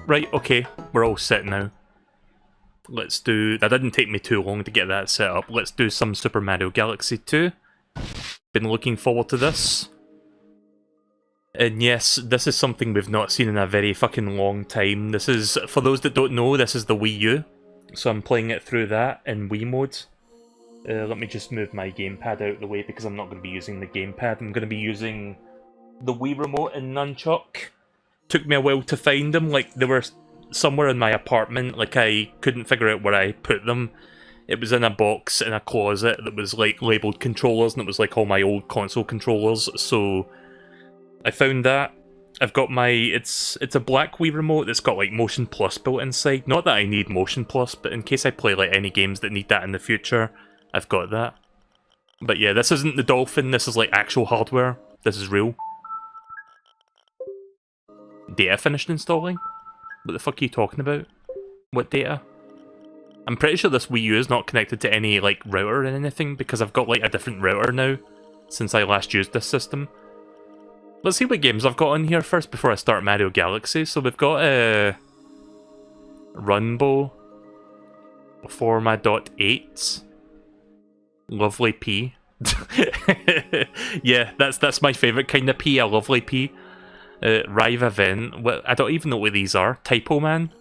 Right, okay, we're all set now. Let's do... That didn't take me too long to get that set up. Let's do some Super Mario Galaxy 2. Been looking forward to this. And yes, this is something we've not seen in a very fucking long time. This is, for those that don't know, this is the Wii U. So I'm playing it through that in Wii mode. Let me just move my gamepad out of the way because I'm not going to be using the gamepad. I'm going to be using the Wii remote and nunchuck. Took me a while to find them, like they were somewhere in my apartment, like I couldn't figure out where I put them. It was in a box in a closet that was like labelled controllers, and it was like all my old console controllers, so I found that. I've got my, it's a black Wii remote that's got like Motion Plus built inside. Not that I need Motion Plus, but in case I play like any games that need that in the future, I've got that. But yeah, this isn't the Dolphin, this is like actual hardware. This is real. Data finished installing? What the fuck are you talking about? What data? I'm pretty sure this Wii U is not connected to any like router or anything because I've got like a different router now since I last used this system. Let's see what games I've got on here first before I start Mario Galaxy. So we've got Runbow, Forma.8, Lovely P. Yeah, that's my favourite kind of P, a lovely P. Rive Event, well, I don't even know what these are. Typo Man?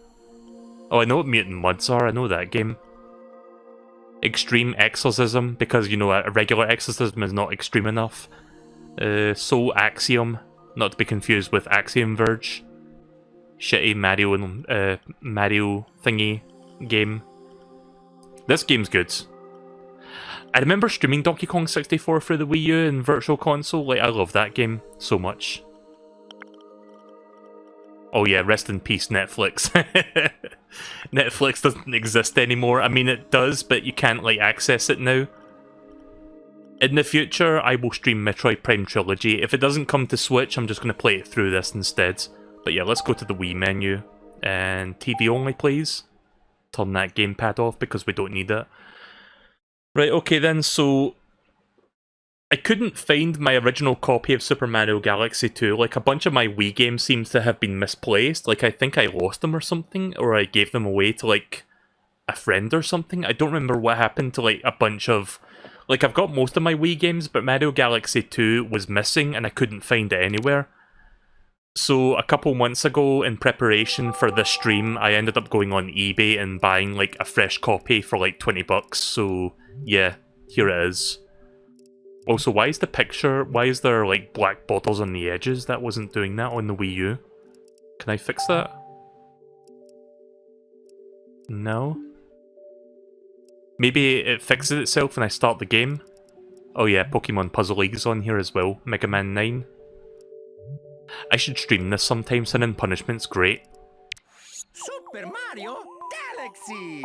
Oh, I know what Mutant Muds are, I know that game. Extreme Exorcism, because, you know, a regular exorcism is not extreme enough. Soul Axiom, not to be confused with Axiom Verge. Shitty Mario and Mario thingy game. This game's good. I remember streaming Donkey Kong 64 through the Wii U and Virtual Console, like, I love that game so much. Oh yeah, rest in peace, Netflix. Netflix doesn't exist anymore. I mean, it does, but you can't, like, access it now. In the future, I will stream Metroid Prime Trilogy. If it doesn't come to Switch, I'm just going to play it through this instead. But yeah, let's go to the Wii menu. And TV only, please. Turn that gamepad off, because we don't need it. Right, okay then, so... I couldn't find my original copy of Super Mario Galaxy 2. Like, a bunch of my Wii games seems to have been misplaced. Like, I think I lost them or something, or I gave them away to, like, a friend or something. I don't remember what happened to, like, a bunch of... Like, I've got most of my Wii games, but Mario Galaxy 2 was missing, and I couldn't find it anywhere. So, a couple months ago, in preparation for this stream, I ended up going on eBay and buying, like, a fresh copy for, like, 20 bucks. So, yeah, here it is. Also, why is there, like, black borders on the edges? That wasn't doing that on the Wii U. Can I fix that? No? Maybe it fixes itself when I start the game? Oh yeah, Pokemon Puzzle League's on here as well. Mega Man 9. I should stream this sometime, Sin and Punishment's great. Super Mario Galaxy!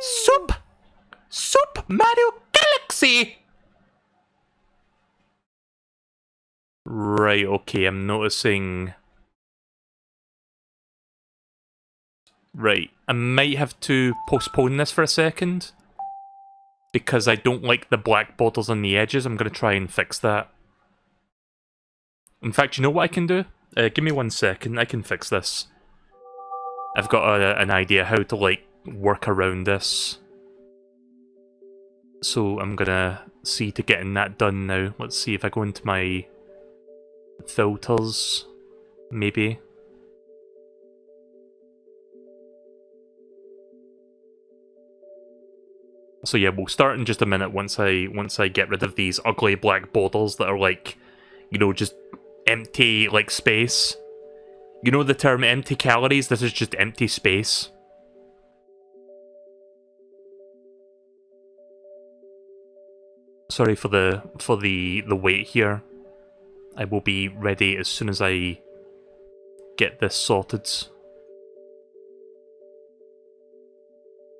Super Mario Galaxy! Right, okay, I'm noticing... Right, I might have to postpone this for a second. Because I don't like the black borders on the edges, I'm going to try and fix that. In fact, you know what I can do? Give me 1 second, I can fix this. I've got an idea how to, like, work around this. So I'm gonna see to getting that done now. Let's see if I go into my... filters, maybe. So yeah, we'll start in just a minute once I get rid of these ugly black borders that are like, you know, just empty, like, space. You know the term empty calories? This is just empty space. Sorry for the wait here. I will be ready as soon as I get this sorted.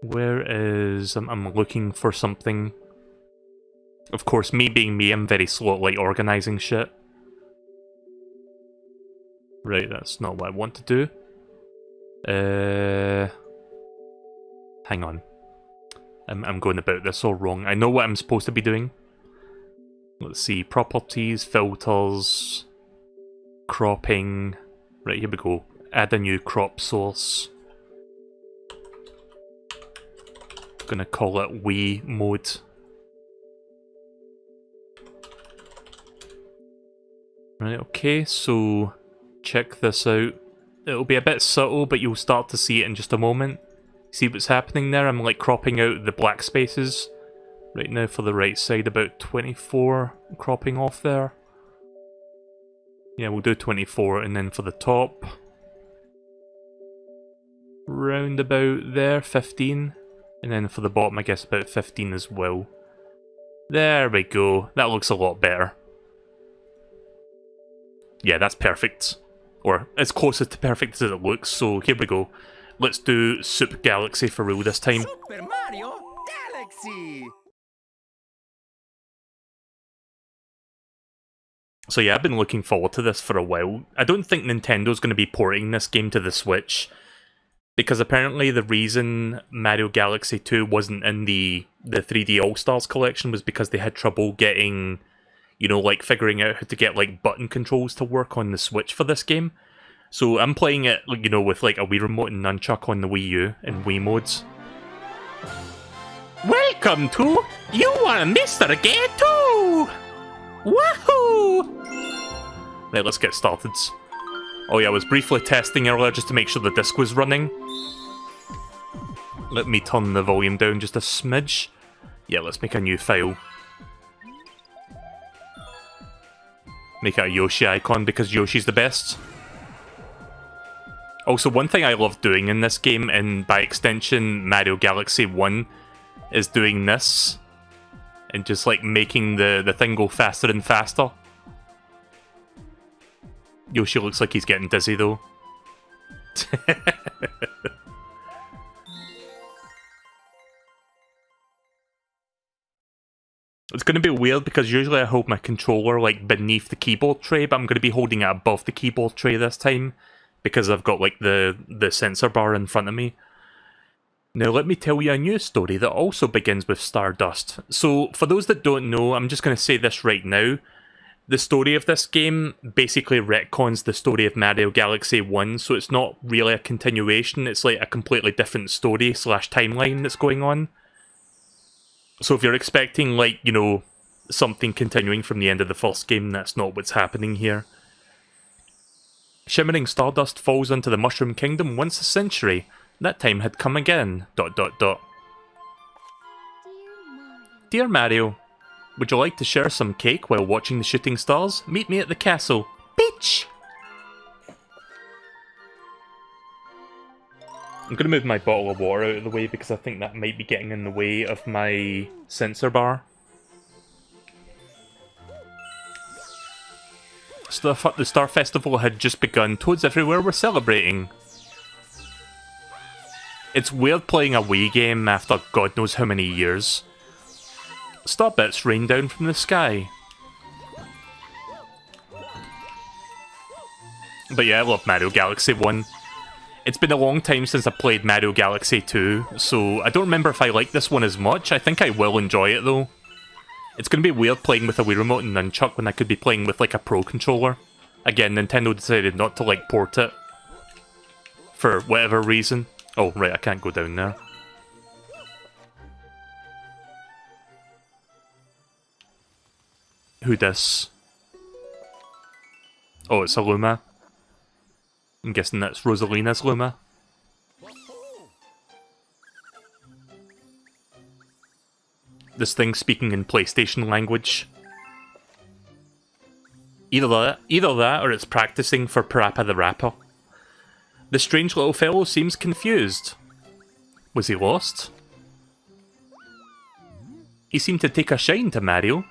Where is... I'm looking for something. Of course, me being me, I'm very slow at, like, organising shit. Right, that's not what I want to do. Hang on. I'm going about this all wrong. I know what I'm supposed to be doing. Let's see, properties, filters, cropping. Right, here we go. Add a new crop source. Gonna call it Wii mode. Right, okay, so check this out. It'll be a bit subtle, but you'll start to see it in just a moment. See what's happening there? I'm like cropping out the black spaces. Right now for the right side, about 24 cropping off there. Yeah, we'll do 24, and then for the top, round about there, 15. And then for the bottom, I guess about 15 as well. There we go. That looks a lot better. Yeah, that's perfect. Or as close to perfect as it looks, so here we go. Let's do Soup Galaxy for real this time. Super Mario Galaxy! So yeah, I've been looking forward to this for a while. I don't think Nintendo's going to be porting this game to the Switch, because apparently the reason Mario Galaxy 2 wasn't in the 3D All-Stars collection was because they had trouble getting, you know, like figuring out how to get like button controls to work on the Switch for this game. So I'm playing it, you know, with like a Wii Remote and Nunchuck on the Wii U in Wii modes. Welcome to You Want Mr. Ghetto! Woohoo! Right, let's get started. Oh yeah, I was briefly testing earlier just to make sure the disc was running. Let me turn the volume down just a smidge. Yeah, let's make a new file. Make it a Yoshi icon because Yoshi's the best. Also, one thing I love doing in this game, and by extension Mario Galaxy 1, is doing this. And just like making the thing go faster and faster. Yoshi looks like he's getting dizzy though. It's going to be weird because usually I hold my controller like beneath the keyboard tray, but I'm going to be holding it above the keyboard tray this time because I've got like the sensor bar in front of me. Now let me tell you a new story that also begins with Stardust. So for those that don't know, I'm just going to say this right now. The story of this game basically retcons the story of Mario Galaxy 1, so it's not really a continuation, it's like a completely different story / timeline that's going on. So if you're expecting, like, you know, something continuing from the end of the first game, that's not what's happening here. Shimmering Stardust falls into the Mushroom Kingdom once a century. That time had come again. ... Dear Mario, would you like to share some cake while watching the shooting stars? Meet me at the castle. Bitch! I'm going to move my bottle of water out of the way because I think that might be getting in the way of my sensor bar. So the Star Festival had just begun. Toads everywhere were celebrating. It's weird playing a Wii game after God knows how many years. Star bits rain down from the sky. But yeah, I love Mario Galaxy 1. It's been a long time since I played Mario Galaxy 2, so I don't remember if I like this one as much. I think I will enjoy it though. It's going to be weird playing with a Wii Remote and Nunchuck when I could be playing with like a Pro Controller. Again, Nintendo decided not to like port it. For whatever reason. Oh, right, I can't go down there. Who dis? Oh, it's a Luma. I'm guessing that's Rosalina's Luma. This thing speaking in PlayStation language. Either that, or it's practicing for Parappa the Rapper. The strange little fellow seems confused. Was he lost? He seemed to take a shine to Mario.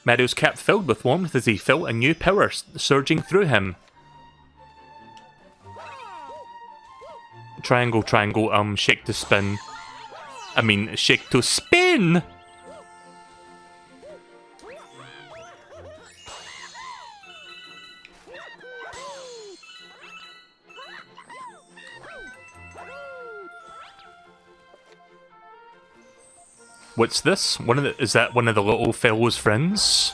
Mario's kept filled with warmth as he felt a new power surging through him. Triangle, triangle, shake to spin. I mean, shake to spin! What's this? Is that one of the little fellow's friends?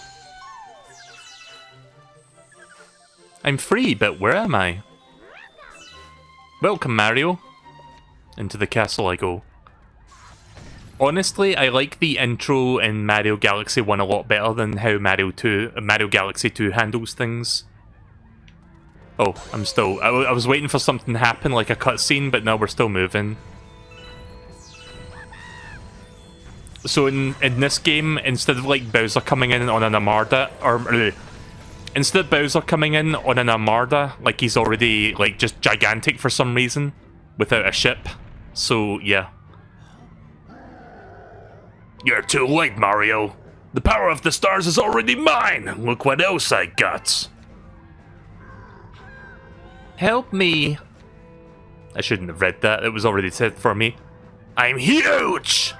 I'm free, but where am I? Welcome, Mario. Into the castle I go. Honestly, I like the intro in Mario Galaxy 1 a lot better than how Mario Galaxy 2 handles things. Oh, I'm still... I was waiting for something to happen, like a cutscene, but now we're still moving. So in this game, instead of like Bowser coming in on an Armada, or... instead of Bowser coming in on an Armada, like he's already like just gigantic for some reason, without a ship. So, yeah. You're too late, Mario. The power of the stars is already mine. Look what else I got. Help me. I shouldn't have read that. It was already said for me. I'm huge!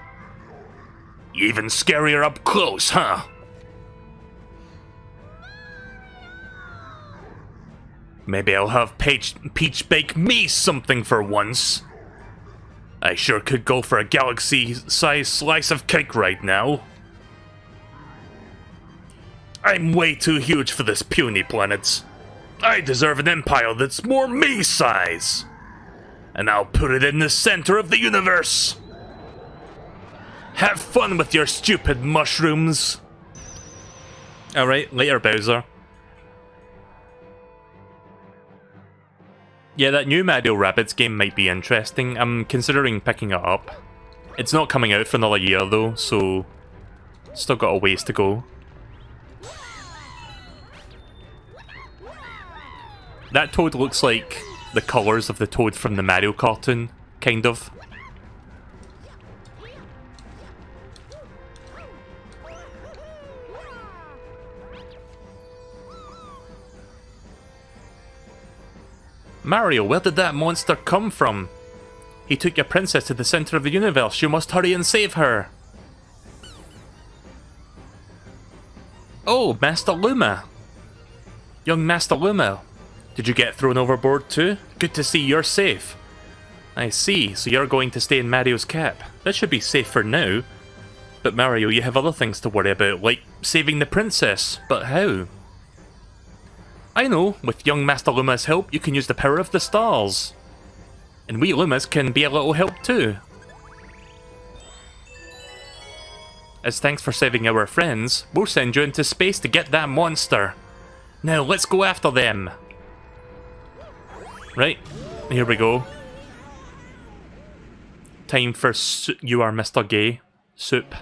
Even scarier up close, huh? Maybe I'll have Peach bake me something for once. I sure could go for a galaxy-sized slice of cake right now. I'm way too huge for this puny planet. I deserve an empire that's more me size. And I'll put it in the center of the universe. Have fun with your stupid mushrooms. Alright, later, Bowser. Yeah, that new Mario Rabbids game might be interesting. I'm considering picking it up. It's not coming out for another year though, so still got a ways to go. That Toad looks like the colours of the Toad from the Mario cartoon, kind of. Mario, where did that monster come from? He took your princess to the center of the universe. You must hurry and save her. Oh, Master Luma. Young Master Luma. Did you get thrown overboard too? Good to see you're safe. I see, so you're going to stay in Mario's cap. That should be safe for now. But Mario, you have other things to worry about, like saving the princess. But how? I know, with young Master Luma's help, you can use the power of the stars. And we Lumas can be a little help too. As thanks for saving our friends, we'll send you into space to get that monster. Now let's go after them. Right, here we go. Time for You Are Mr. Gay soup.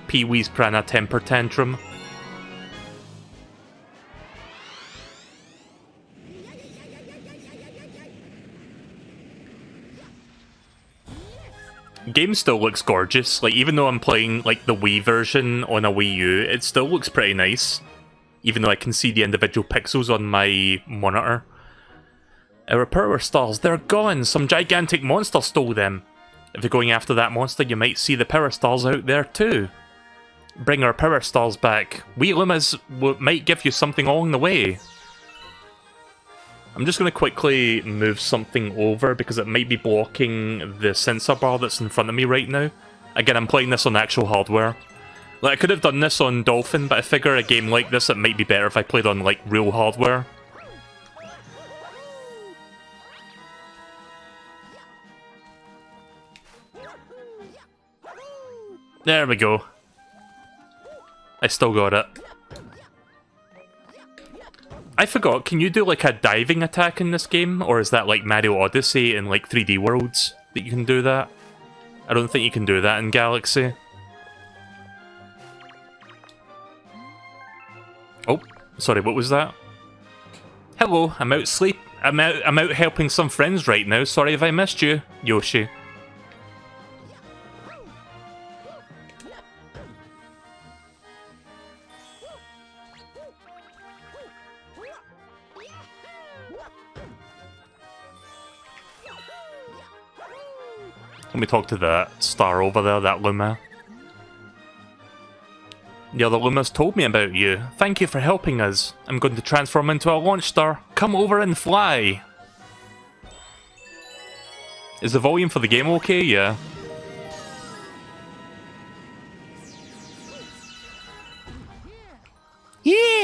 Pee-wee's prana temper tantrum. Game still looks gorgeous. Like, even though I'm playing like the Wii version on a Wii U, it still looks pretty nice. Even though I can see the individual pixels on my monitor. Our power stars, they're gone! Some gigantic monster stole them! If you're going after that monster, you might see the power stars out there too. Bring our power stars back. We Lumas might give you something along the way. I'm just going to quickly move something over because it might be blocking the sensor bar that's in front of me right now. Again, I'm playing this on actual hardware. Like, I could have done this on Dolphin, but I figure a game like this, it might be better if I played on, like, real hardware. There we go. I still got it. I forgot, can you do like a diving attack in this game? Or is that like Mario Odyssey in like 3D Worlds that you can do that? I don't think you can do that in Galaxy. Oh, sorry, what was that? Hello, I'm out helping some friends right now. Sorry if I missed you, Yoshi. Let me talk to that star over there, that Luma. The other Lumas told me about you. Thank you for helping us. I'm going to transform into a launch star. Come over and fly! Is the volume for the game okay? Yeah. Yeah!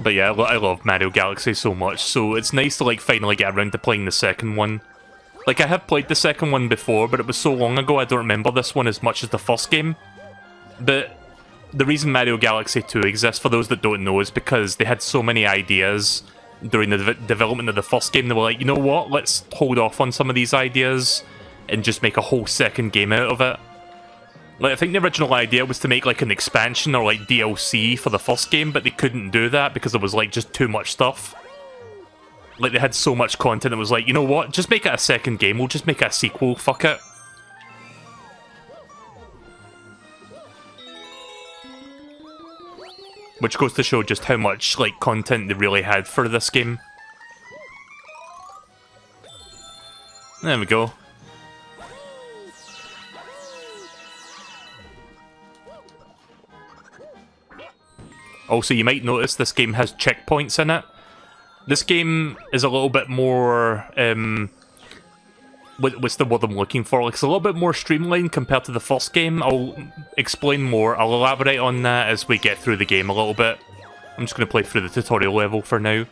But yeah, I love Mario Galaxy so much, so it's nice to like finally get around to playing the second one. Like, I have played the second one before, but it was so long ago I don't remember this one as much as the first game. But the reason Mario Galaxy 2 exists, for those that don't know, is because they had so many ideas during the development of the first game. They were like, you know what, let's hold off on some of these ideas and just make a whole second game out of it. Like, I think the original idea was to make like an expansion or like DLC for the first game, but they couldn't do that because there was like just too much stuff. Like, they had so much content, it was like, you know what, just make it a second game, we'll just make it a sequel, fuck it. Which goes to show just how much, like, content they really had for this game. There we go. Also, you might notice this game has checkpoints in it. This game is a little bit more, what's the word I'm looking for? Like, it's a little bit more streamlined compared to the first game. I'll explain more. I'll elaborate on that as we get through the game a little bit. I'm just going to play through the tutorial level for now.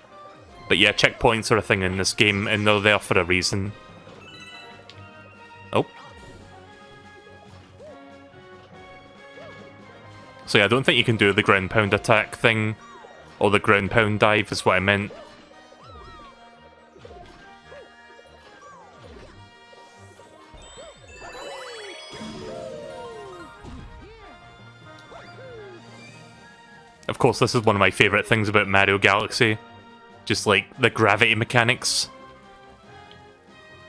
But yeah, checkpoints are a thing in this game, and they're there for a reason. Oh. So yeah, I don't think you can do the ground pound attack thing, or the ground pound dive is what I meant. Of course, this is one of my favourite things about Mario Galaxy. Just like the gravity mechanics.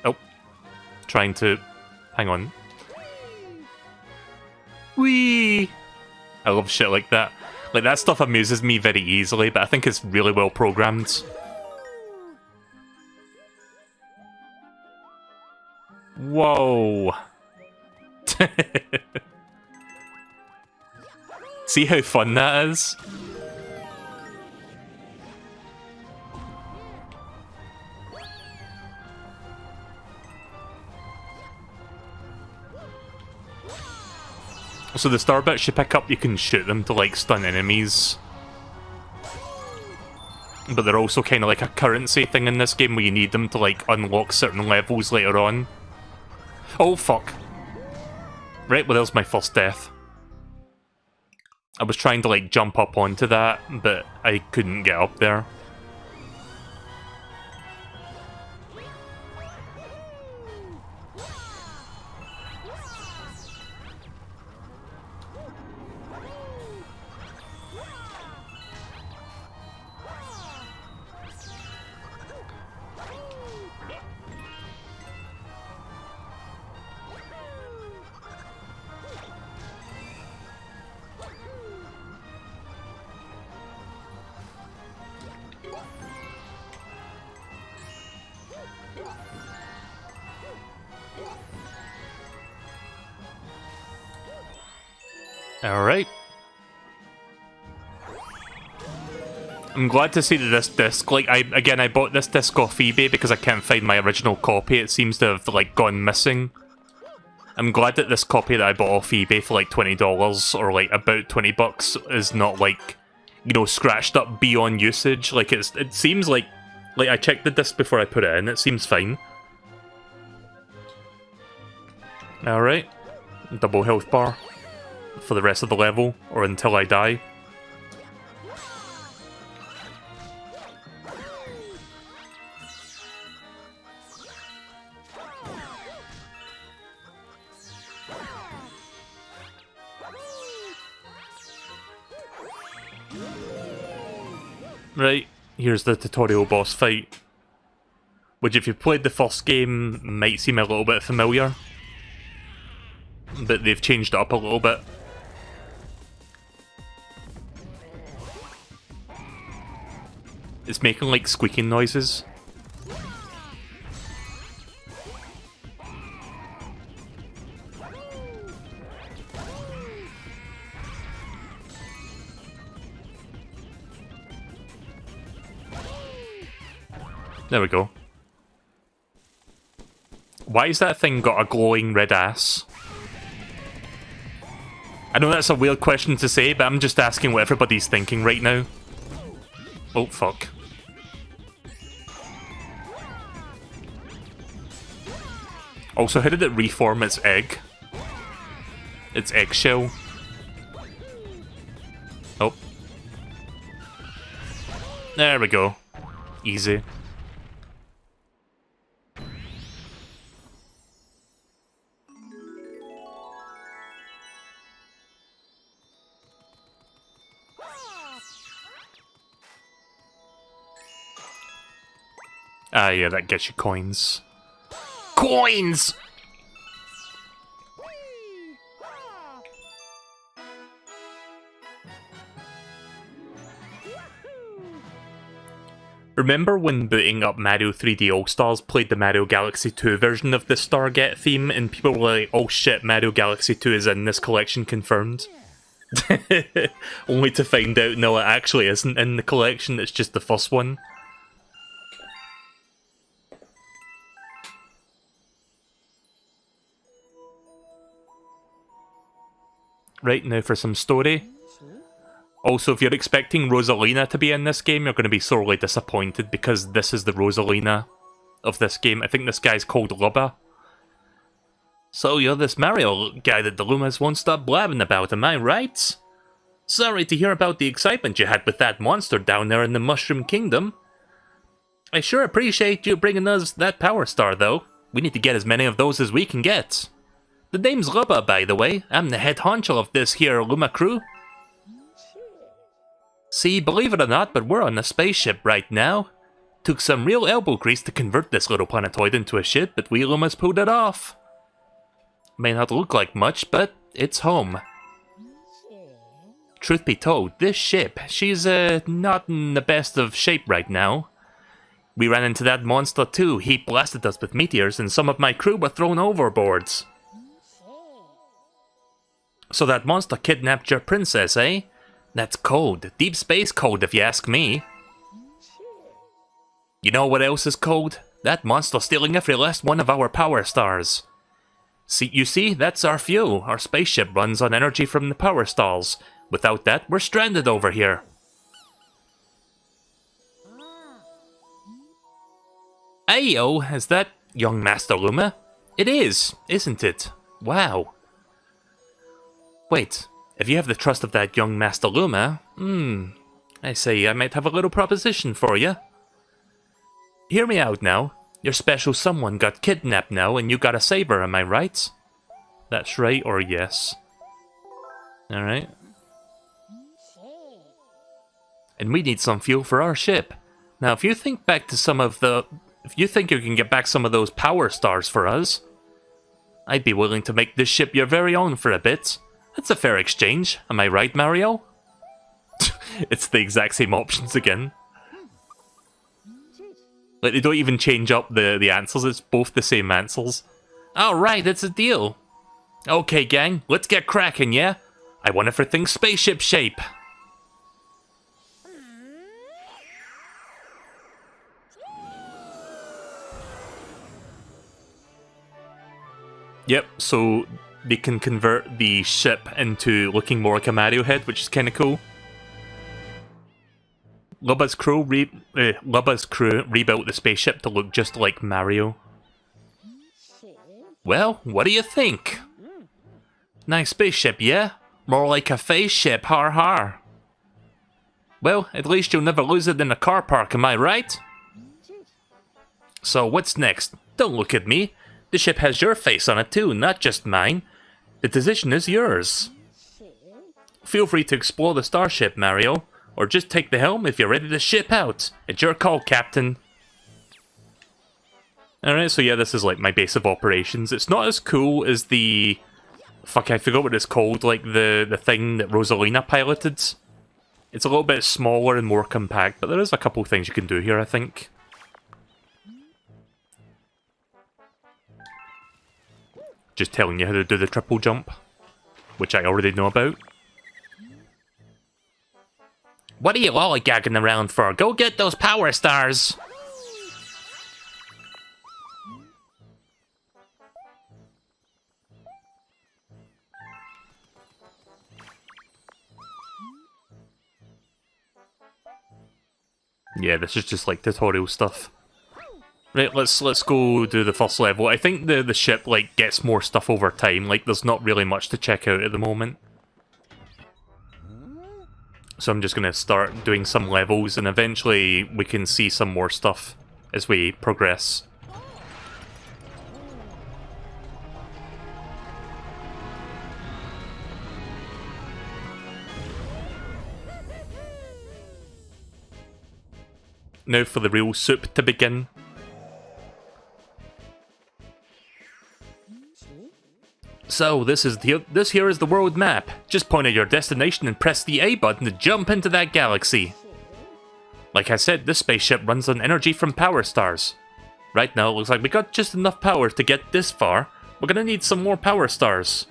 Oh. Trying to... Hang on. Whee! I love shit like that. Like, that stuff amuses me very easily, but I think it's really well programmed. Whoa! See how fun that is? So the star bits you pick up, you can shoot them to like stun enemies. But they're also kind of like a currency thing in this game where you need them to like unlock certain levels later on. Oh fuck. Right, well there's my first death. I was trying to like jump up onto that, but I couldn't get up there. Alright. I'm glad to see that this disc, like, I bought this disc off eBay because I can't find my original copy. It seems to have, like, gone missing. I'm glad that this copy that I bought off eBay for, like, $20, or, like, about 20 bucks, is not, like, you know, scratched up beyond usage. Like, it seems like I checked the disc before I put it in, it seems fine. Alright. Double health bar. For the rest of the level, or until I die. Right, here's the tutorial boss fight, which if you've played the first game might seem a little bit familiar, but they've changed it up a little bit. It's making like squeaking noises. There we go. Why has that thing got a glowing red ass? I know that's a weird question to say, but I'm just asking what everybody's thinking right now. Oh, fuck. Also, how did it reform its egg? Its eggshell? Oh. There we go. Easy. Ah, yeah, that gets you coins. Coins! Remember when booting up Mario 3D All-Stars played the Mario Galaxy 2 version of the Stargate theme, and people were like, oh shit, Mario Galaxy 2 is in this collection confirmed? Only to find out, no, it actually isn't in the collection, it's just the first one. Right, now for some story. Also, if you're expecting Rosalina to be in this game, you're going to be sorely disappointed, because this is the Rosalina of this game. I think this guy's called Lubba. So you're this Mario guy that the Lumas won't stop blabbing about, am I right? Sorry to hear about the excitement you had with that monster down there in the Mushroom Kingdom. I sure appreciate you bringing us that Power Star, though. We need to get as many of those as we can get. The name's Lubba, by the way. I'm the head honcho of this here Luma crew. See, believe it or not, but we're on a spaceship right now. Took some real elbow grease to convert this little planetoid into a ship, but we Lumas pulled it off. May not look like much, but it's home. Truth be told, this ship, she's not in the best of shape right now. We ran into that monster too. He blasted us with meteors, and some of my crew were thrown overboard. So that monster kidnapped your princess, eh? That's cold. Deep space cold, if you ask me. You know what else is cold? That monster stealing every last one of our power stars. You see, that's our fuel. Our spaceship runs on energy from the power stars. Without that, we're stranded over here. Ayo, is that young Master Luma? It is, isn't it? Wow. Wait, if you have the trust of that young Master Luma, I say I might have a little proposition for you. Hear me out now. Your special someone got kidnapped now, and you gotta save her, am I right? That's right, or yes. Alright. And we need some fuel for our ship. Now, if you think back to some of the... If you think you can get back some of those power stars for us, I'd be willing to make this ship your very own for a bit. That's a fair exchange, am I right, Mario? It's the exact same options again. Like, they don't even change up the answers, it's both the same answers. Alright, it's a deal. Okay, gang, let's get cracking, yeah? I want everything spaceship shape. Yep, so they can convert the ship into looking more like a Mario head, which is kind of cool. Lubba's crew rebuilt the spaceship to look just like Mario. Well, what do you think? Nice spaceship, yeah? More like a face ship, har har. Well, at least you'll never lose it in a car park, am I right? So what's next? Don't look at me. The ship has your face on it too, not just mine. The decision is yours. Feel free to explore the starship, Mario, or just take the helm if you're ready to ship out. It's your call, Captain. Alright, so yeah, this is like my base of operations. It's not as cool as the... Fuck, I forgot what it's called, like the thing that Rosalina piloted. It's a little bit smaller and more compact, but there is a couple things you can do here, I think. Just telling you how to do the triple jump, which I already know about. What are you lollygagging around for? Go get those power stars! Yeah, this is just like tutorial stuff. Right, let's go do the first level. I think the ship like gets more stuff over time. Like there's not really much to check out at the moment. So I'm just gonna start doing some levels, and eventually we can see some more stuff as we progress. Now for the real soup to begin. So, this here is the world map. Just point at your destination and press the A button to jump into that galaxy. Like I said, this spaceship runs on energy from power stars. Right now, it looks like we got just enough power to get this far. We're gonna need some more power stars.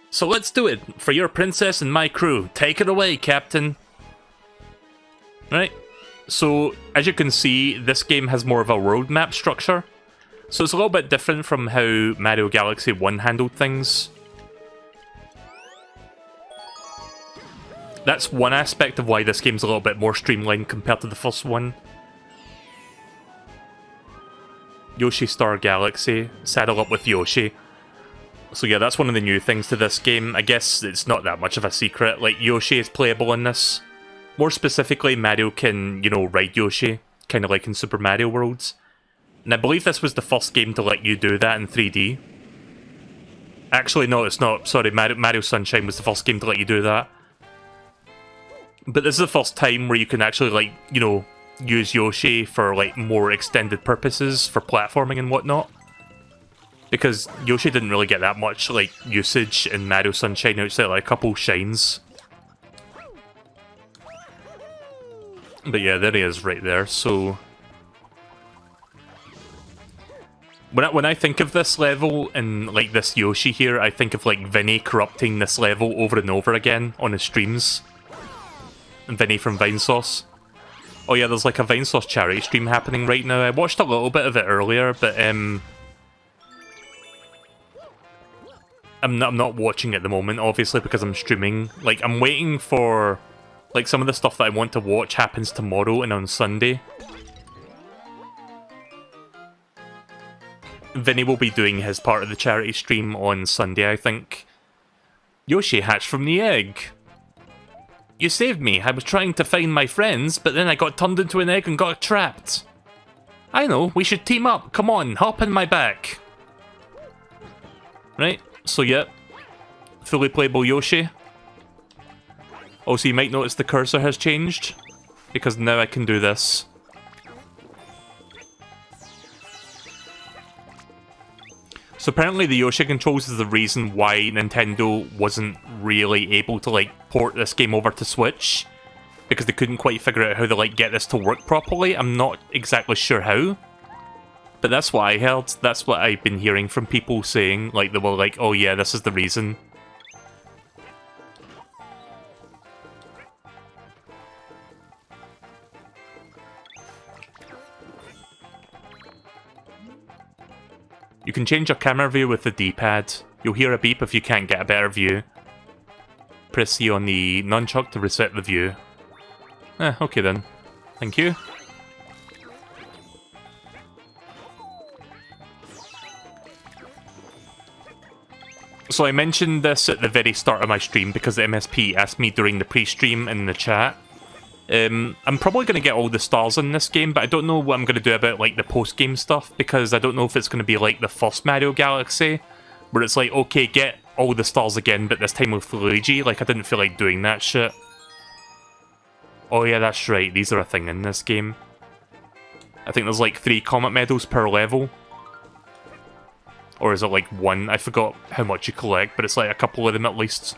So let's do it, for your princess and my crew. Take it away, Captain. Right, so as you can see, this game has more of a world map structure. So it's a little bit different from how Mario Galaxy 1 handled things. That's one aspect of why this game's a little bit more streamlined compared to the first one. Yoshi Star Galaxy, saddle up with Yoshi. So yeah, that's one of the new things to this game. I guess it's not that much of a secret, like Yoshi is playable in this. More specifically, Mario can, you know, ride Yoshi, kind of like in Super Mario Worlds. And I believe this was the first game to let you do that in 3D. Actually, no, it's not. Sorry, Mario Sunshine was the first game to let you do that. But this is the first time where you can actually, like, you know, use Yoshi for, like, more extended purposes, for platforming and whatnot. Because Yoshi didn't really get that much, like, usage in Mario Sunshine outside, like, a couple shines. But yeah, there he is right there, so... When I think of this level, and like this Yoshi here, I think of like Vinny corrupting this level over and over again on his streams. Vinny from Vinesauce. Oh yeah, there's like a Vinesauce charity stream happening right now. I watched a little bit of it earlier, but I'm not watching at the moment, obviously, because I'm streaming. Like, I'm waiting for... Like, some of the stuff that I want to watch happens tomorrow and on Sunday. Vinny will be doing his part of the charity stream on Sunday, I think. Yoshi hatched from the egg. You saved me. I was trying to find my friends, but then I got turned into an egg and got trapped. I know, we should team up. Come on, hop in my back. Right, so yeah. Fully playable Yoshi. Also, you might notice the cursor has changed, because now I can do this. So apparently the Yoshi controls is the reason why Nintendo wasn't really able to, like, port this game over to Switch. Because they couldn't quite figure out how to, like, get this to work properly. I'm not exactly sure how. But that's what I heard. That's what I've been hearing from people saying. Like, they were like, oh yeah, this is the reason. You can change your camera view with the D-pad. You'll hear a beep if you can't get a better view. Press C on the nunchuck to reset the view. Okay then. Thank you. So I mentioned this at the very start of my stream because the MSP asked me during the pre-stream in the chat. I'm probably going to get all the stars in this game, but I don't know what I'm going to do about, like, the post-game stuff, because I don't know if it's going to be like the first Mario Galaxy, where it's like, okay, get all the stars again, but this time with Luigi. Like, I didn't feel like doing that shit. Oh yeah, that's right, these are a thing in this game. I think there's like 3 comet medals per level. Or is it like 1? I forgot how much you collect, but it's like a couple of them at least.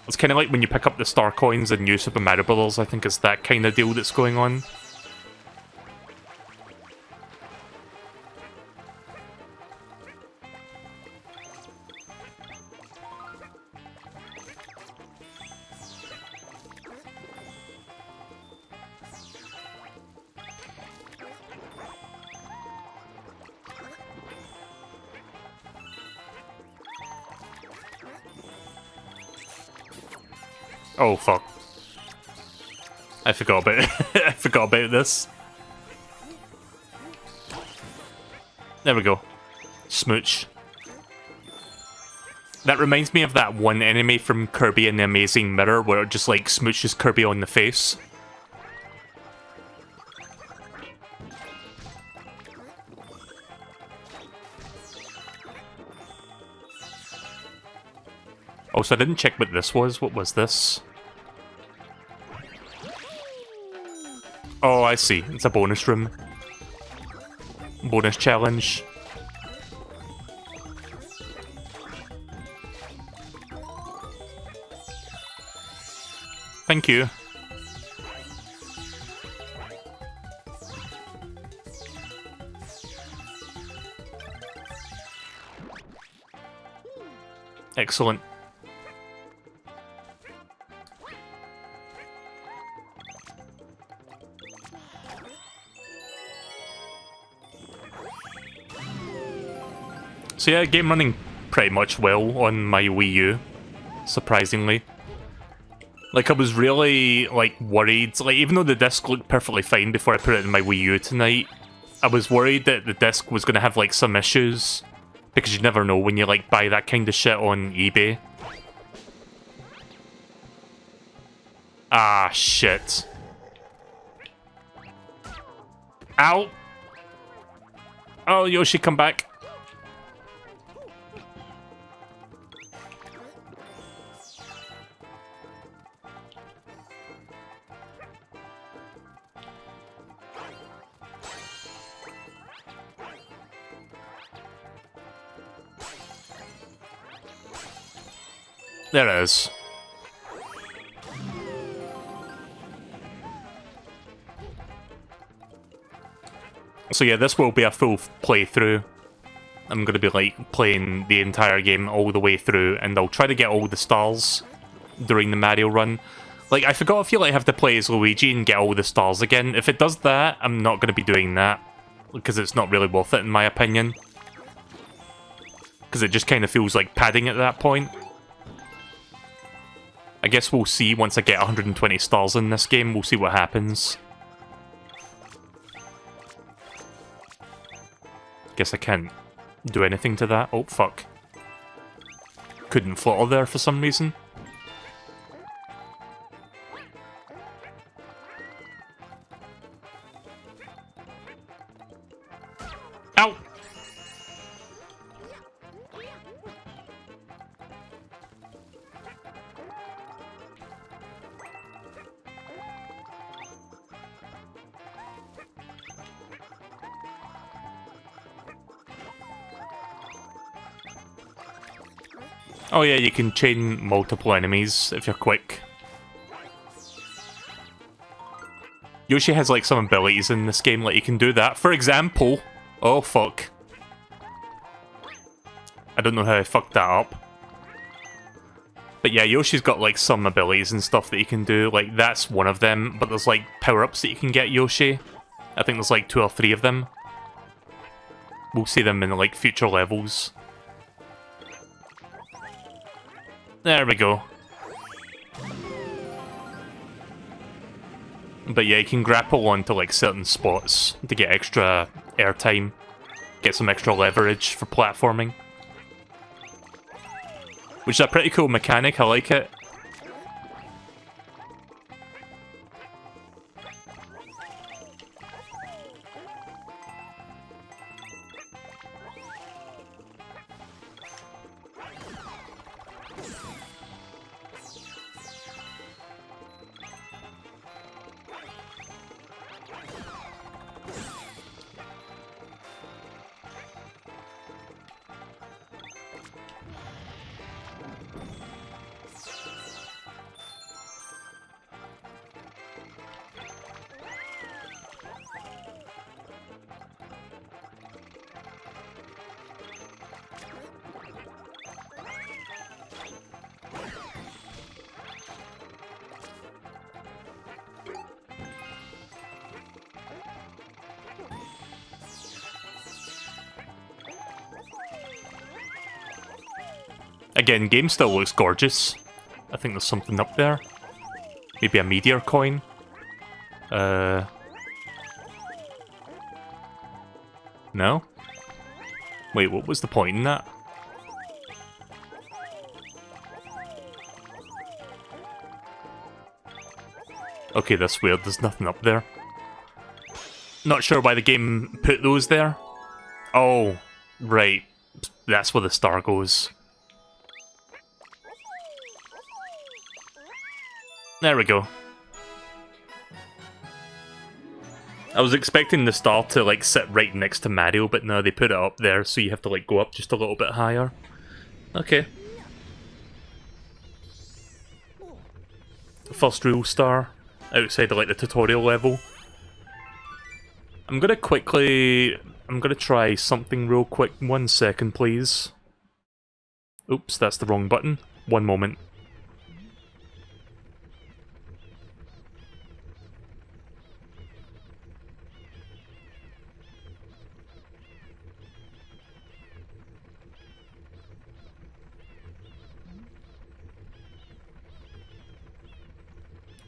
It's kind of like when you pick up the star coins in New Super Mario Bros. I think it's that kind of deal that's going on. Oh, fuck. I forgot about it. I forgot about this. There we go. Smooch. That reminds me of that one enemy from Kirby and the Amazing Mirror where it just like smooches Kirby on the face. Oh, so I didn't check what this was. What was this? Oh, I see. It's a bonus room. Bonus challenge. Thank you. Excellent. So yeah, game running pretty much well on my Wii U, surprisingly. Like, I was really, like, worried. Like, even though the disc looked perfectly fine before I put it in my Wii U tonight, I was worried that the disc was going to have, like, some issues. Because you never know when you, like, buy that kind of shit on eBay. Ah, shit. Ow! Oh, Yoshi, come back. There it is. So yeah, this will be a full playthrough. I'm going to be like playing the entire game all the way through, and I'll try to get all the stars during the Mario run. Like, I feel like I have to play as Luigi and get all the stars again. If it does that, I'm not going to be doing that, because it's not really worth it in my opinion. Because it just kind of feels like padding at that point. I guess we'll see once I get 120 stars in this game, we'll see what happens. Guess I can't do anything to that. Oh, fuck. Couldn't flutter there for some reason. Ow! Oh yeah, you can chain multiple enemies if you're quick. Yoshi has like some abilities in this game, like you can do that. For example... Oh fuck. I don't know how I fucked that up. But yeah, Yoshi's got like some abilities and stuff that you can do, like that's one of them, but there's like power-ups that you can get Yoshi. I think there's like 2 or 3 of them. We'll see them in like future levels. There we go. But yeah, you can grapple onto like certain spots to get extra airtime, get some extra leverage for platforming. Which is a pretty cool mechanic, I like it. Again, game still looks gorgeous. I think there's something up there. Maybe a meteor coin? No? Wait, what was the point in that? Okay, that's weird. There's nothing up there. Not sure why the game put those there. Oh, right. That's where the star goes. There we go. I was expecting the star to, like, sit right next to Mario, but no, they put it up there, so you have to, like, go up just a little bit higher. Okay. First real star, outside of, like, the tutorial level. I'm gonna try something real quick. 1 second, please. Oops, that's the wrong button. 1 moment.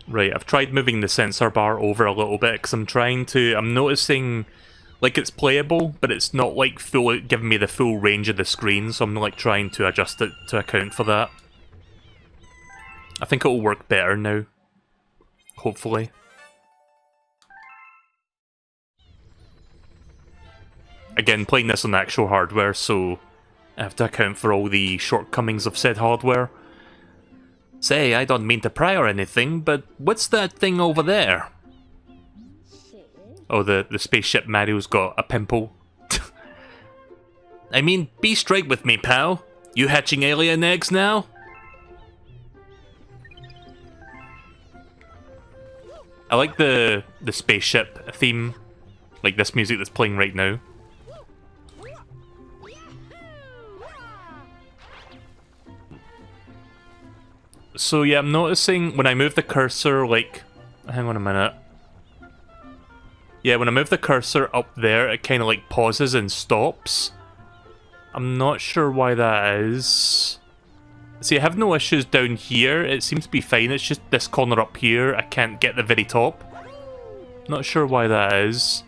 Right, I've tried moving the sensor bar over a little bit because I'm noticing, like, it's playable, but it's not, like, giving me the full range of the screen, so I'm, like, trying to adjust it to account for that. I think it'll work better now. Hopefully. Again, playing this on actual hardware, so I have to account for all the shortcomings of said hardware. Say, I don't mean to pry or anything, but what's that thing over there? Oh, the spaceship Mario's got a pimple. I mean, be straight with me, pal. You hatching alien eggs now? I like the spaceship theme, like this music that's playing right now. So yeah, I'm noticing when I move the cursor, like... Hang on a minute. Yeah, when I move the cursor up there, it kind of like pauses and stops. I'm not sure why that is. See, I have no issues down here. It seems to be fine. It's just this corner up here. I can't get the very top. Not sure why that is.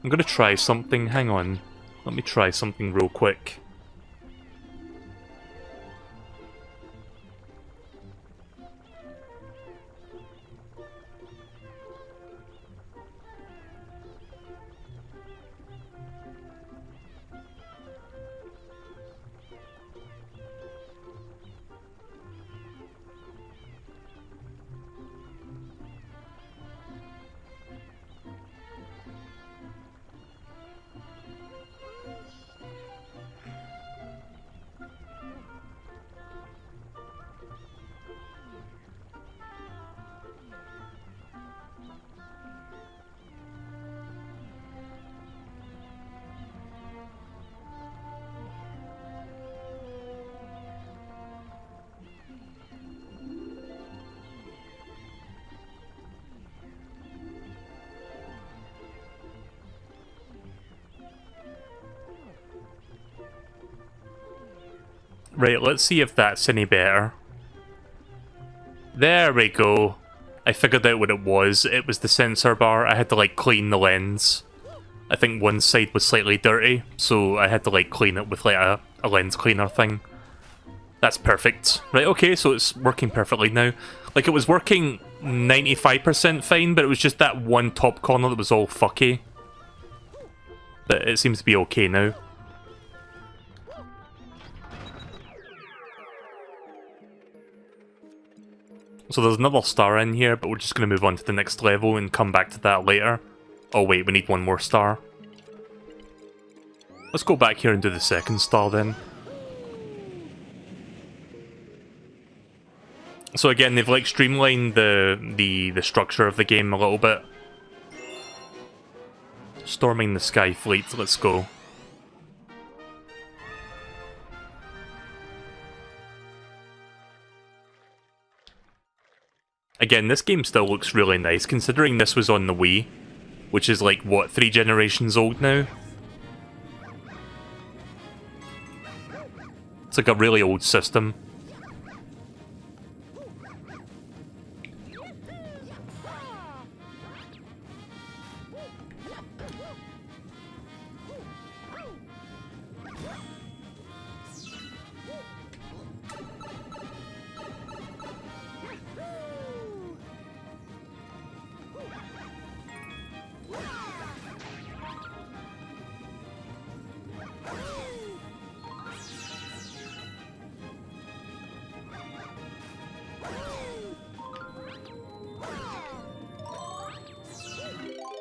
I'm gonna try something. Hang on. Let me try something real quick. Right, let's see if that's any better. There we go. I figured out what it was. It was the sensor bar. I had to, like, clean the lens. I think one side was slightly dirty, so I had to, like, clean it with, like, a lens cleaner thing. That's perfect. Right, okay, so it's working perfectly now. Like, it was working 95% fine, but it was just that one top corner that was all fucky. But it seems to be okay now. So there's another star in here, but we're just going to move on to the next level and come back to that later. Oh wait, we need one more star. Let's go back here and do the second star then. So again, they've like streamlined the structure of the game a little bit. Storming the Sky Fleet, let's go. Again, this game still looks really nice, considering this was on the Wii, which is like, what, 3 generations old now? It's like a really old system.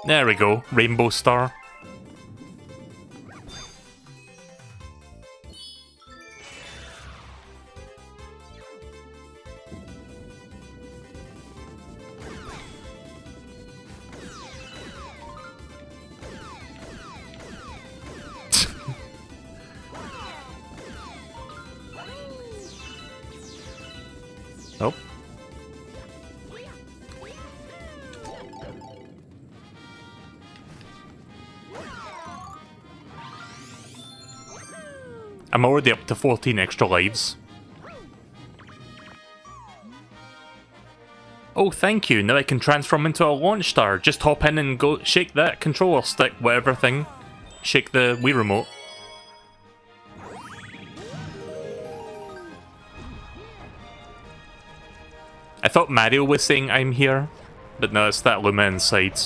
There we go, Rainbow Star. Nope. I'm already up to 14 extra lives. Oh, thank you. Now I can transform into a launch star. Just hop in and go shake that controller stick, whatever thing. Shake the Wii remote. I thought Mario was saying I'm here, but no, it's that Luma inside.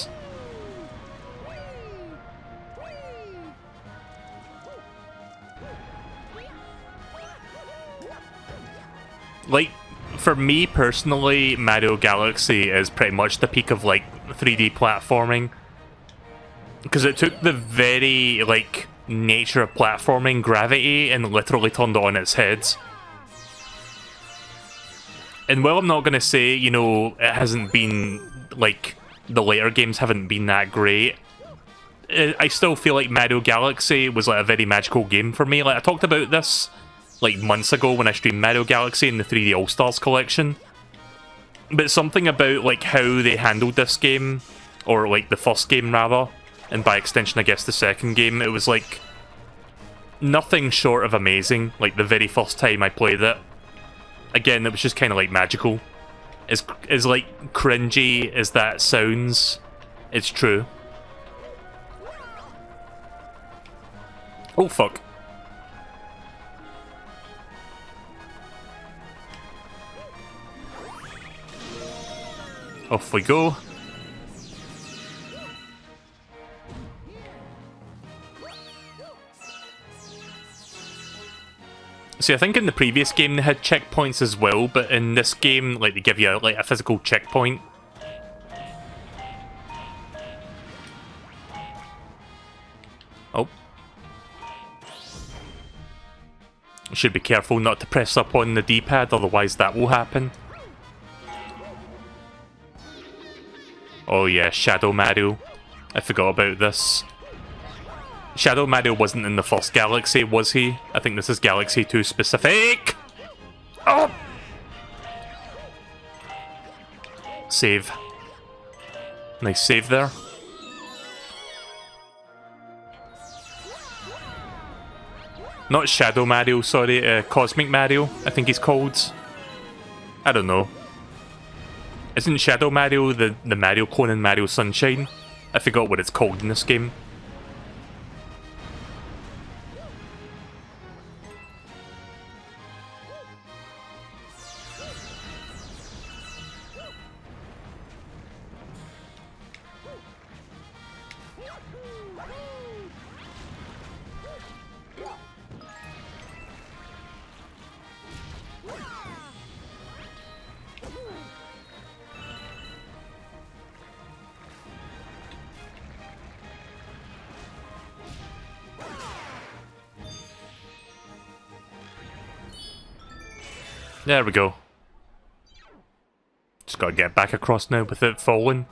Like, for me personally, Mario Galaxy is pretty much the peak of, like, 3D platforming. Because it took the very, like, nature of platforming, gravity, and literally turned it on its head. And while I'm not going to say, you know, it hasn't been, like, the later games haven't been that great, I still feel like Mario Galaxy was, like, a very magical game for me. Like, I talked about this, like, months ago when I streamed Mario Galaxy in the 3D All-Stars collection. But something about, like, how they handled this game, or, like, the first game, rather, and by extension, I guess, the second game, it was, like, nothing short of amazing, like, the very first time I played it. Again, it was just kind of, like, magical. As like, cringy as that sounds, it's true. Oh, fuck. Off we go. See, I think in the previous game they had checkpoints as well, but in this game, like, they give you like a physical checkpoint. Oh. Should be careful not to press up on the D-pad, otherwise that will happen. Oh yeah, Shadow Mario. I forgot about this. Shadow Mario wasn't in the first Galaxy, was he? I think this is Galaxy 2 specific! Oh! Save. Nice save there. Not Shadow Mario, sorry, Cosmic Mario, I think he's called. I don't know. Isn't Shadow Mario the Mario clone in Mario Sunshine? I forgot what it's called in this game. There we go. Just gotta get back across now without falling.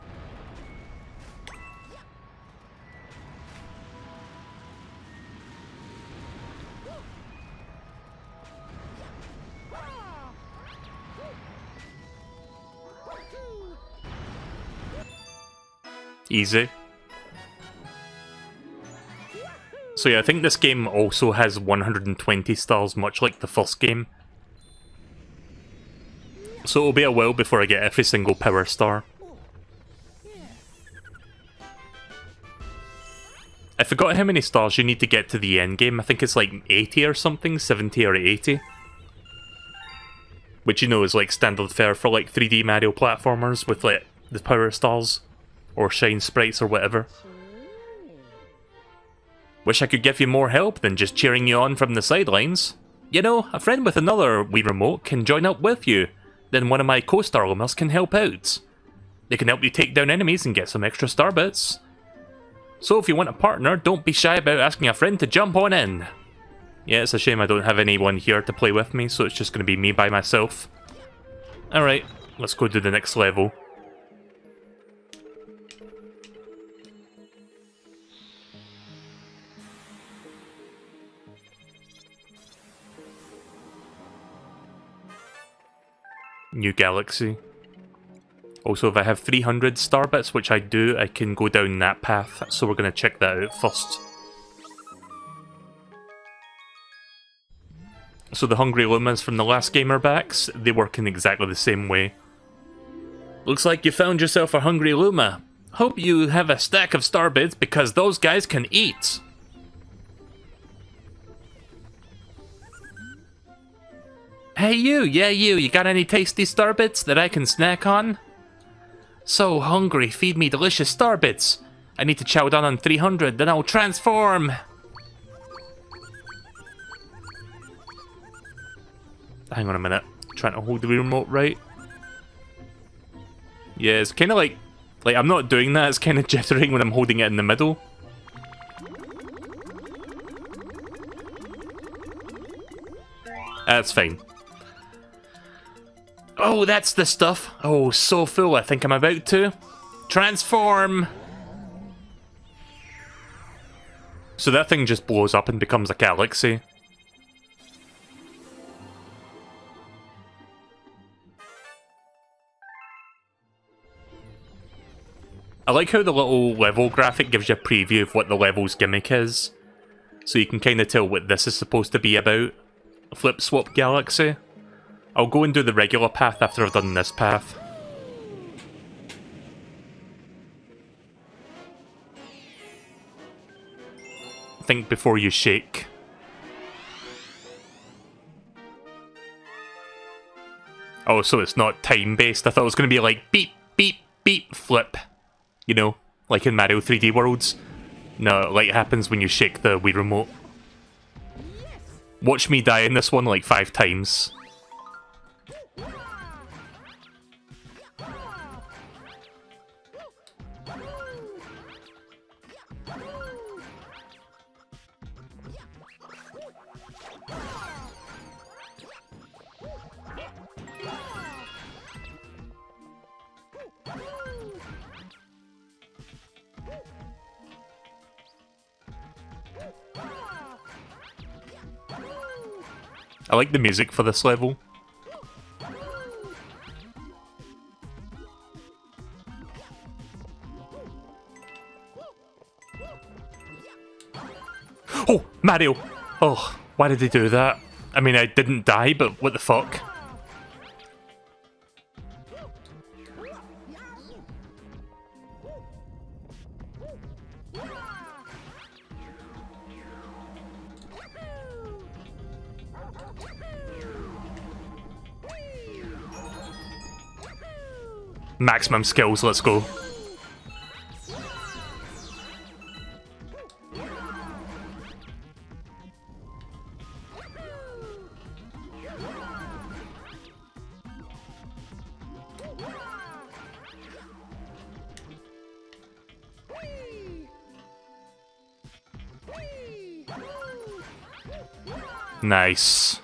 Easy. So yeah, I think this game also has 120 stars, much like the first game. So it'll be a while before I get every single power star. I forgot how many stars you need to get to the end game. I think it's like 80 or something, 70 or 80. Which, you know, is like standard fare for like 3D Mario platformers with like the power stars or shine sprites or whatever. Wish I could give you more help than just cheering you on from the sidelines. You know, a friend with another Wii remote can join up with you. Then one of my co-star lummers can help out. They can help you take down enemies and get some extra star bits. So if you want a partner, don't be shy about asking a friend to jump on in. Yeah, it's a shame I don't have anyone here to play with me, so it's just going to be me by myself. Alright, let's go do the next level. New galaxy. Also, if I have 300 star bits, which I do, I can go down that path, so we're going to check that out first. So the Hungry Lumas from the last game are back. They work in exactly the same way. Looks like you found yourself a Hungry Luma. Hope you have a stack of star bits, because those guys can eat. Hey you got any tasty star bits that I can snack on? So hungry, feed me delicious star bits. I need to chow down on 300, then I'll transform. Hang on a minute, trying to hold the remote right. Yeah, it's kind of like I'm not doing that, it's kind of jittering when I'm holding it in the middle. That's fine. Oh, that's the stuff. Oh, so full, I think I'm about to transform. So that thing just blows up and becomes a galaxy. I like how the little level graphic gives you a preview of what the level's gimmick is. So you can kind of tell what this is supposed to be about. A flip swap galaxy. I'll go and do the regular path after I've done this path. Think before you shake. Oh, so it's not time-based. I thought it was going to be like beep, beep, beep, flip. You know, like in Mario 3D Worlds. No, like it happens when you shake the Wii Remote. Watch me die in this one like 5 times. I like the music for this level. Oh, Mario! Oh, why did they do that? I mean, I didn't die, but what the fuck? Maximum skills, let's go. Nice.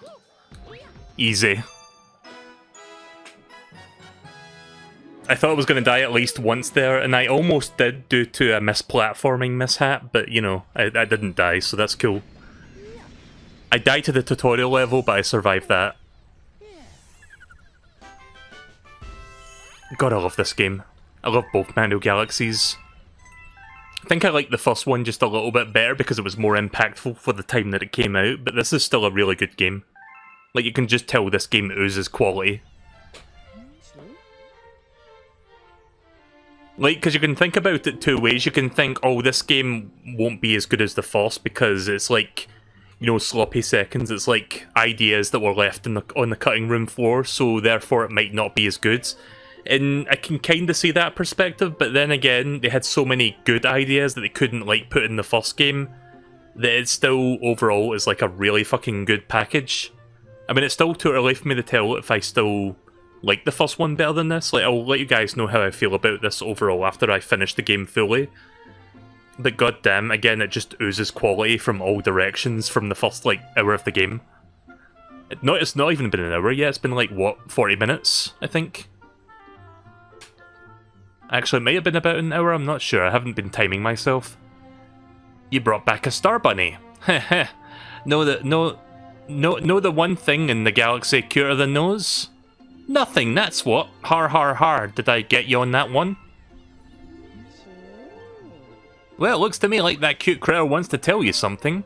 Easy. I thought I was going to die at least once there, and I almost did due to a misplatforming mishap, but, you know, I didn't die, so that's cool. I died to the tutorial level, but I survived that. God, I love this game. I love both Mario Galaxies. I think I like the first one just a little bit better because it was more impactful for the time that it came out, but this is still a really good game. Like, you can just tell this game oozes quality. Like, because you can think about it 2 ways. You can think, oh, this game won't be as good as the first because it's like, you know, sloppy seconds. It's like ideas that were left on the cutting room floor, so therefore it might not be as good. And I can kind of see that perspective, but then again, they had so many good ideas that they couldn't, like, put in the first game that it still, overall, is like a really fucking good package. I mean, it's still too early for me to tell if I still like the first one better than this. Like, I'll let you guys know how I feel about this overall after I finish the game fully. But goddamn, again, it just oozes quality from all directions from the first, like, hour of the game. It's not even been an hour yet, it's been like, what, 40 minutes, I think? Actually, it might have been about an hour, I'm not sure, I haven't been timing myself. You brought back a star bunny. Heh know the one thing in the galaxy cuter than nose? Nothing, that's what. Har har har, did I get you on that one? Well, it looks to me like that cute critter wants to tell you something.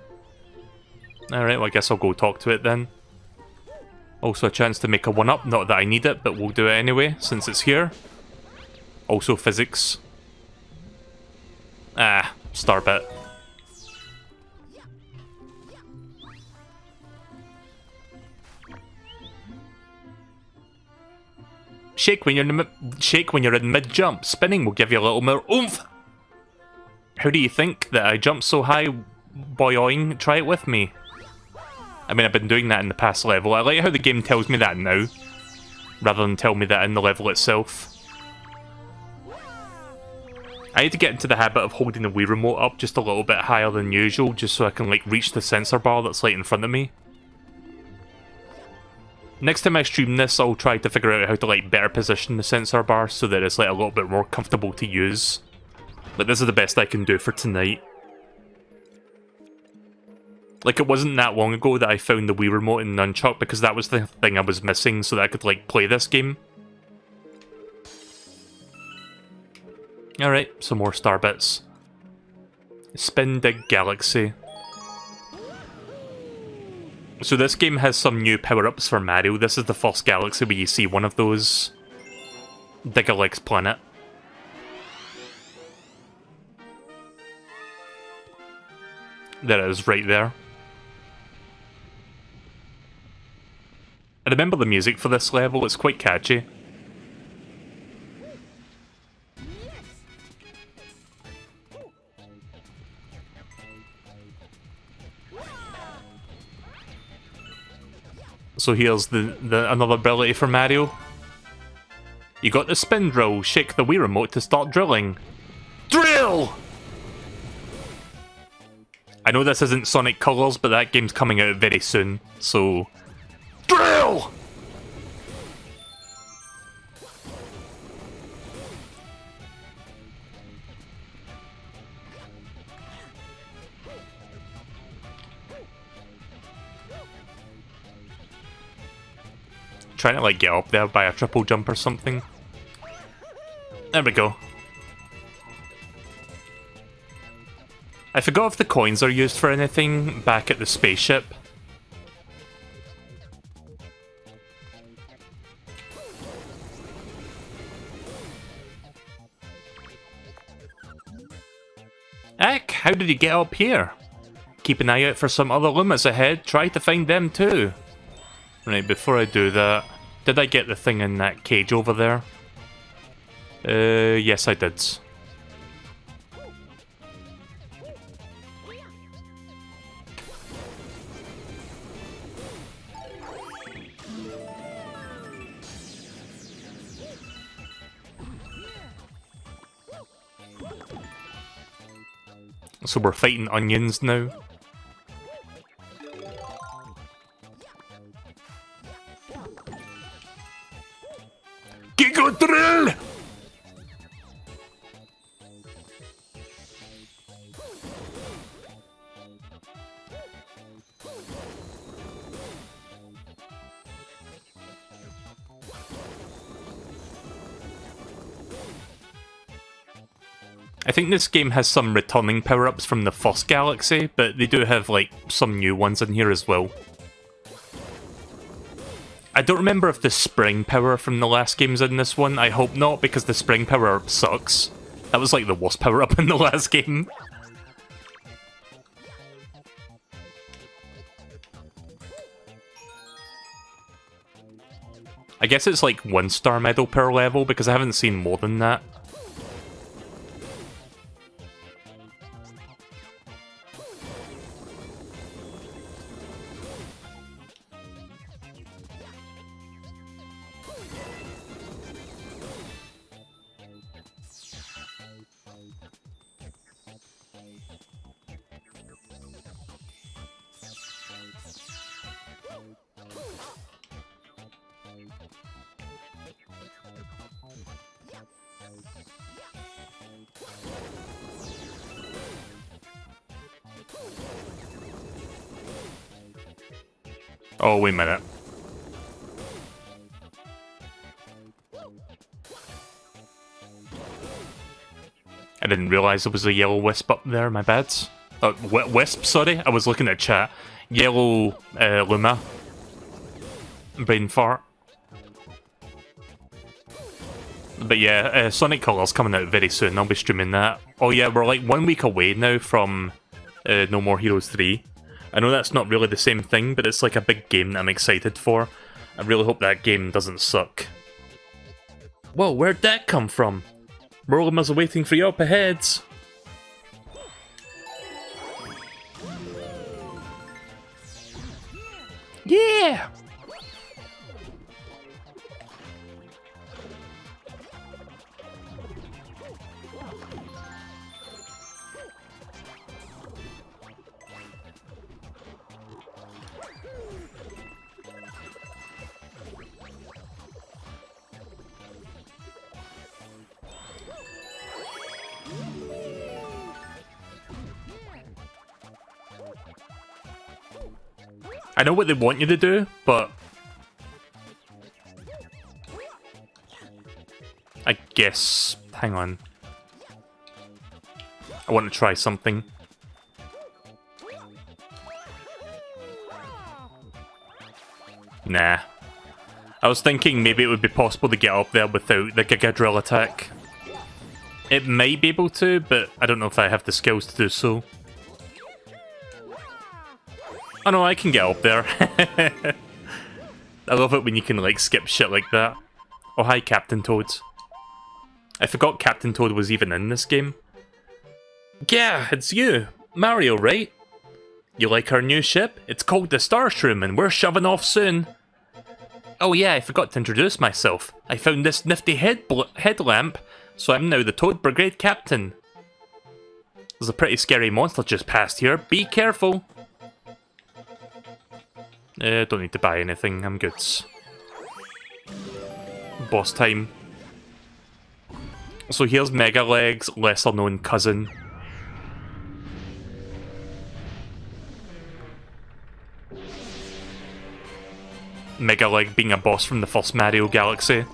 Alright, well I guess I'll go talk to it then. Also a chance to make a 1-up, not that I need it, but we'll do it anyway, since it's here. Also physics. Ah, Starbit. Shake when you're in mid-jump. Spinning will give you a little more oomph. How do you think that I jumped so high, boyoing? Try it with me. I mean, I've been doing that in the past level. I like how the game tells me that now, rather than tell me that in the level itself. I need to get into the habit of holding the Wii remote up just a little bit higher than usual, just so I can like reach the sensor bar that's right in front of me. Next time I stream this, I'll try to figure out how to like better position the sensor bar so that it's like a little bit more comfortable to use. But this is the best I can do for tonight. Like, it wasn't that long ago that I found the Wii remote in Nunchuck, because that was the thing I was missing so that I could, like, play this game. Alright, some more star bits. Spin Dig Galaxy. So this game has some new power-ups for Mario. This is the first galaxy where you see one of those. Dig-a-Legs planet. There it is, right there. I remember the music for this level, it's quite catchy. So here's the another ability for Mario. You got the spin drill, shake the Wii remote to start drilling. Drill! I know this isn't Sonic Colors, but that game's coming out very soon, so... Drill! Trying to like get up there by a triple jump or something. There we go. I forgot if the coins are used for anything back at the spaceship. Eck, how did you get up here? Keep an eye out for some other limits ahead, try to find them too. Right, before I do that, did I get the thing in that cage over there? Yes I did. So we're fighting onions now. Giga Drill! I think this game has some returning power-ups from the first galaxy, but they do have like some new ones in here as well. I don't remember if the spring power from the last game's in this one. I hope not, because the spring power sucks. That was like the worst power-up in the last game. I guess it's like 1-star medal per level, because I haven't seen more than that. Oh, wait a minute. I didn't realise there was a yellow wisp up there, my bad. Wisp, sorry. I was looking at chat. Yellow Luma. Brain fart. But yeah, Sonic Colors coming out very soon. I'll be streaming that. Oh yeah, we're like 1 week away now from No More Heroes 3. I know that's not really the same thing, but it's like a big game that I'm excited for. I really hope that game doesn't suck. Whoa, where'd that come from? Merlimas are waiting for you up ahead. Yeah! I know what they want you to do, but I guess... hang on. I want to try something. Nah. I was thinking maybe it would be possible to get up there without the Giga Drill attack. It might be able to, but I don't know if I have the skills to do so. Oh no, I can get up there. I love it when you can like skip shit like that. Oh hi Captain Toad. I forgot Captain Toad was even in this game. Yeah, it's you. Mario, right? You like our new ship? It's called the Starship and we're shoving off soon. Oh yeah, I forgot to introduce myself. I found this nifty headlamp, so I'm now the Toad Brigade Captain. There's a pretty scary monster just passed here. Be careful. Don't need to buy anything, I'm good. Boss time. So here's Mega Leg's lesser known cousin. Mega Leg being a boss from the first Mario Galaxy.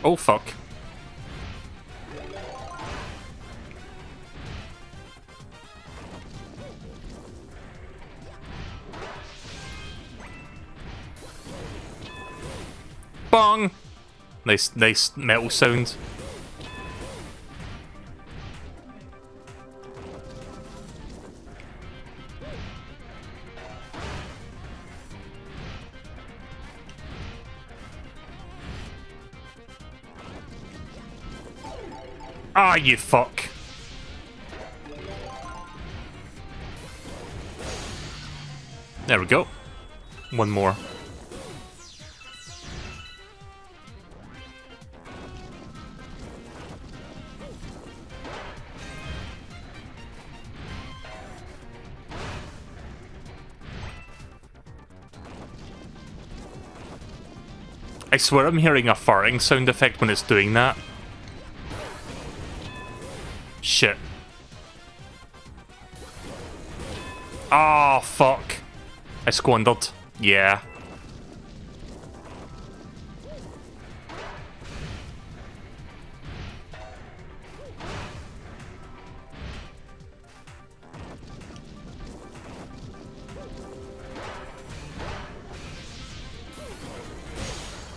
Oh fuck. Bong! Nice metal sound. Ah, you fuck. There we go. One more. I swear I'm hearing a farting sound effect when it's doing that. Shit. Oh, fuck. I squandered. Yeah.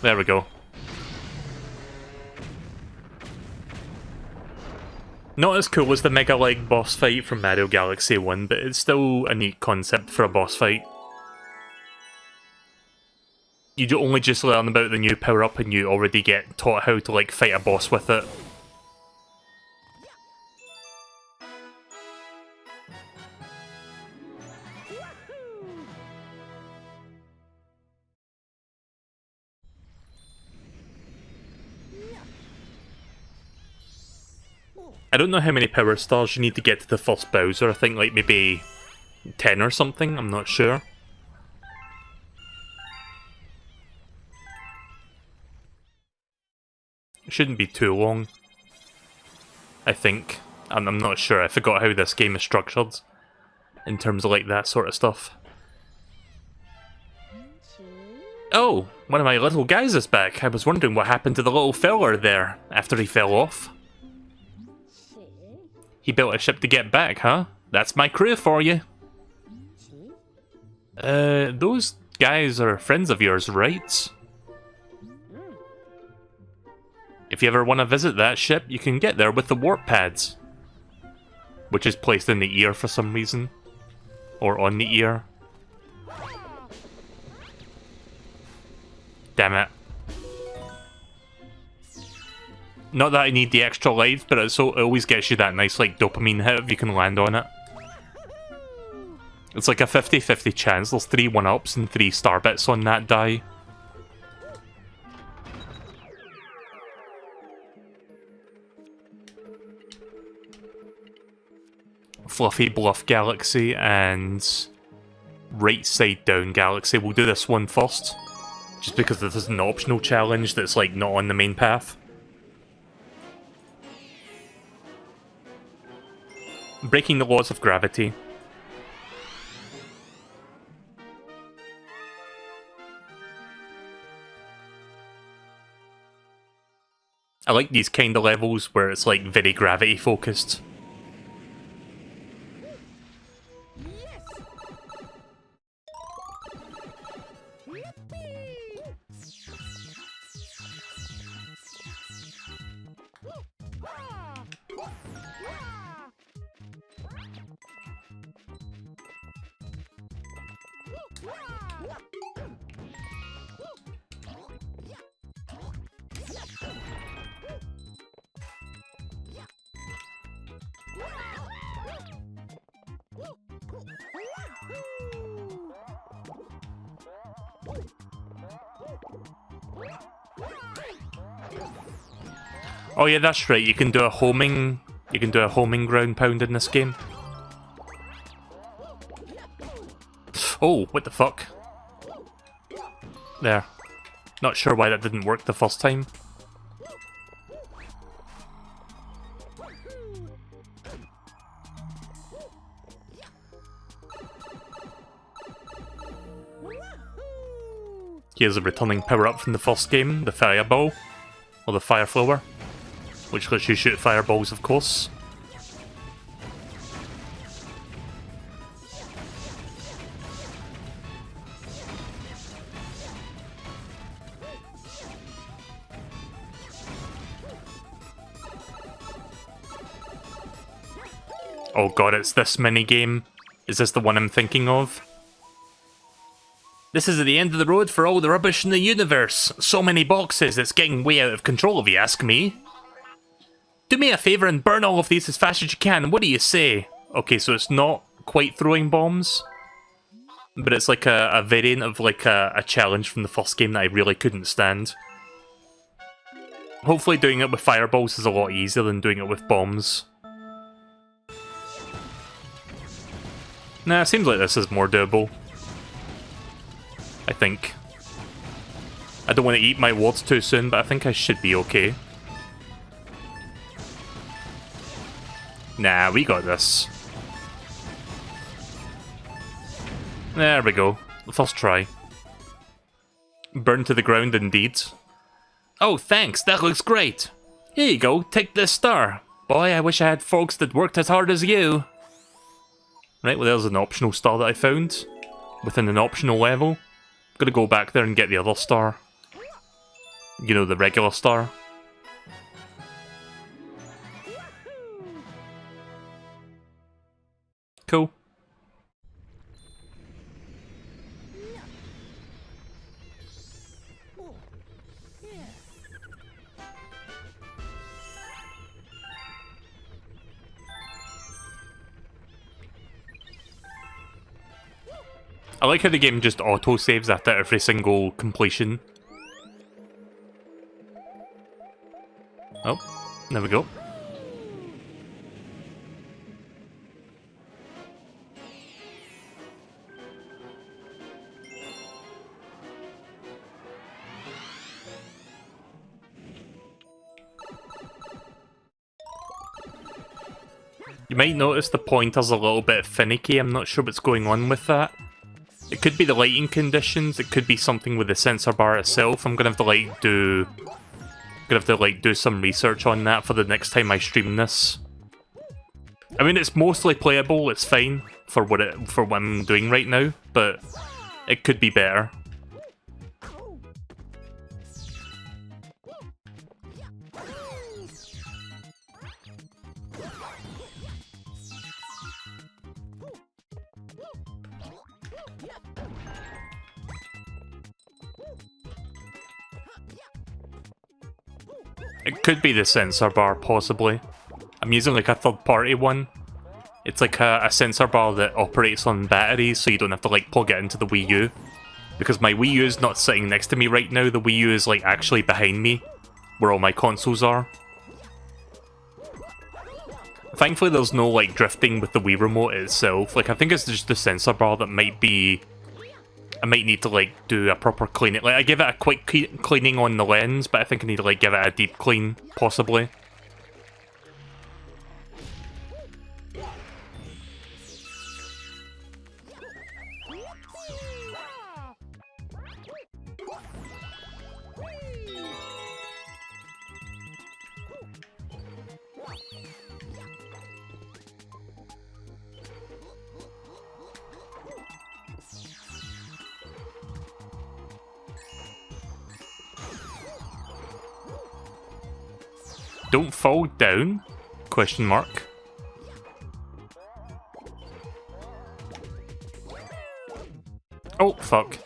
There we go. Not as cool as the Mega Leg boss fight from Mario Galaxy 1, but it's still a neat concept for a boss fight. You do only just learn about the new power-up and you already get taught how to like fight a boss with it. I don't know how many power stars you need to get to the first Bowser. I think like maybe 10 or something, I'm not sure. It shouldn't be too long, I think. I'm not sure. I forgot how this game is structured in terms of like that sort of stuff. Oh, one of my little guys is back. I was wondering what happened to the little feller there after he fell off. He built a ship to get back, huh? That's my crew for you. Those guys are friends of yours, right? If you ever want to visit that ship, you can get there with the warp pads. Which is placed in the ear for some reason. Or on the ear. Damn it. Not that I need the extra life, but it always gets you that nice like dopamine hit if you can land on it. It's like a 50-50 chance. There's 3 1-ups and 3 star bits on that die. Fluffy Bluff Galaxy and Right Side Down Galaxy. We'll do this one first. Just because this is an optional challenge that's like not on the main path. Breaking the laws of gravity. I like these kind of levels where it's like very gravity focused. Oh yeah, that's right. You can do a homing ground pound in this game. Oh, what the fuck? There. Not sure why that didn't work the first time. Here's a returning power-up from the first game, the Fireball, or the Fire Flower, which lets you shoot fireballs, of course. Oh god, it's this minigame. Is this the one I'm thinking of? This is at the end of the road for all the rubbish in the universe. So many boxes, it's getting way out of control if you ask me. Do me a favour and burn all of these as fast as you can, what do you say? Okay, so it's not quite throwing bombs, but it's like a variant of like a challenge from the first game that I really couldn't stand. Hopefully doing it with fireballs is a lot easier than doing it with bombs. Nah, it seems like this is more doable. I think. I don't want to eat my words too soon, but I think I should be okay. Nah, we got this. There we go. First try. Burn to the ground indeed. Oh, thanks, that looks great. Here you go, take this star. Boy, I wish I had folks that worked as hard as you. Right, well there's an optional star that I found. Within an optional level. Gotta go back there and get the other star. You know, the regular star. Cool. I like how the game just auto-saves after every single completion. Oh, there we go. You might notice the pointer's a little bit finicky. I'm not sure what's going on with that. It could be the lighting conditions. It could be something with the sensor bar itself. I'm gonna have to do some research on that for the next time I stream this. I mean, it's mostly playable. It's fine for what I'm doing right now, but it could be better. It could be the sensor bar, possibly. I'm using like a third-party one. It's like a sensor bar that operates on batteries, so you don't have to like plug it into the Wii U. Because my Wii U is not sitting next to me right now, the Wii U is like actually behind me, where all my consoles are. Thankfully there's no like drifting with the Wii remote itself. Like I think it's just the sensor bar that might be... I might need to like do a proper cleaning. Like I give it a quick cleaning on the lens, but I think I need to like give it a deep clean, possibly. Don't fall down? Question mark. Oh, fuck.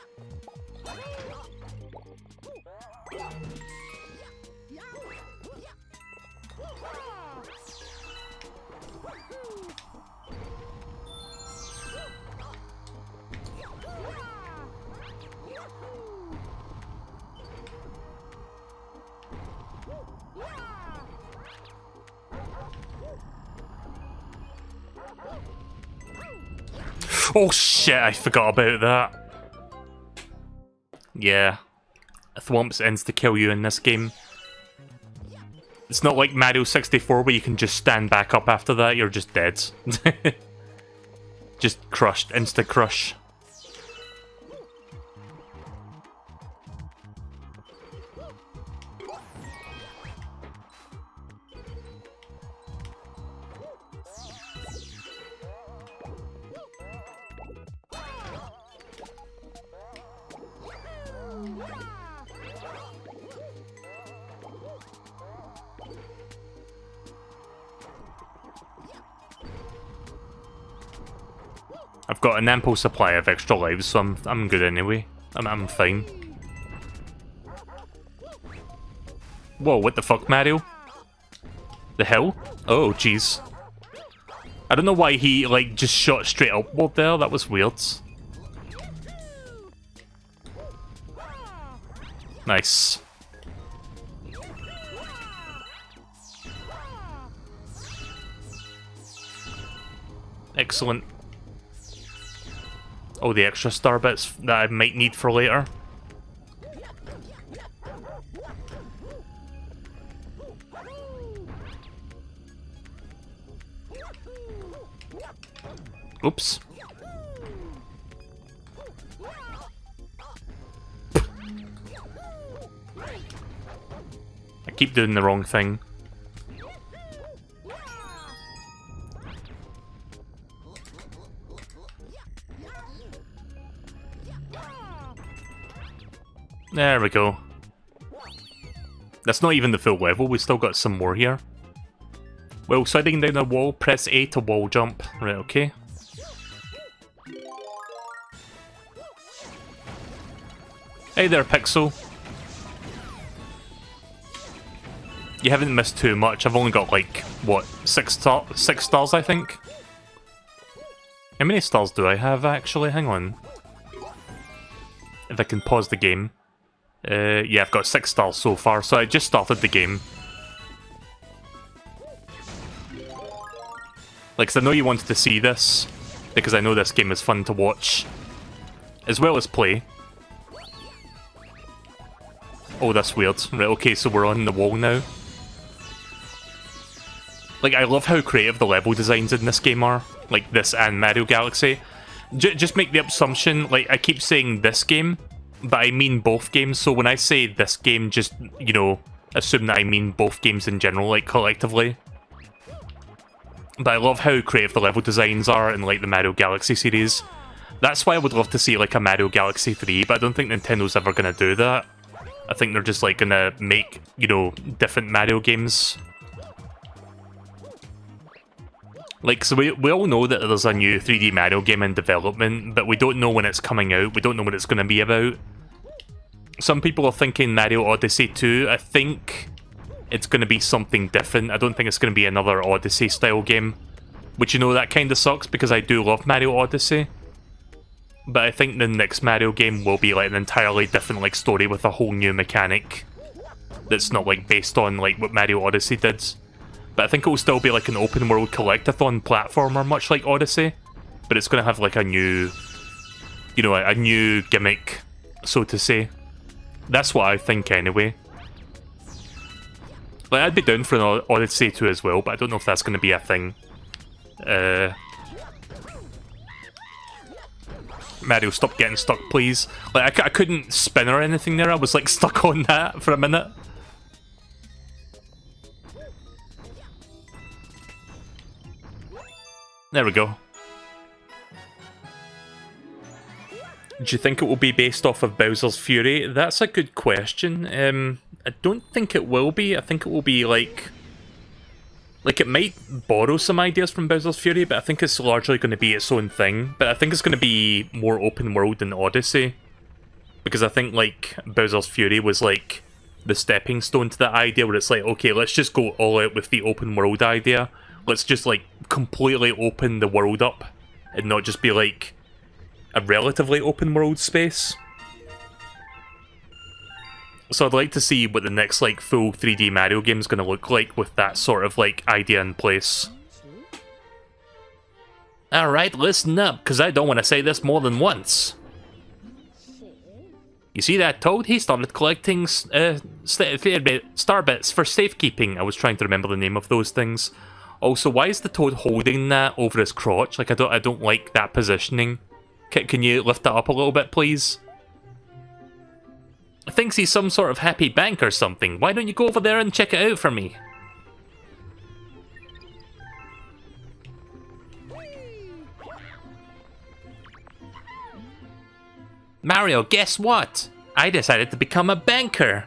Oh shit, I forgot about that. Yeah. Thwomps insta-kill you in this game. It's not like Mario 64 where you can just stand back up after that, you're just dead. Just crushed, insta-crush. I've got an ample supply of extra lives, so I'm good anyway. I'm fine. Whoa, what the fuck, Mario? The hell? Oh, jeez. I don't know why he, like, just shot straight upward there. That was weird. Nice. Excellent. Oh, the extra star bits that I might need for later. Oops. I keep doing the wrong thing. There we go. That's not even the full level, we still got some more here. While sliding down a wall, press A to wall jump. Right, okay. Hey there, Pixel. You haven't missed too much. I've only got like, what, 6 stars, I think? How many stars do I have, actually? Hang on. If I can pause the game. Yeah, I've got 6 stars so far, so I just started the game. Like, 'cause I know you wanted to see this, because I know this game is fun to watch, as well as play. Oh, that's weird. Right, okay, so we're on the wall now. Like, I love how creative the level designs in this game are. Like, this and Mario Galaxy. Just make the assumption, like, I keep saying this game, but I mean both games. So when I say this game, just, you know, assume that I mean both games in general, like, collectively. But I love how creative the level designs are in, like, the Mario Galaxy series. That's why I would love to see, like, a Mario Galaxy 3, but I don't think Nintendo's ever going to do that. I think they're just, like, going to make, you know, different Mario games. Like, so we all know that there's a new 3D Mario game in development, but we don't know when it's coming out, we don't know what it's going to be about. Some people are thinking Mario Odyssey 2, I think it's going to be something different. I don't think it's going to be another Odyssey-style game. Which, you know, that kind of sucks, because I do love Mario Odyssey. But I think the next Mario game will be, like, an entirely different, like, story with a whole new mechanic. That's not, like, based on, like, what Mario Odyssey did. But I think it will still be like an open world collectathon platformer, much like Odyssey. But it's going to have like a new, you know, a new gimmick, so to say. That's what I think anyway. Like, I'd be down for an Odyssey 2 as well, but I don't know if that's going to be a thing. Mario, stop getting stuck, please. Like, I couldn't spin or anything there, I was like stuck on that for a minute. There we go. Do you think it will be based off of Bowser's Fury? That's a good question. I don't think it will be. I think it will be like it might borrow some ideas from Bowser's Fury, but I think it's largely going to be its own thing. But I think it's going to be more open world than Odyssey. Because I think, like, Bowser's Fury was, like, the stepping stone to that idea where it's like, okay, let's just go all out with the open world idea. Let's just, like, completely open the world up and not just be, like, a relatively open world space. So I'd like to see what the next, like, full 3D Mario game is going to look like with that sort of, like, idea in place. Alright, listen up, because I don't want to say this more than once. You see that Toad? He started collecting star bits for safekeeping. I was trying to remember the name of those things. Also, why is the Toad holding that over his crotch? Like, I don't like that positioning. Can you lift that up a little bit, please? Thinks he's some sort of happy bank or something. Why don't you go over there and check it out for me? Mario, guess what? I decided to become a banker.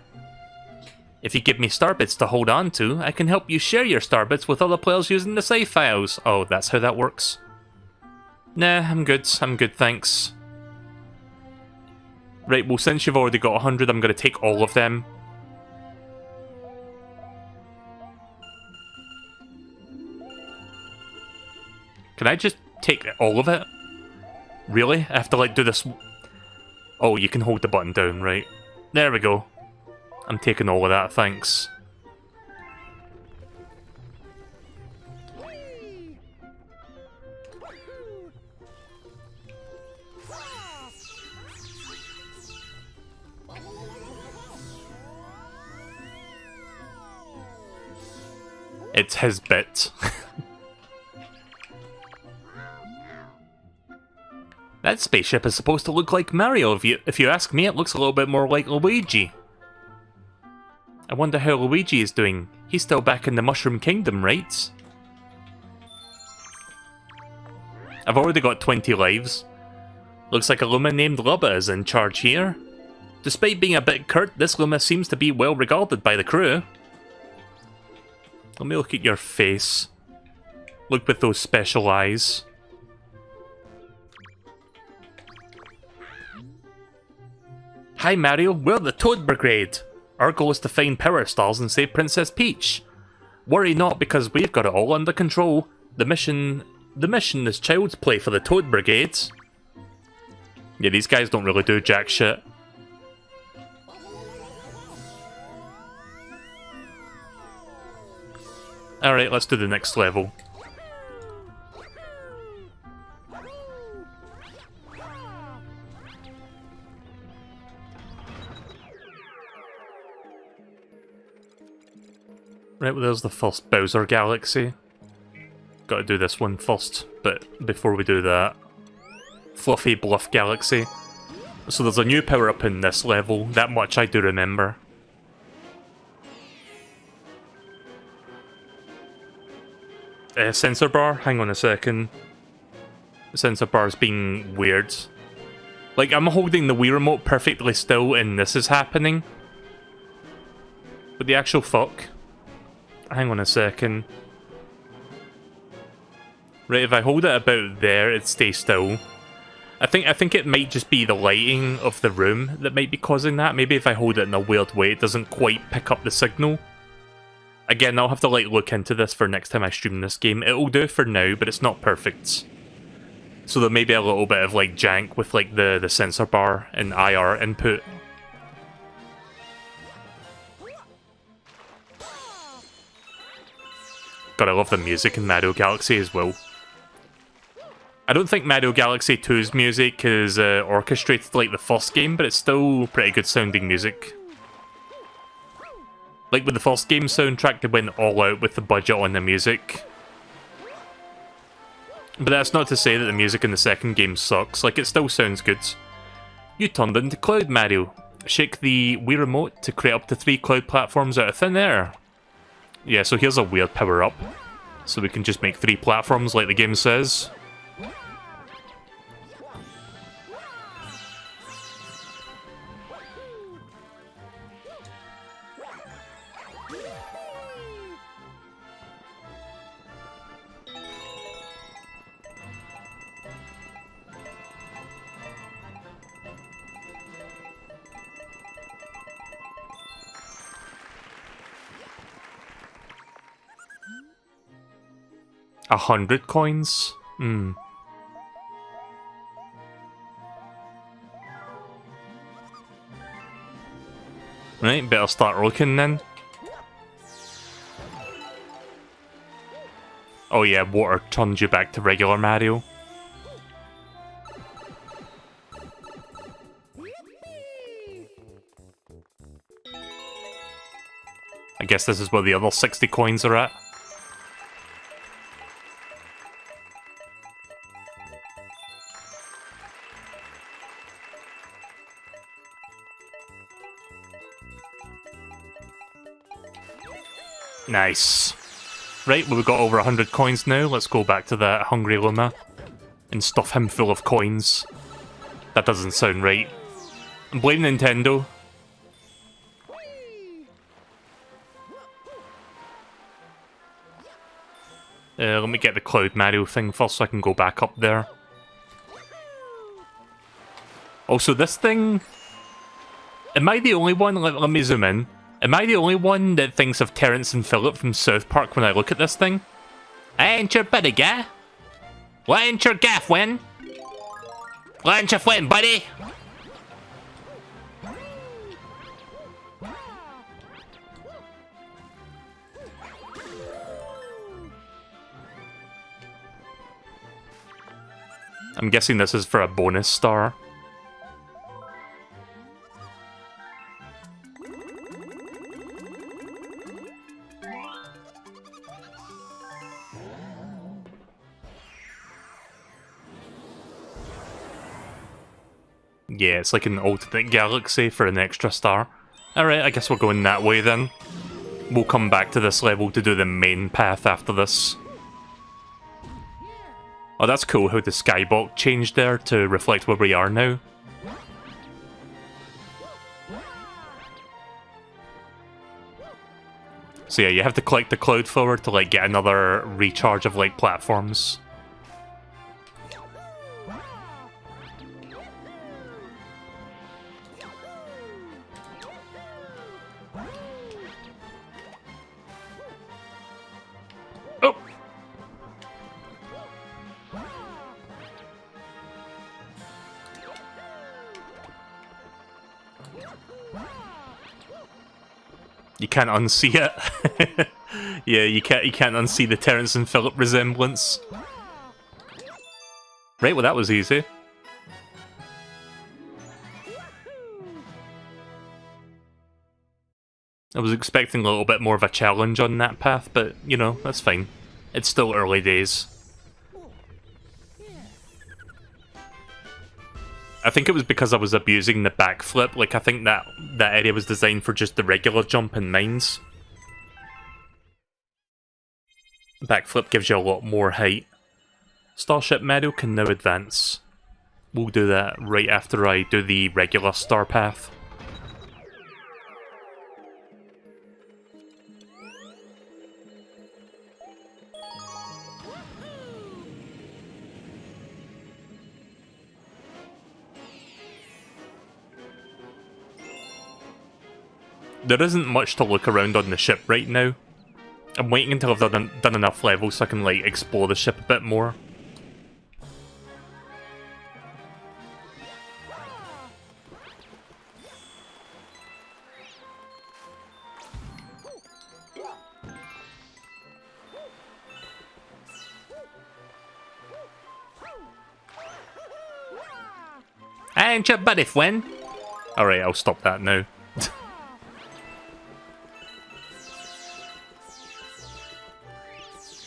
If you give me starbits to hold on to, I can help you share your starbits with other players using the save files. Oh, that's how that works. Nah, I'm good, thanks. Right, well, since you've already got 100, I'm going to take all of them. Can I just take all of it? Really? I have to, like, do this... Oh, you can hold the button down, right. There we go. I'm taking all of that, thanks. It's his bit. That spaceship is supposed to look like Mario. If you ask me, it looks a little bit more like Luigi. I wonder how Luigi is doing. He's still back in the Mushroom Kingdom, right? I've already got 20 lives. Looks like a Luma named Lubba is in charge here. Despite being a bit curt, this Luma seems to be well regarded by the crew. Let me look at your face. Look with those special eyes. Hi Mario, we're the Toad Brigade. Our goal is to find Power Stars and save Princess Peach. Worry not, because we've got it all under control. The mission is child's play for the Toad Brigade. Yeah, these guys don't really do jack shit. Alright, let's do the next level. Right, well, there's the first Bowser Galaxy. Gotta do this one first, but before we do that... Fluffy Bluff Galaxy. So there's a new power-up in this level, that much I do remember. Sensor bar? Hang on a second. The sensor bar's being weird. Like, I'm holding the Wii Remote perfectly still and this is happening. But the actual fuck? Hang on a second. Right, if I hold it about there, it stays still. I think it might just be the lighting of the room that might be causing that. Maybe if I hold it in a weird way, it doesn't quite pick up the signal. Again, I'll have to like look into this for next time I stream this game. It'll do for now, but it's not perfect. So there may be a little bit of like jank with like the sensor bar and IR input. God, I love the music in Mario Galaxy as well. I don't think Mario Galaxy 2's music is orchestrated like the first game, but it's still pretty good sounding music. Like with the first game soundtrack, they went all out with the budget on the music. But that's not to say that the music in the second game sucks, like it still sounds good. You turned into Cloud Mario. Shake the Wii Remote to create up to 3 cloud platforms out of thin air. Yeah, so here's a weird power-up. So we can just make 3 platforms like the game says. $100 coins? Hmm. Right, better start looking then. Oh yeah, water turns you back to regular Mario. I guess this is where the other 60 coins are at. Nice. Right, well we've got over 100 coins now. Let's go back to that Hungry Luma and stuff him full of coins. That doesn't sound right. Blame Nintendo. Let me get the Cloud Mario thing first so I can go back up there. Also, this thing... Am I the only one? Let me zoom in. Am I the only one that thinks of Terrence and Phillip from South Park when I look at this thing? Ain't your buddy, guy? What ain't your gaff, when? What ain't your friend, buddy? I'm guessing this is for a bonus star. Yeah, it's like an alternate galaxy for an extra star. Alright, I guess we're going that way then. We'll come back to this level to do the main path after this. Oh, that's cool how the skybox changed there to reflect where we are now. So yeah, you have to collect the cloud forward to like get another recharge of like platforms. Oh! You can't unsee it. Yeah, you can't unsee the Terrence and Phillip resemblance. Right, well that was easy. I was expecting a little bit more of a challenge on that path, but, you know, that's fine. It's still early days. I think it was because I was abusing the backflip. Like, I think that area was designed for just the regular jump in mines. Backflip gives you a lot more height. Starship Meadow can now advance. We'll do that right after I do the regular star path. There isn't much to look around on the ship right now. I'm waiting until I've done enough levels so I can, like, explore the ship a bit more. Ain't your buddy, friend? Alright, I'll stop that now.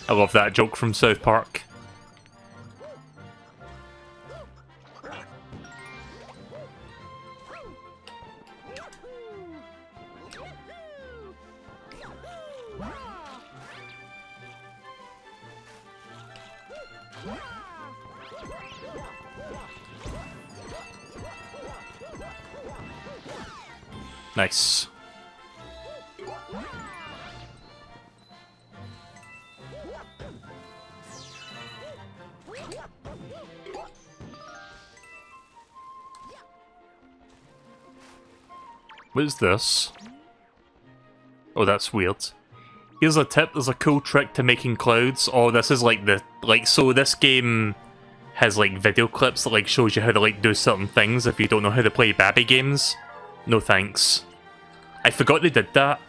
I love that joke from South Park. Nice. What is this? Oh, that's weird. Here's a tip, there's a cool trick to making clouds. Oh, this is like so this game has like video clips that like shows you how to like do certain things if you don't know how to play Babby games. No thanks. I forgot they did that.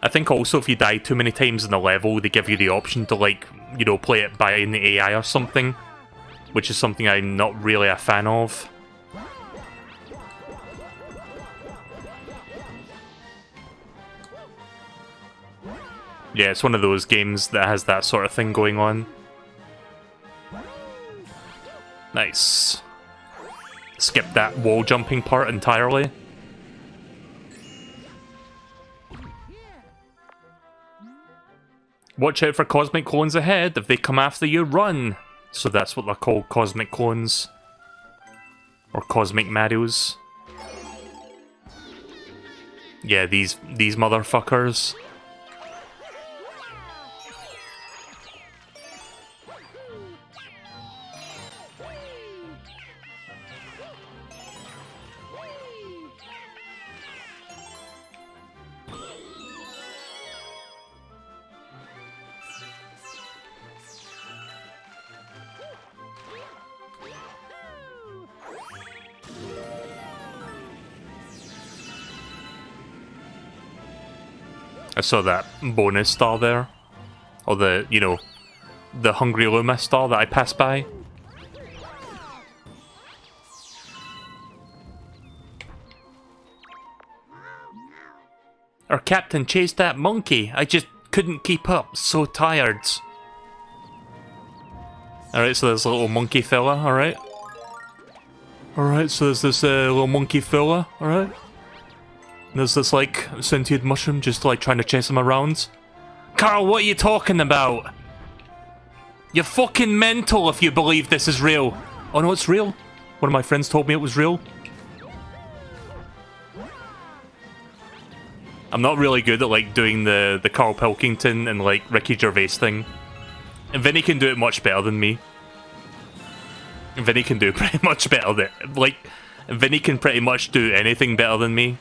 I think also if you die too many times in a level, they give you the option to like, you know, play it by an AI or something. Which is something I'm not really a fan of. Yeah, it's one of those games that has that sort of thing going on. Nice. Skip that wall jumping part entirely. Watch out for cosmic clones ahead. If they come after you, run. So that's what they're called, cosmic clones. Or cosmic Meadows. Yeah, these motherfuckers. I saw that bonus star there. Or the, you know, the Hungry Luma star that I passed by. Our captain chased that monkey. I just couldn't keep up. So tired. Alright, so there's a little monkey fella, alright. Alright, so there's this little monkey fella, alright. There's this, like, sentient mushroom just, like, trying to chase him around. Carl, what are you talking about? You're fucking mental if you believe this is real. Oh no, it's real. One of my friends told me it was real. I'm not really good at, like, doing the Carl Pilkington and, like, Ricky Gervais thing. And Vinny can do it much better than me. Vinny can do pretty much better than... Like, Vinny can pretty much do anything better than me.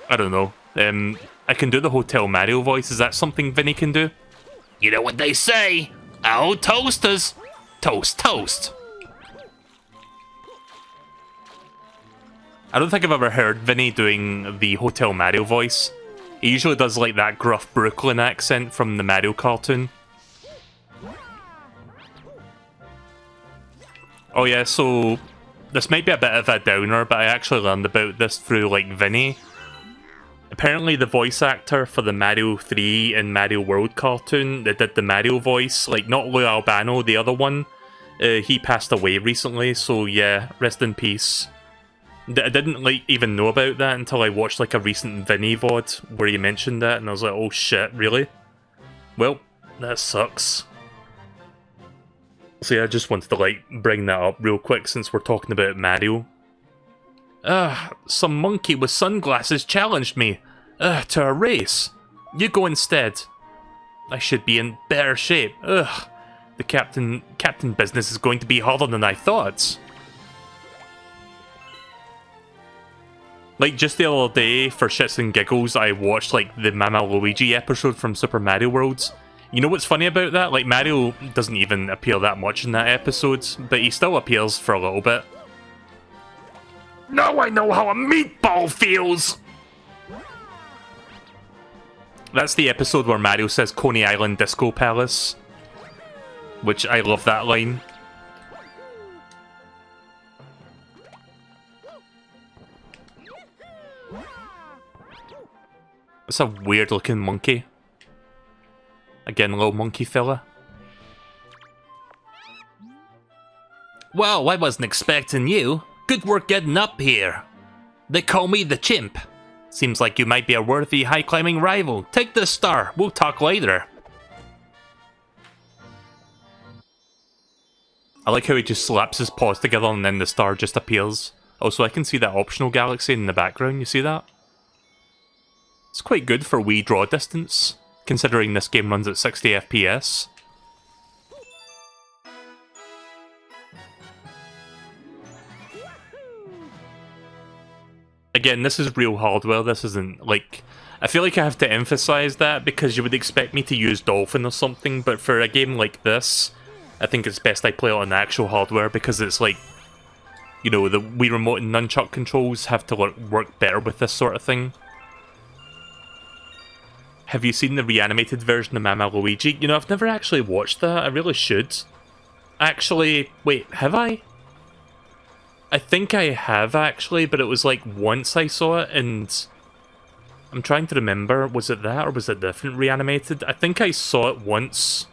I don't know. I can do the Hotel Mario voice. Is that something Vinny can do? You know what they say? Oh, toasters! Toast, toast! I don't think I've ever heard Vinny doing the Hotel Mario voice. He usually does like that gruff Brooklyn accent from the Mario cartoon. Oh yeah, so this might be a bit of a downer, but I actually learned about this through like Vinny. apparently the voice actor for the Mario 3 and Mario World cartoon that did the Mario voice, like not Lou Albano, the other one, he passed away recently, so yeah, rest in peace. I didn't like even know about that until I watched like a recent Vinny VOD where he mentioned that, and I was like, oh shit, really? Well, that sucks. So yeah, I just wanted to like bring that up real quick since we're talking about Mario. Some monkey with sunglasses challenged me to a race. You go instead. I should be in better shape. The captain business is going to be harder than I thought. Like, just the other day, for shits and giggles, I watched, like, the Mama Luigi episode from Super Mario World. You know what's funny about that? Like, Mario doesn't even appear that much in that episode, but he still appears for a little bit. Now I know how a meatball feels! That's the episode where Mario says Coney Island Disco Palace. Which, I love that line. It's a weird looking monkey. Again, little monkey fella. Well, I wasn't expecting you. Good work getting up here. They call me the chimp. Seems like you might be a worthy high-climbing rival. Take the star. We'll talk later. I like how he just slaps his paws together and then the star just appears. Also, I can see that optional galaxy in the background. You see that? It's quite good for Wii draw distance, considering this game runs at 60 FPS. Again, this is real hardware, this isn't, like... I feel like I have to emphasize that, because you would expect me to use Dolphin or something, but for a game like this, I think it's best I play it on actual hardware, because it's like... You know, the Wii Remote and Nunchuck controls have to work better with this sort of thing. Have you seen the reanimated version of Mama Luigi? You know, I've never actually watched that. I really should. Actually, wait, have I? I think I have, actually, but it was like once I saw it, and... I'm trying to remember, was it that, or was it different reanimated? I think I saw it once.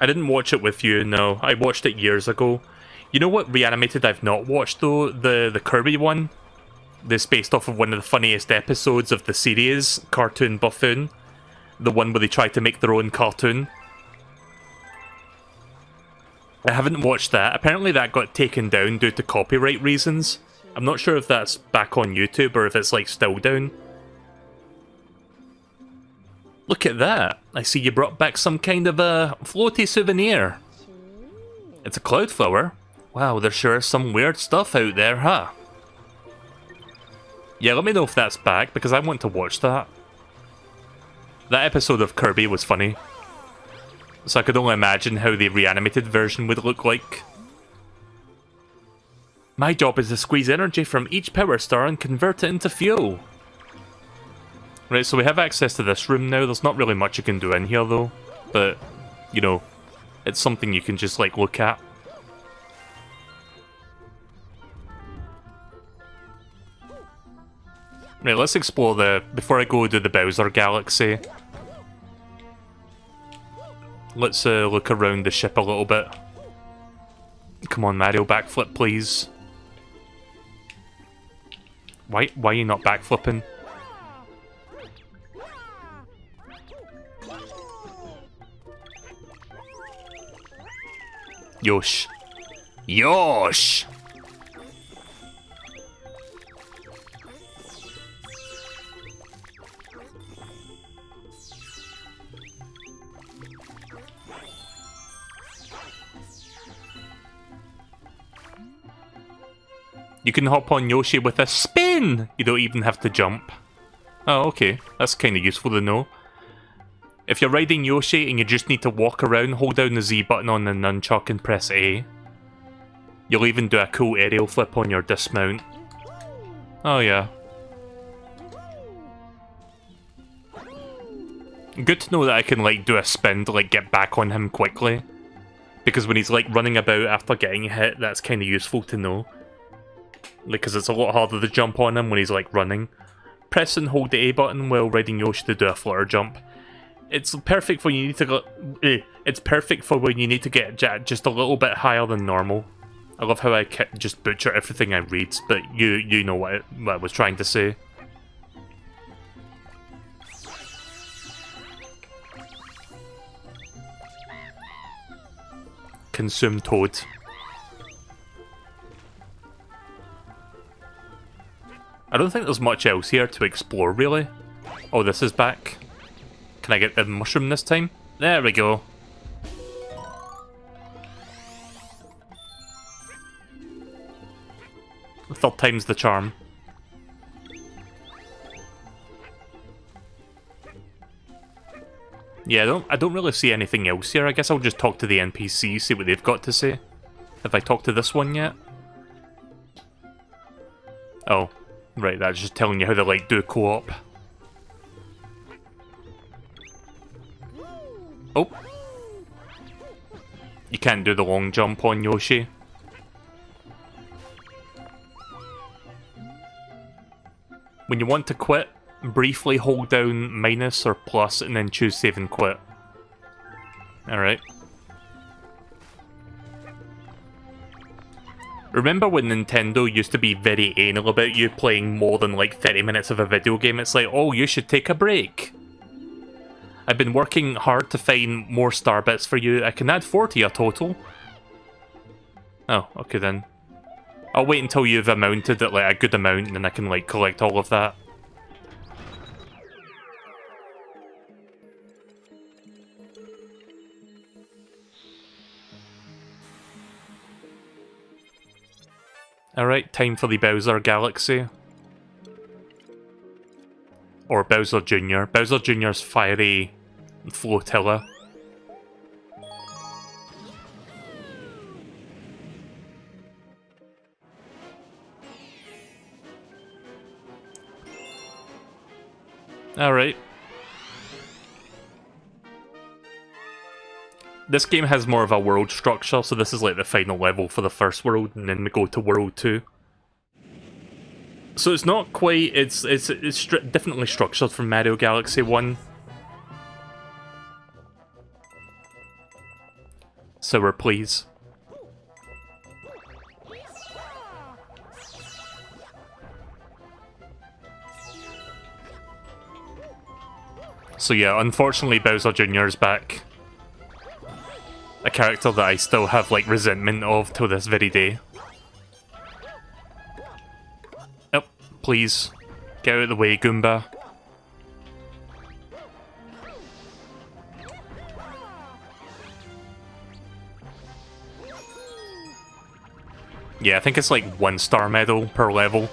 I didn't watch it with you, no. I watched it years ago. You know what reanimated I've not watched, though? The Kirby one? This based off of one of the funniest episodes of the series, Cartoon Buffoon. The one where they try to make their own cartoon. I haven't watched that. Apparently that got taken down due to copyright reasons. I'm not sure if that's back on YouTube or if it's like still down. Look at that. I see you brought back some kind of a floaty souvenir. It's a cloud flower. Wow, there sure is some weird stuff out there, huh? Yeah, let me know if that's back, because I want to watch that. That episode of Kirby was funny. So I could only imagine how the reanimated version would look like. My job is to squeeze energy from each power star and convert it into fuel. Right, so we have access to this room now. There's not really much you can do in here, though. But, you know, it's something you can just, like, look at. Right, let's explore before I go to the Bowser Galaxy. Let's look around the ship a little bit. Come on, Mario, backflip, please. Why are you not backflipping? Yosh. Yosh! You can hop on Yoshi with a spin! You don't even have to jump. Oh, okay. That's kind of useful to know. If you're riding Yoshi and you just need to walk around, hold down the Z button on the nunchuck and press A. You'll even do a cool aerial flip on your dismount. Oh yeah. Good to know that I can like do a spin to like get back on him quickly. Because when he's like running about after getting hit, that's kind of useful to know. because it's a lot harder to jump on him when he's like running. Press and hold the A button while riding Yoshi to do a flutter jump. It's perfect when you need to go. It's perfect for when you need to get just a little bit higher than normal. I love how I just butcher everything I read, but you know what I was trying to say. Consume Toad. I don't think there's much else here to explore, really. Oh, this is back. Can I get the mushroom this time? There we go. The third time's the charm. Yeah, I don't really see anything else here. I guess I'll just talk to the NPC, see what they've got to say. Have I talked to this one yet? Oh, right, that's just telling you how to, like, do co-op. Oh. You can't do the long jump on Yoshi. When you want to quit, briefly hold down minus or plus and then choose save and quit. Alright. Remember when Nintendo used to be very anal about you playing more than like 30 minutes of a video game? It's like, oh, you should take a break. I've been working hard to find more star bits for you. I can add 4 to your total. Oh, okay then. I'll wait until you've amounted at like a good amount and then I can like collect all of that. Alright, time for the Bowser Galaxy. Or Bowser Jr. Bowser Jr.'s fiery flotilla. Alright. This game has more of a world structure, so this is like the final level for the first world, and then we go to World 2. So it's not quite, it's definitely structured from Mario Galaxy 1. Sour, please. So yeah, unfortunately Bowser Jr. is back. A character that I still have like resentment of till this very day. Oh, please. Get out of the way, Goomba. Yeah, I think it's like 1 star medal per level.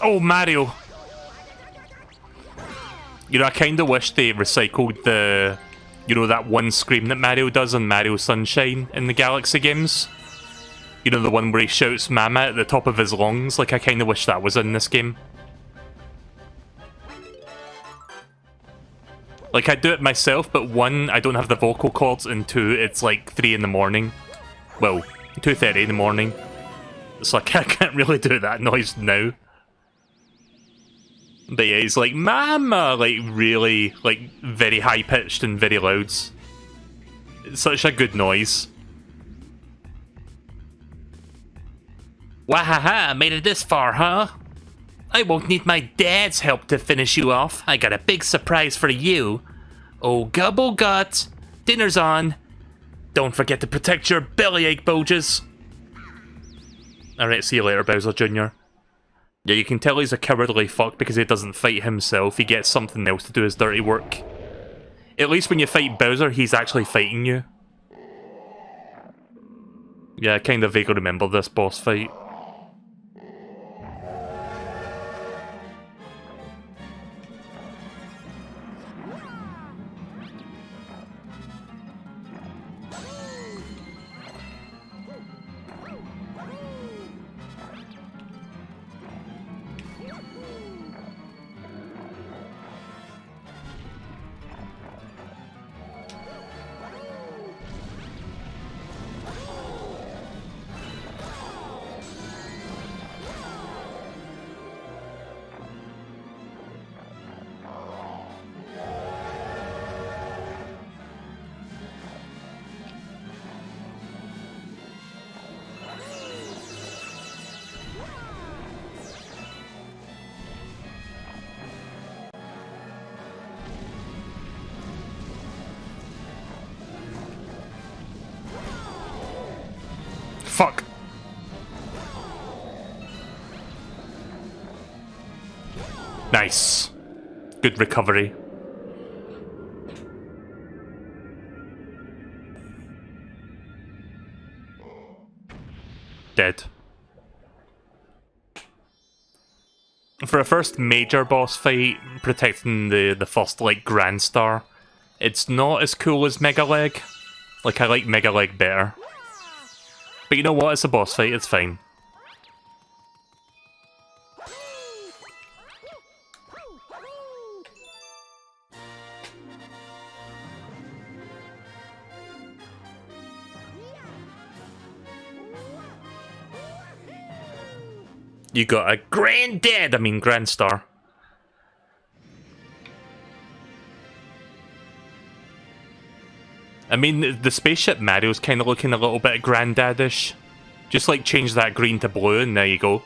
Oh, Mario! You know, I kinda wish they recycled the... You know, that one scream that Mario does on Mario Sunshine in the Galaxy games? You know, the one where he shouts Mama at the top of his lungs? Like, I kinda wish that was in this game. Like, I do it myself, but 1, I don't have the vocal cords, and 2, it's like 3 in the morning. Well, 2:30 in the morning. So I can't really do that noise now. But yeah, he's like, Mama! Like, really, like, very high-pitched and very loud. It's such a good noise. Wahaha, made it this far, huh? I won't need my dad's help to finish you off. I got a big surprise for you. Oh, gobble gut. Dinner's on. Don't forget to protect your bellyache, Boges. Alright, see you later, Bowser Jr. Yeah, you can tell he's a cowardly fuck because he doesn't fight himself. He gets something else to do his dirty work. At least when you fight Bowser, he's actually fighting you. Yeah, I kind of vaguely remember this boss fight. Fuck. Nice. Good recovery. Dead. For a first major boss fight, protecting the first, like, Grand Star, it's not as cool as Mega Leg. Like, I like Mega Leg better. But you know what? It's a boss fight, it's fine. You got a Grand Star. I mean, the Spaceship Meadow's kind of looking a little bit granddadish. Just like change that green to blue and there you go.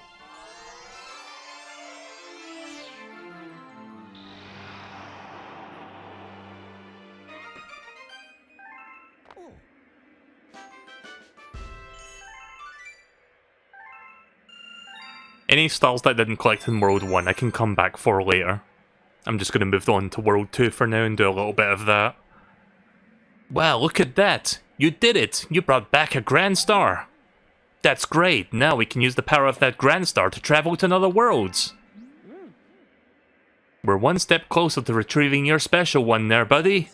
Any stars that I didn't collect in World 1 I can come back for later. I'm just going to move on to World 2 for now and do a little bit of that. Wow, look at that! You did it! You brought back a Grand Star! That's great! Now we can use the power of that Grand Star to travel to other worlds! We're one step closer to retrieving your special one there, buddy!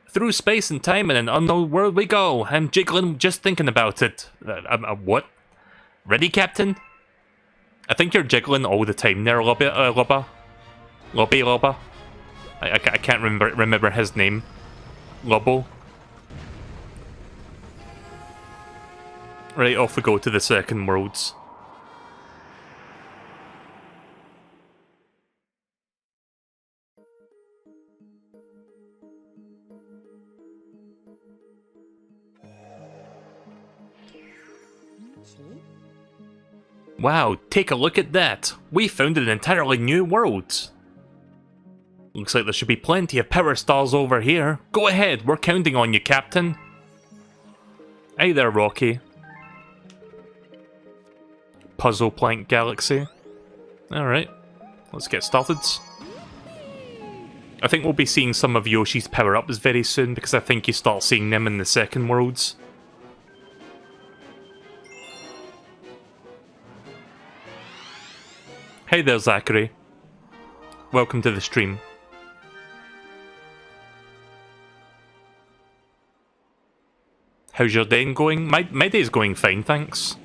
Through space and time in an unknown world we go! I'm jiggling just thinking about it. What? Ready, Captain? I think you're jiggling all the time there, Lobba. I can't remember his name. Lobo. Right, off we go to the second worlds. Wow, take a look at that! We found an entirely new world! Looks like there should be plenty of power stars over here. Go ahead, we're counting on you, Captain. Hey there, Rocky. Puzzle Plank Galaxy. Alright, let's get started. I think we'll be seeing some of Yoshi's power-ups very soon, because I think you start seeing them in the second worlds. Hey there, Zachary. Welcome to the stream. How's your day going? My day's going fine, thanks.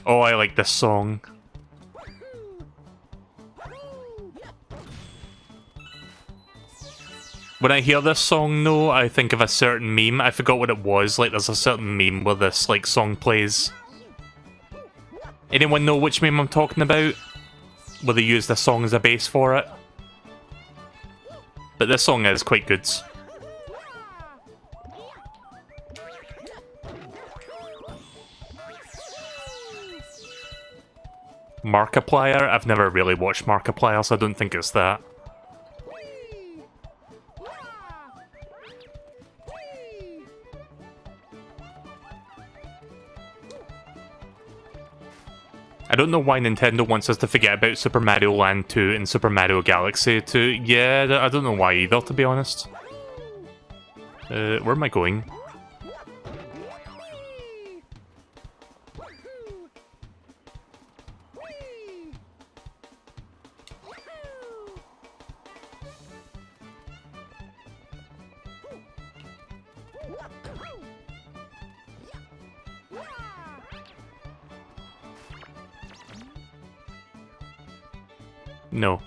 Oh, I like this song. When I hear this song, though, I think of a certain meme. I forgot what it was. Like, there's a certain meme where this, like, song plays. Anyone know which meme I'm talking about? Where they use this song as a base for it? But this song is quite good. Markiplier? I've never really watched Markiplier, so I don't think it's that. I don't know why Nintendo wants us to forget about Super Mario Land 2 and Super Mario Galaxy 2. Yeah, I don't know why either, to be honest. Where am I going? No.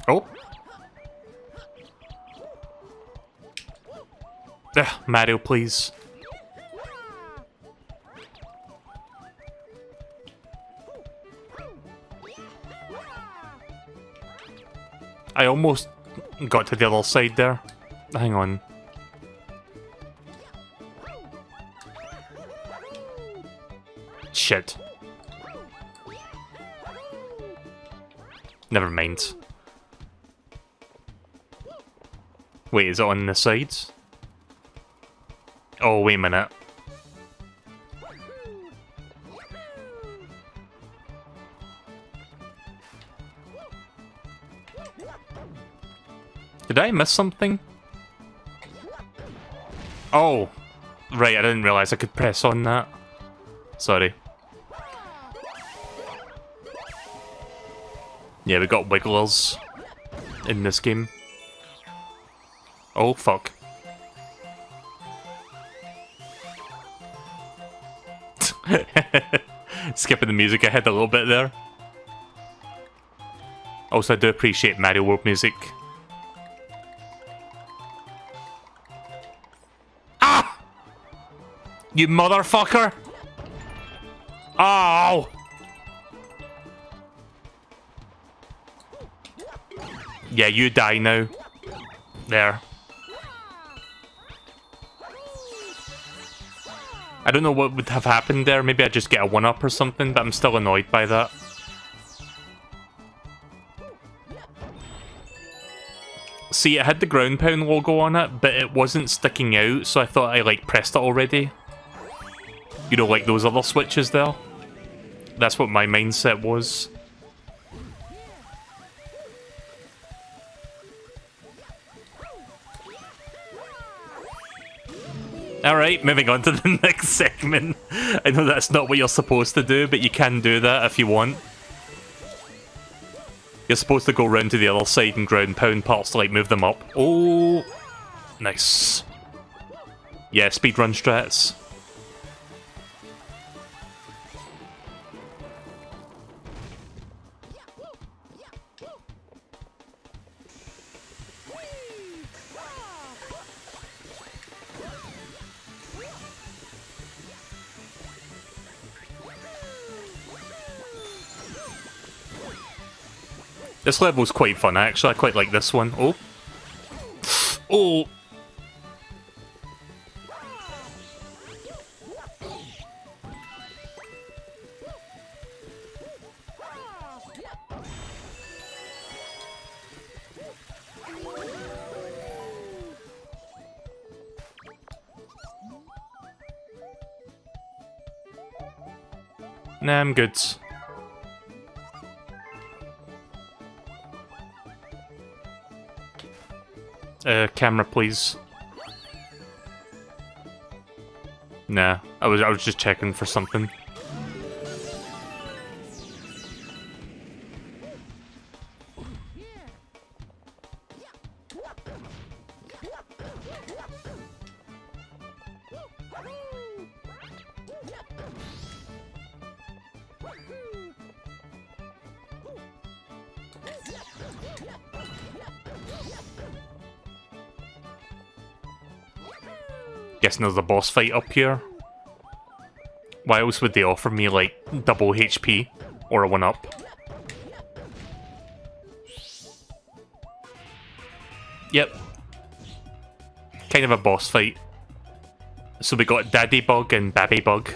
Oh. Ugh, Mario, please. I almost got to the other side there. Hang on. Shit. Never mind. Wait, is it on the sides? Oh, wait a minute. Did I miss something? Oh, right, I didn't realize I could press on that. Sorry. Yeah, we got wigglers in this game. Oh, fuck. Skipping the music ahead a little bit there. Also, I do appreciate Mario World music. Ah! You motherfucker! Oh! Yeah, you die now. There. I don't know what would have happened there. Maybe I just get a 1-up or something, but I'm still annoyed by that. See, it had the ground pound logo on it, but it wasn't sticking out, so I thought I, like, pressed it already. You know, like those other switches there. That's what my mindset was. Alright, moving on to the next segment. I know that's not what you're supposed to do, but you can do that if you want. You're supposed to go round to the other side and ground pound parts to, like, move them up. Oh, nice. Yeah, speedrun strats. This level's quite fun, actually. I quite like this one. Oh. Oh. Nah, I'm good. Camera, please. Nah, I was just checking for something. Guessing there's a boss fight up here. Why else would they offer me, like, double HP or a 1-up? Yep. Kind of a boss fight. So we got Daddy Bug and Babby Bug.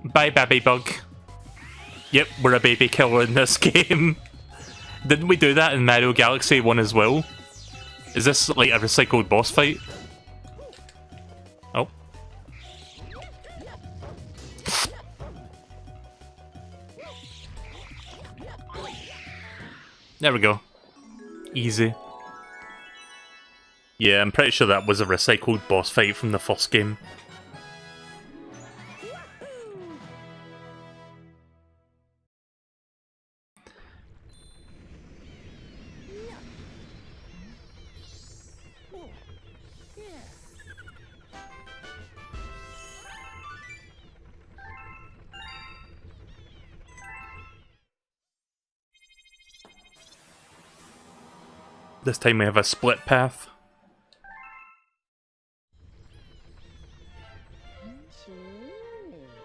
Bye, Babby Bug. Yep, we're a baby killer in this game. Didn't we do that in Mario Galaxy 1 as well? Is this like a recycled boss fight? Oh. There we go. Easy. Yeah, I'm pretty sure that was a recycled boss fight from the first game. This time we have a split path.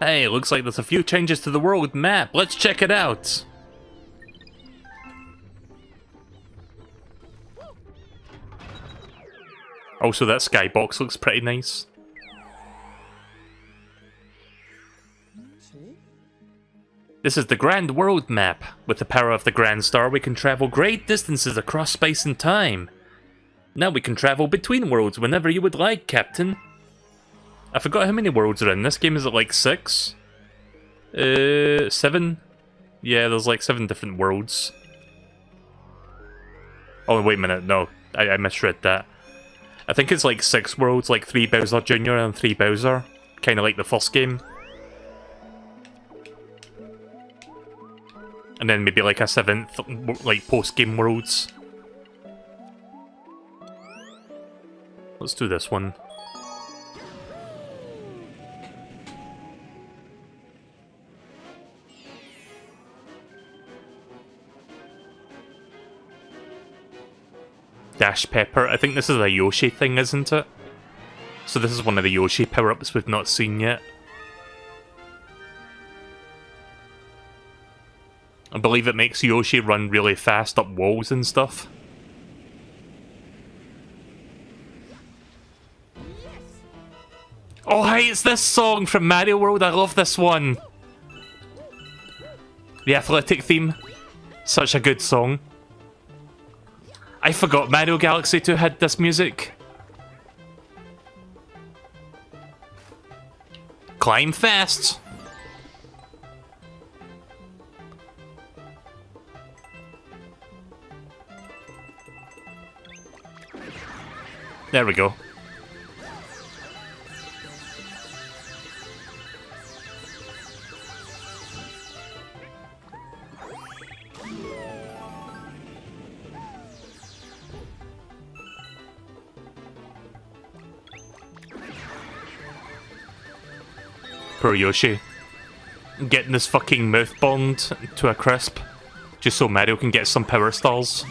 Hey, looks like there's a few changes to the world map. Let's check it out. Also, that skybox looks pretty nice. This is the Grand World Map. With the power of the Grand Star, we can travel great distances across space and time. Now we can travel between worlds whenever you would like, Captain. I forgot how many worlds are in this game. Is it like 6? 7? Yeah, there's like 7 different worlds. Oh, wait a minute. No, I misread that. I think it's like 6 worlds, like 3 Bowser Jr. and 3 Bowser. Kind of like the first game. And then maybe like a 7th, like post-game worlds. Let's do this one. Dash Pepper. I think this is a Yoshi thing, isn't it? So this is one of the Yoshi power-ups we've not seen yet. I believe it makes Yoshi run really fast up walls and stuff. Oh, hey, it's this song from Mario World. I love this one. The athletic theme. Such a good song. I forgot Mario Galaxy 2 had this music. Climb fast. There we go. Poor Yoshi. Getting his fucking mouth burned to a crisp. Just so Mario can get some power stars.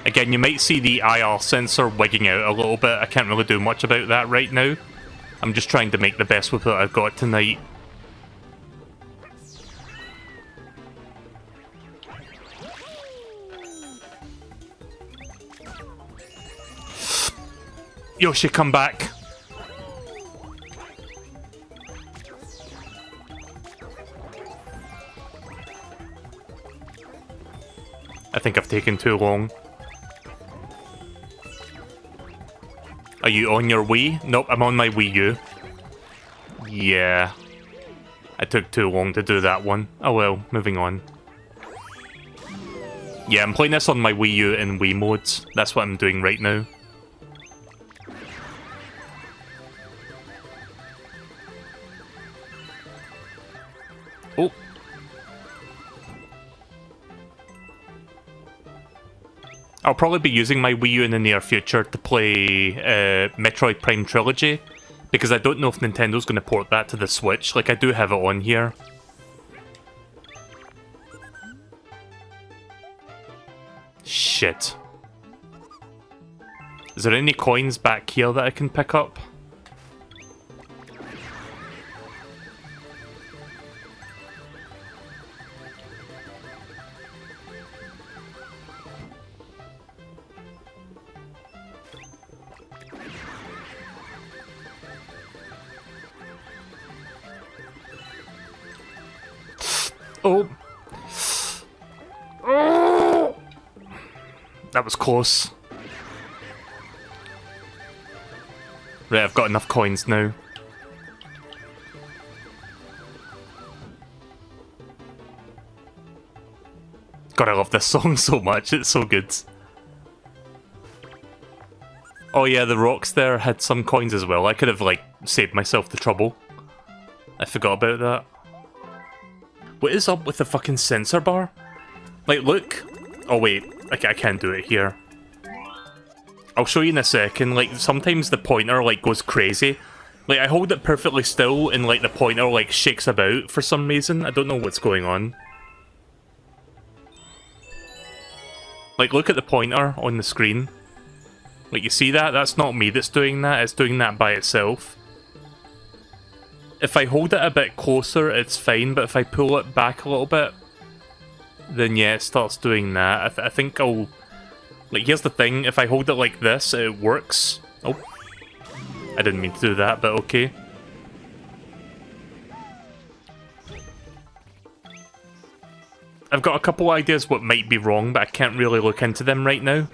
Again, you might see the IR sensor wigging out a little bit. I can't really do much about that right now. I'm just trying to make the best with what I've got tonight. Yoshi, come back. I think I've taken too long. Are you on your Wii? Nope, I'm on my Wii U. Yeah. I took too long to do that one. Oh well, moving on. Yeah, I'm playing this on my Wii U in Wii modes. That's what I'm doing right now. Oh. I'll probably be using my Wii U in the near future to play Metroid Prime Trilogy, because I don't know if Nintendo's going to port that to the Switch. Like, I do have it on here. Shit. Is there any coins back here that I can pick up? Oh! Oh! That was close. Right, I've got enough coins now. God, I love this song so much, it's so good. Oh yeah, the rocks there had some coins as well. I could have, like, saved myself the trouble. I forgot about that. What is up with the fucking sensor bar? Like, look. Oh wait, I can't do it here. I'll show you in a second. Like, sometimes the pointer, like, goes crazy. Like, I hold it perfectly still and, like, the pointer, like, shakes about for some reason. I don't know what's going on. Like, look at the pointer on the screen. Like, you see that? That's not me that's doing that. It's doing that by itself. If I hold it a bit closer, it's fine. But if I pull it back a little bit, then yeah, it starts doing that. I think I'll... Like, here's the thing. If I hold it like this, it works. Oh. I didn't mean to do that, but okay. I've got a couple ideas what might be wrong, but I can't really look into them right now.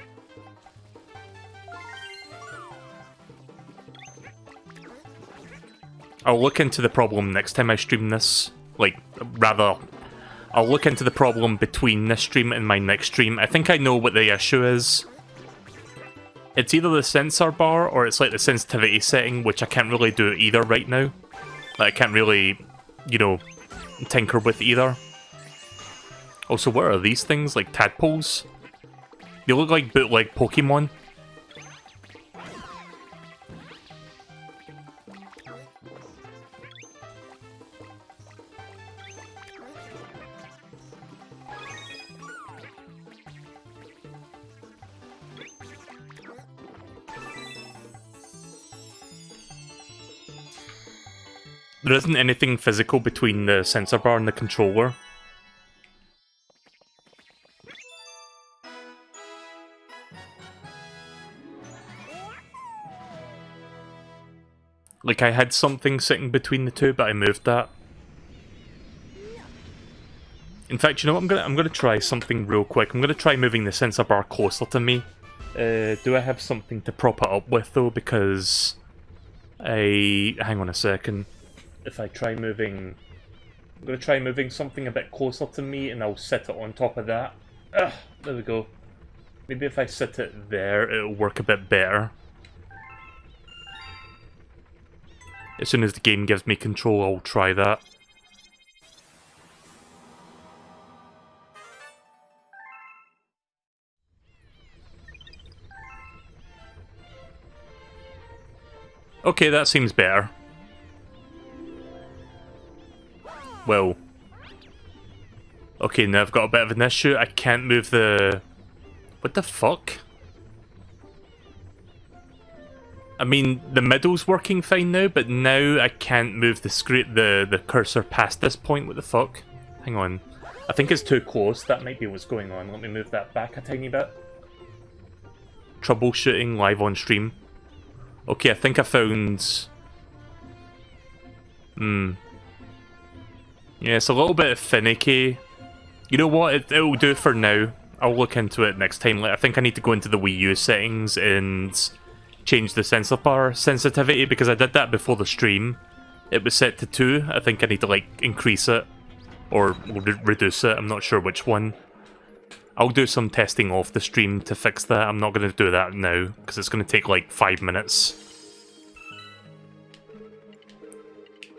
I'll look into the problem next time I stream this. Like, rather, I'll look into the problem between this stream and my next stream. I think I know what the issue is. It's either the sensor bar or it's like the sensitivity setting, which I can't really do either right now. Like, I can't really, you know, tinker with either. Also, what are these things? Like tadpoles? They look like bootleg Pokemon. There isn't anything physical between the sensor bar and the controller. Like, I had something sitting between the two, but I moved that. In fact, you know what? I'm gonna try something real quick. I'm gonna try moving the sensor bar closer to me. Do I have something to prop it up with, though? Because hang on a second. If I try moving... I'm gonna try moving something a bit closer to me, and I'll sit it on top of that. Ugh, there we go. Maybe if I sit it there, it'll work a bit better. As soon as the game gives me control, I'll try that. Okay, that seems better. Well. Okay, now I've got a bit of an issue. I can't move the... What the fuck? I mean, the middle's working fine now, but now I can't move the cursor past this point. What the fuck? Hang on. I think it's too close. That might be what's going on. Let me move that back a tiny bit. Troubleshooting live on stream. Okay, I think I found... Yeah, it's a little bit finicky. You know what? It'll do for now. I'll look into it next time. Like, I think I need to go into the Wii U settings and change the sensor bar sensitivity, because I did that before the stream. It was set to 2. I think I need to, like, increase it or reduce it. I'm not sure which one. I'll do some testing off the stream to fix that. I'm not going to do that now because it's going to take like 5 minutes.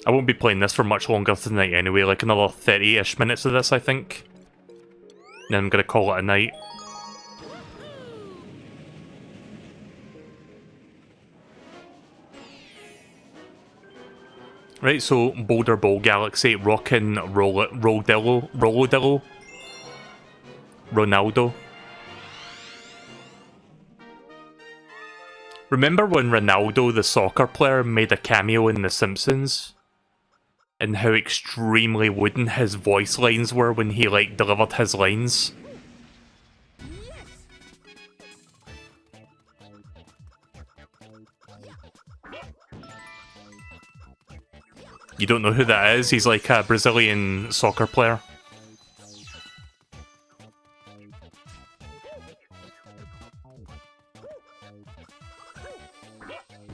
I won't be playing this for much longer tonight anyway, like another 30-ish minutes of this, I think. Then I'm going to call it a night. Right, so Boulder Bowl Galaxy, Rockin' Rolodillo, Ronaldo. Remember when Ronaldo, the soccer player, made a cameo in The Simpsons? And how extremely wooden his voice lines were when he, like, delivered his lines? You don't know who that is? He's like a Brazilian soccer player.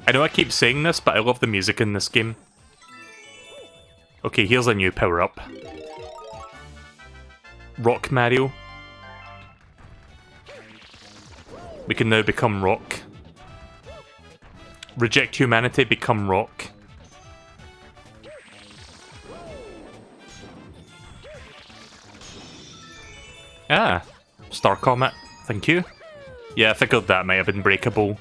I know I keep saying this, but I love the music in this game. Okay, here's a new power-up. Rock Mario. We can now become rock. Reject humanity, become rock. Ah, Star Comet, thank you. Yeah, I figured that might have been breakable.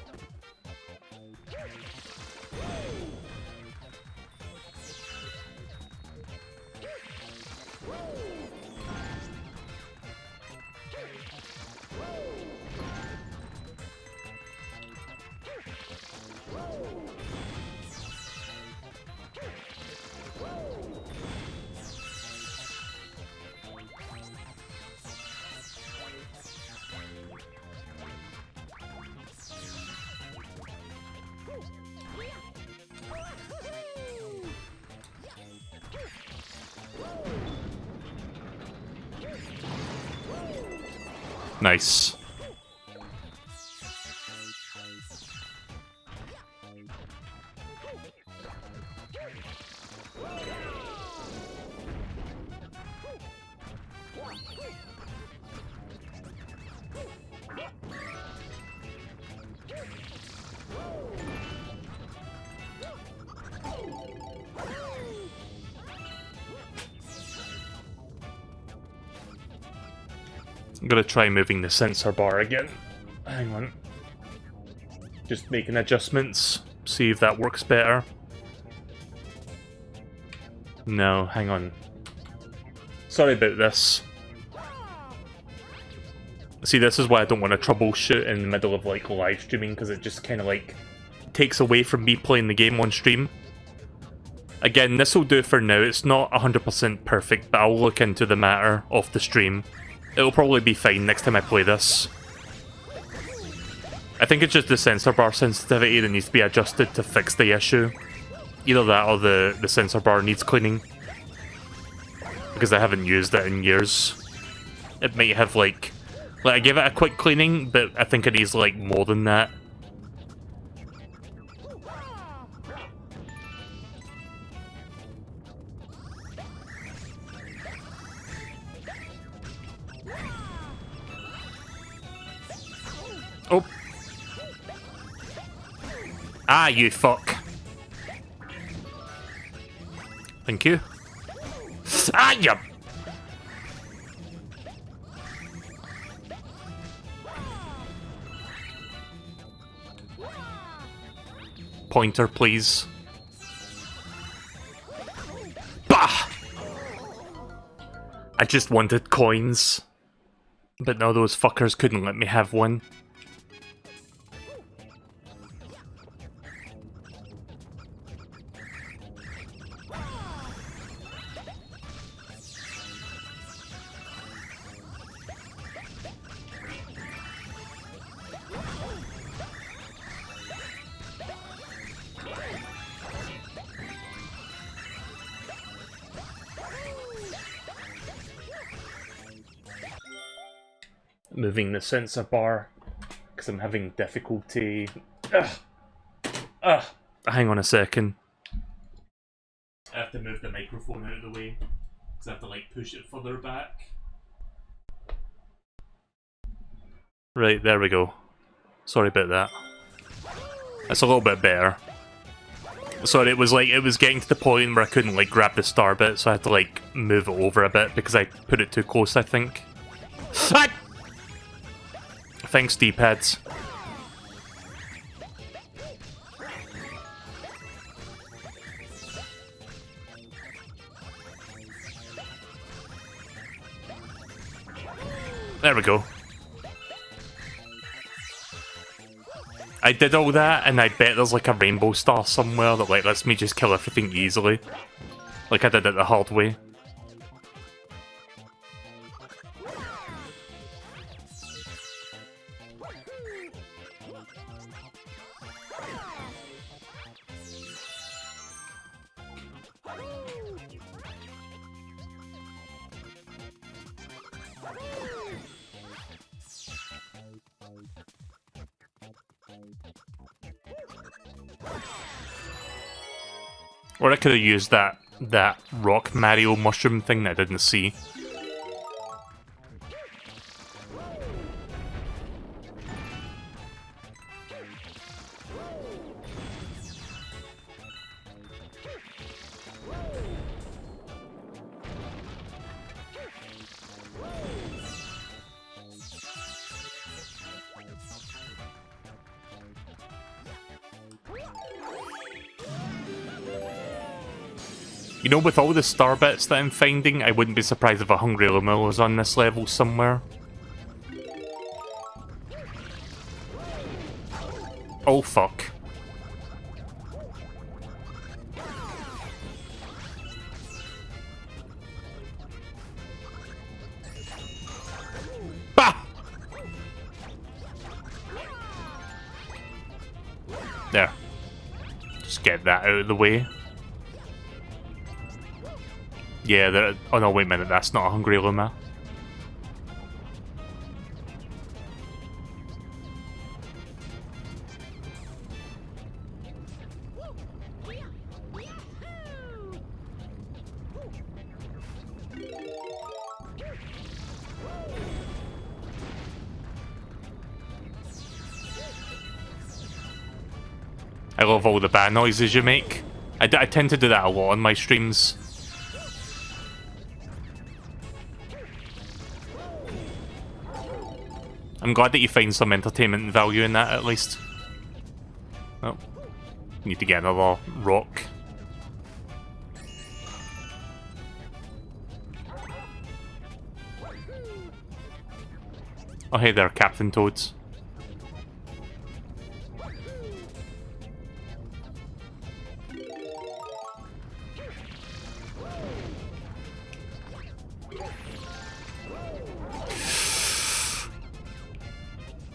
Nice. I'm gonna try moving the sensor bar again. Hang on. Just making adjustments, see if that works better. No, hang on. Sorry about this. See, this is why I don't want to troubleshoot in the middle of like live streaming, because it just kind of like takes away from me playing the game on stream. Again, this will do for now. It's not 100% perfect, but I'll look into the matter off the stream. It'll probably be fine next time I play this. I think it's just the sensor bar sensitivity that needs to be adjusted to fix the issue. Either that or the sensor bar needs cleaning. Because I haven't used it in years. It might have like I gave it a quick cleaning, but I think it needs like more than that. Oh. Ah, you fuck. Thank you. Ah, you... Pointer, please. Bah! I just wanted coins. But no, those fuckers couldn't let me have one. Moving the sensor bar because I'm having difficulty. Hang on a second. I have to move the microphone out of the way because I have to like push it further back. Right, there we go. Sorry about that. That's a little bit better. Sorry, it was getting to the point where I couldn't like grab the star bit, so I had to like move it over a bit because I put it too close, I think. Ah! Thanks, D-pads. There we go. I did all that, and I bet there's like a rainbow star somewhere that like lets me just kill everything easily. Like I did it the hard way. Or I could have used that rock Mario mushroom thing that I didn't see. You know, with all the star bits that I'm finding, I wouldn't be surprised if a Hungry Luma was on this level somewhere. Oh fuck. Bah! There. Just get that out of the way. Yeah, there. Oh no, wait a minute, that's not a Hungry Luma. I love all the bad noises you make. I tend to do that a lot on my streams. I'm glad that you find some entertainment value in that, at least. Oh. Need to get another rock. Oh hey there, Captain Toads.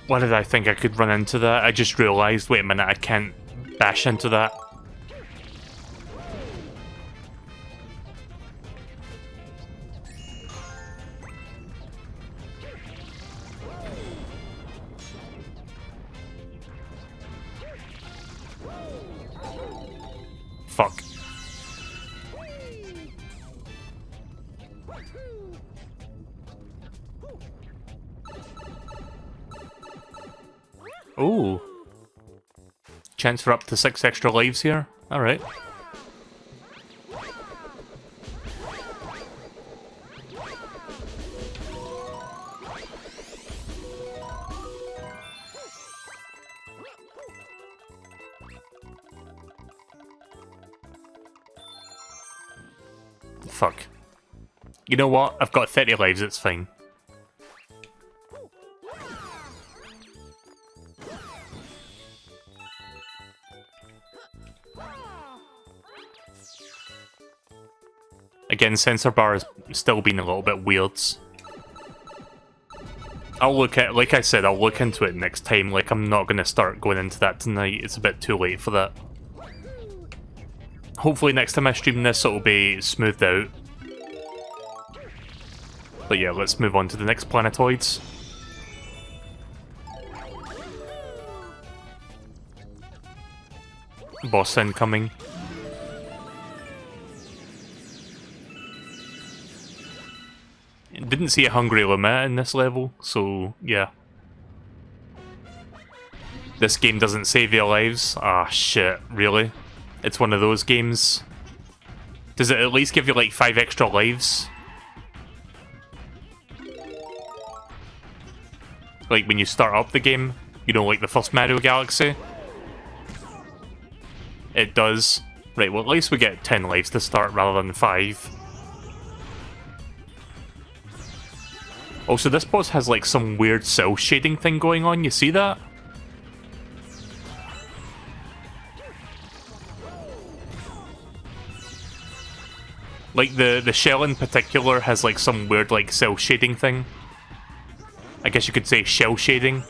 Why did I think I could run into that? I just realised, wait a minute, I can't bash into that. Fuck. Ooh. Chance for up to 6 extra lives here. Alright. Fuck. You know what? I've got 30 lives, it's fine. Again, sensor bar has still been a little bit weird. I'll look at, like I said, I'll look into it next time. Like, I'm not gonna start going into that tonight. It's a bit too late for that. Hopefully next time I stream this, it'll be smoothed out. But yeah, let's move on to the next planetoids. Boss incoming. Didn't see a Hungry Luma in this level, so yeah. This game doesn't save your lives. Ah, shit, really? It's one of those games. Does it at least give you like 5 extra lives? Like when you start up the game, you know, like the first Mario Galaxy? It does. Right, well at least we get 10 lives to start rather than 5. Also, this boss has like some weird cell shading thing going on, you see that? Like the shell in particular has like some weird like cell shading thing. I guess you could say shell shading.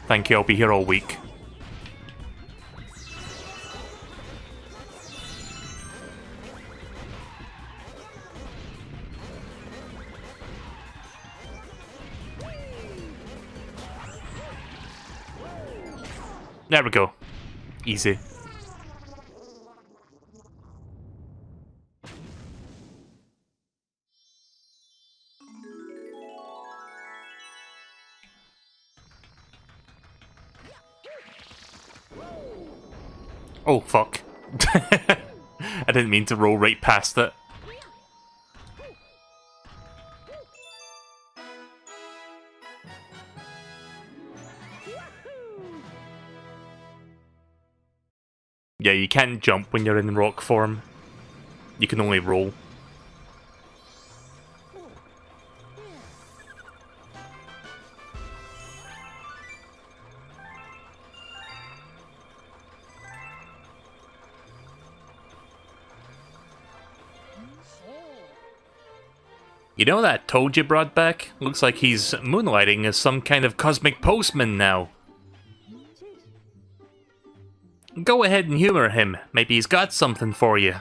Thank you, I'll be here all week. There we go. Easy. Oh, fuck. I didn't mean to roll right past it. Yeah, you can't jump when you're in rock form. You can only roll. You know that toad you brought back? Looks like he's moonlighting as some kind of cosmic postman now. Go ahead and humor him. Maybe he's got something for you.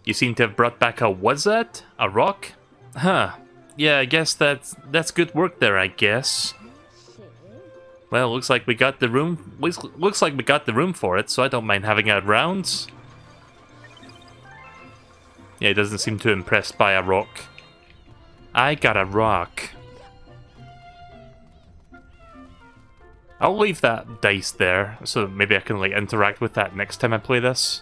You seem to have brought back a what's that? A rock? Huh. Yeah, I guess that's good work there, I guess. Well, looks like we got the room. Looks like we got the room for it, so I don't mind having it rounds. Yeah, he doesn't seem too impressed by a rock. I got a rock. I'll leave that dice there, so maybe I can like interact with that next time I play this.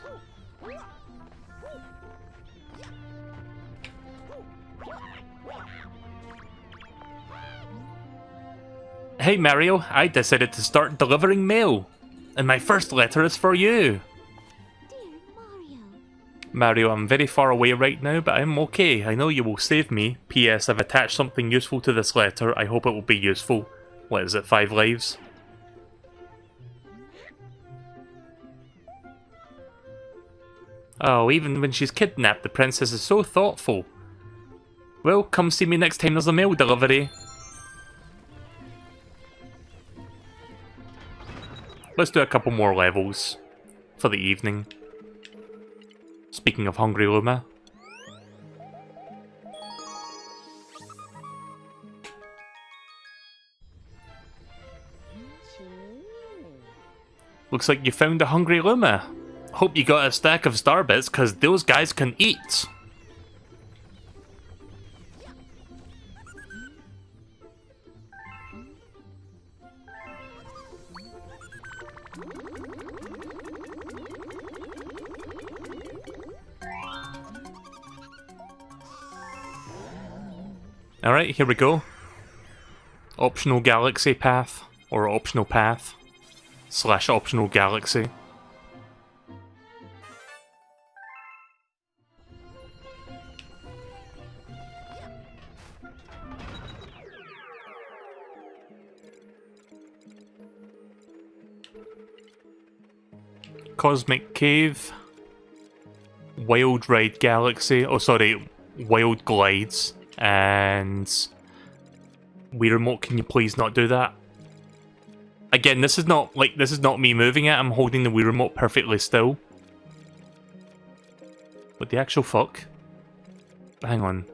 Hey Mario, I decided to start delivering mail, and my first letter is for you. Dear Mario. Mario, I'm very far away right now, but I'm okay. I know you will save me. P.S. I've attached something useful to this letter. I hope it will be useful. What is it, 5 lives? Oh, even when she's kidnapped, the princess is so thoughtful. Well, come see me next time there's a mail delivery. Let's do a couple more levels for the evening. Speaking of Hungry Luma. Looks like you found a Hungry Luma. Hope you got a stack of star bits, cause those guys can eat. Alright, here we go. Optional galaxy path, or optional path, / optional galaxy. Cosmic Cave, Wild Ride Galaxy, oh sorry, Wild Glides, and Wii Remote, can you please not do that? Again, this is not me moving it, I'm holding the Wii Remote perfectly still. What the actual fuck? Hang on.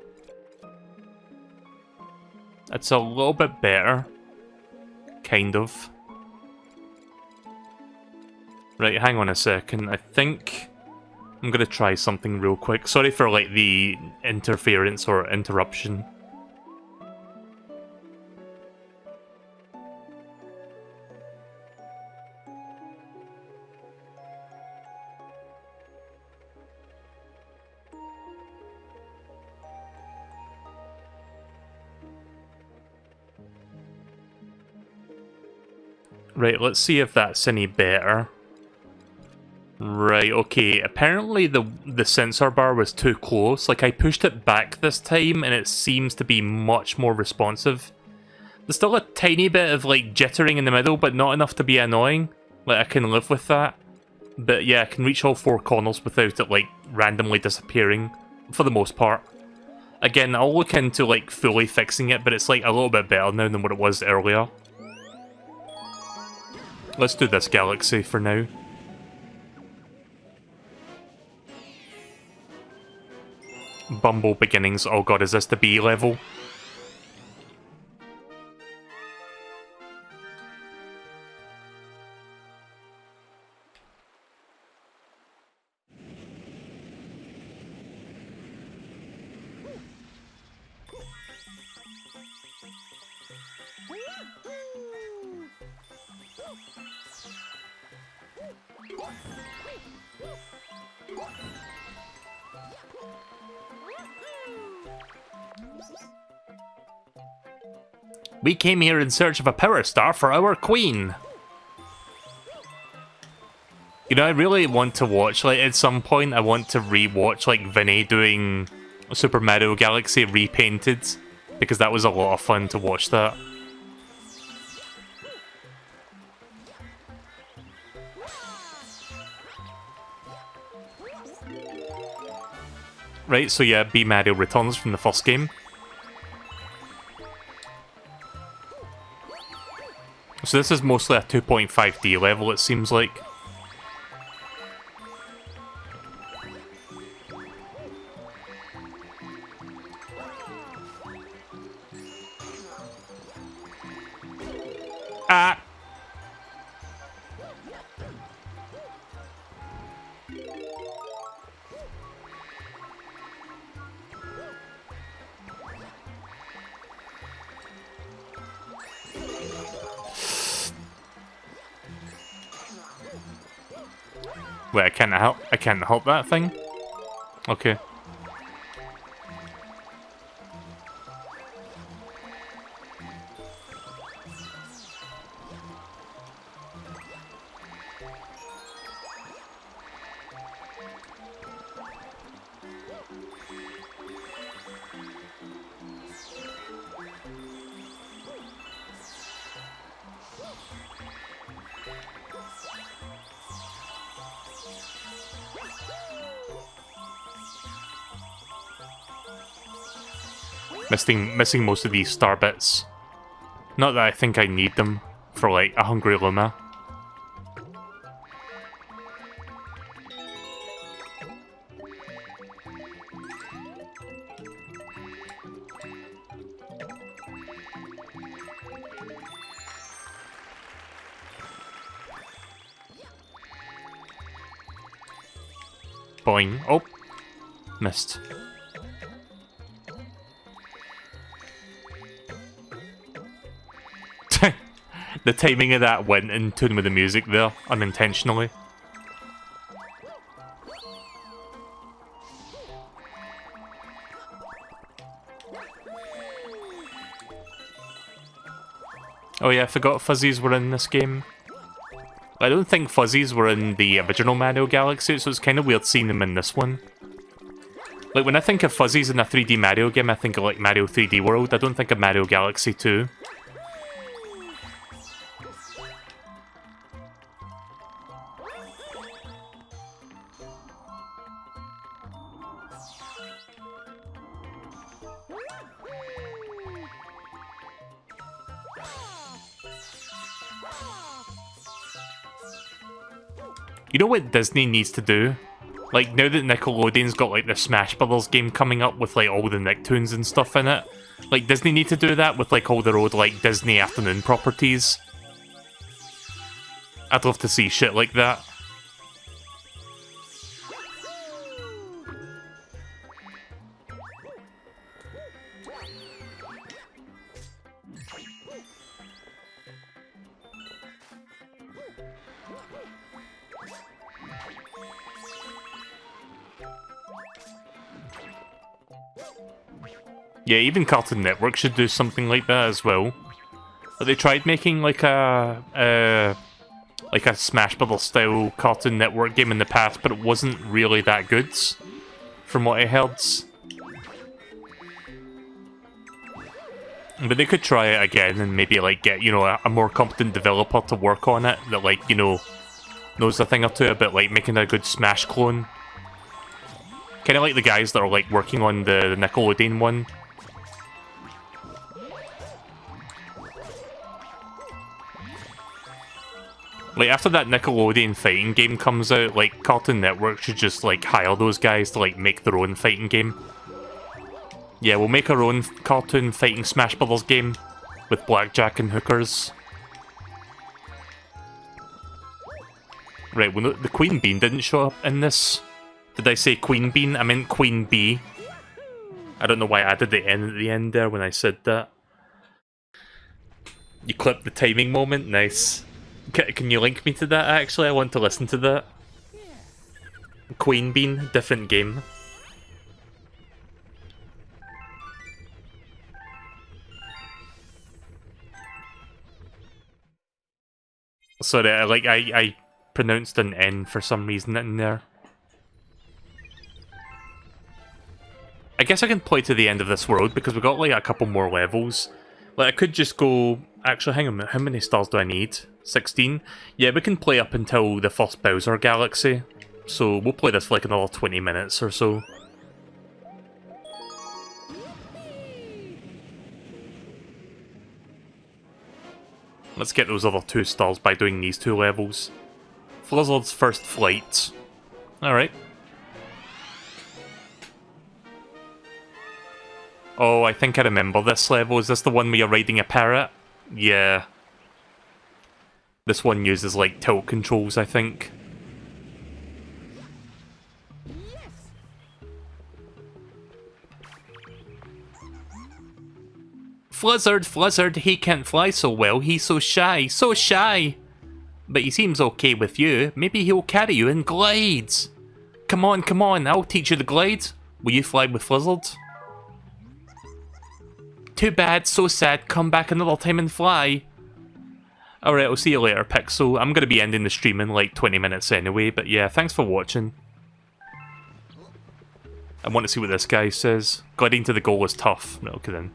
It's a little bit better. Kind of. Right, hang on a second. I think I'm gonna try something real quick. Sorry for like the interference or interruption. Right, let's see if that's any better. Right, okay, apparently the sensor bar was too close. Like, I pushed it back this time, and it seems to be much more responsive. There's still a tiny bit of, like, jittering in the middle, but not enough to be annoying. Like, I can live with that. But yeah, I can reach all 4 corners without it, like, randomly disappearing, for the most part. Again, I'll look into, like, fully fixing it, but it's, like, a little bit better now than what it was earlier. Let's do this galaxy for now. Bumble Beginnings. Oh god, is this the B level? We came here in search of a power star for our queen. You know, I really want to watch, like, at some point, I want to re-watch, like, Vinny doing Super Mario Galaxy repainted, because that was a lot of fun to watch that. Right, so yeah, B Mario returns from the first game. So this is mostly a 2.5D level, it seems like. Ah! Wait, I can't help that thing? Okay. Missing most of these star bits. Not that I think I need them for, like, a Hungry Luma. Boing. Oh! Missed. The timing of that went in tune with the music there, unintentionally. Oh yeah, I forgot fuzzies were in this game. I don't think fuzzies were in the original Mario Galaxy, so it's kind of weird seeing them in this one. Like, when I think of fuzzies in a 3D Mario game, I think of, like, Mario 3D World. I don't think of Mario Galaxy 2. You know what Disney needs to do? Like, now that Nickelodeon's got, like, the Smash Brothers game coming up with, like, all the Nicktoons and stuff in it, like, Disney need to do that with, like, all their old, like, Disney afternoon properties. I'd love to see shit like that. Yeah, even Cartoon Network should do something like that as well. But they tried making like a Smash Brothers style Cartoon Network game in the past, but it wasn't really that good, from what I heard. But they could try it again and maybe like get, you know, a more competent developer to work on it that, like, you know, knows a thing or two about, like, making a good Smash clone. Kind of like the guys that are, like, working on the Nickelodeon one. Like, after that Nickelodeon fighting game comes out, like, Cartoon Network should just, like, hire those guys to, like, make their own fighting game. Yeah, we'll make our own cartoon fighting Smash Brothers game with blackjack and hookers. Right, well, the Queen Bean didn't show up in this. Did I say Queen Bean? I meant Queen Bee. I don't know why I added the N at the end there when I said that. You clipped the timing moment? Nice. Can you link me to that, actually? I want to listen to that. Queen Bean, different game. Sorry, I pronounced an N for some reason in there. I guess I can play to the end of this world because we've got like a couple more levels. Like I could just go... Actually, hang on a minute, how many stars do I need? 16? Yeah, we can play up until the first Bowser Galaxy. So we'll play this for like another 20 minutes or so. Let's get those other 2 stars by doing these 2 levels. Flizzard's first flight. Alright. Oh, I think I remember this level. Is this the one where you're riding a parrot? Yeah. This one uses like tilt controls, I think. Flizzard, he can't fly so well, he's so shy. But he seems okay with you, maybe he'll carry you in glides. Come on, I'll teach you the glides. Will you fly with Flizzard? Too bad, so sad, come back another time and fly. Alright, I'll see you later, Pixel. I'm going to be ending the stream in like 20 minutes anyway, but yeah, thanks for watching. I want to see what this guy says. Gliding to the goal is tough. No, okay then.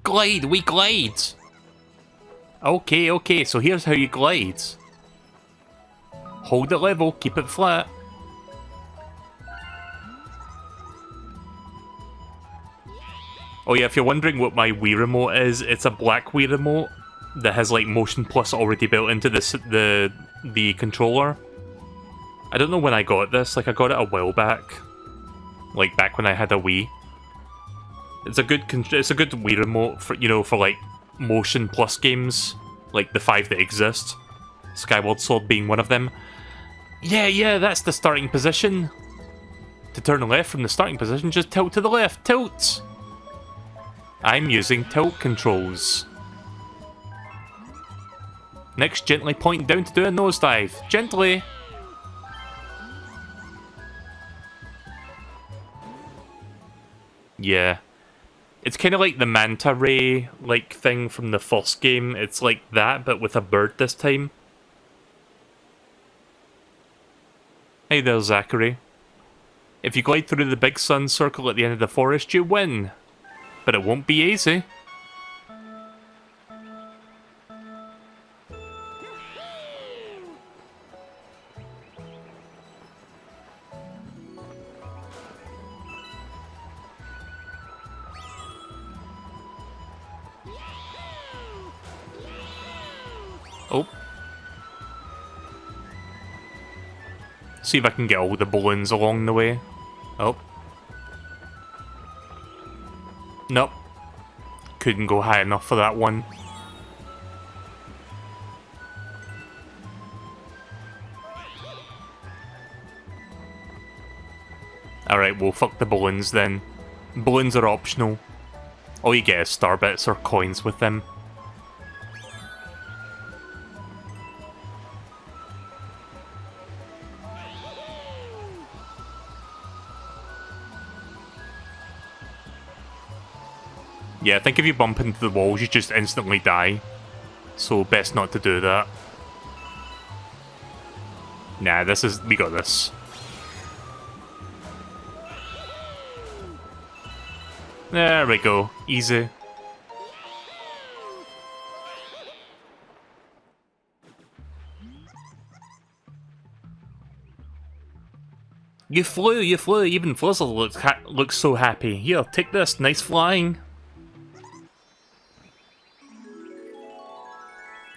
Glide, we glide! Okay, so here's how you glide. Hold it level, keep it flat. Oh yeah, if you're wondering what my Wii Remote is, it's a black Wii Remote that has like Motion Plus already built into the controller. I don't know when I got this, like I got it a while back. Like back when I had a Wii. It's a good Wii Remote for, you know, for like Motion Plus games, like the 5 that exist. Skyward Sword being one of them. Yeah, that's the starting position. To turn left from the starting position, just tilt to the left. Tilt! I'm using tilt controls. Next, gently point down to do a nosedive. Gently! Yeah. It's kind of like the manta ray like thing from the first game. It's like that, but with a bird this time. Hey there, Zachary. If you glide through the big sun circle at the end of the forest, you win. But it won't be easy. Oh. See if I can get all the balloons along the way. Oh. Nope. Couldn't go high enough for that one. Alright, well fuck the balloons then. Balloons are optional. All you get is star bits or coins with them. Yeah, I think if you bump into the walls, you just instantly die. So, best not to do that. Nah, we got this. There we go. Easy. You flew, even Flizzle looks so happy. Here, take this, nice flying.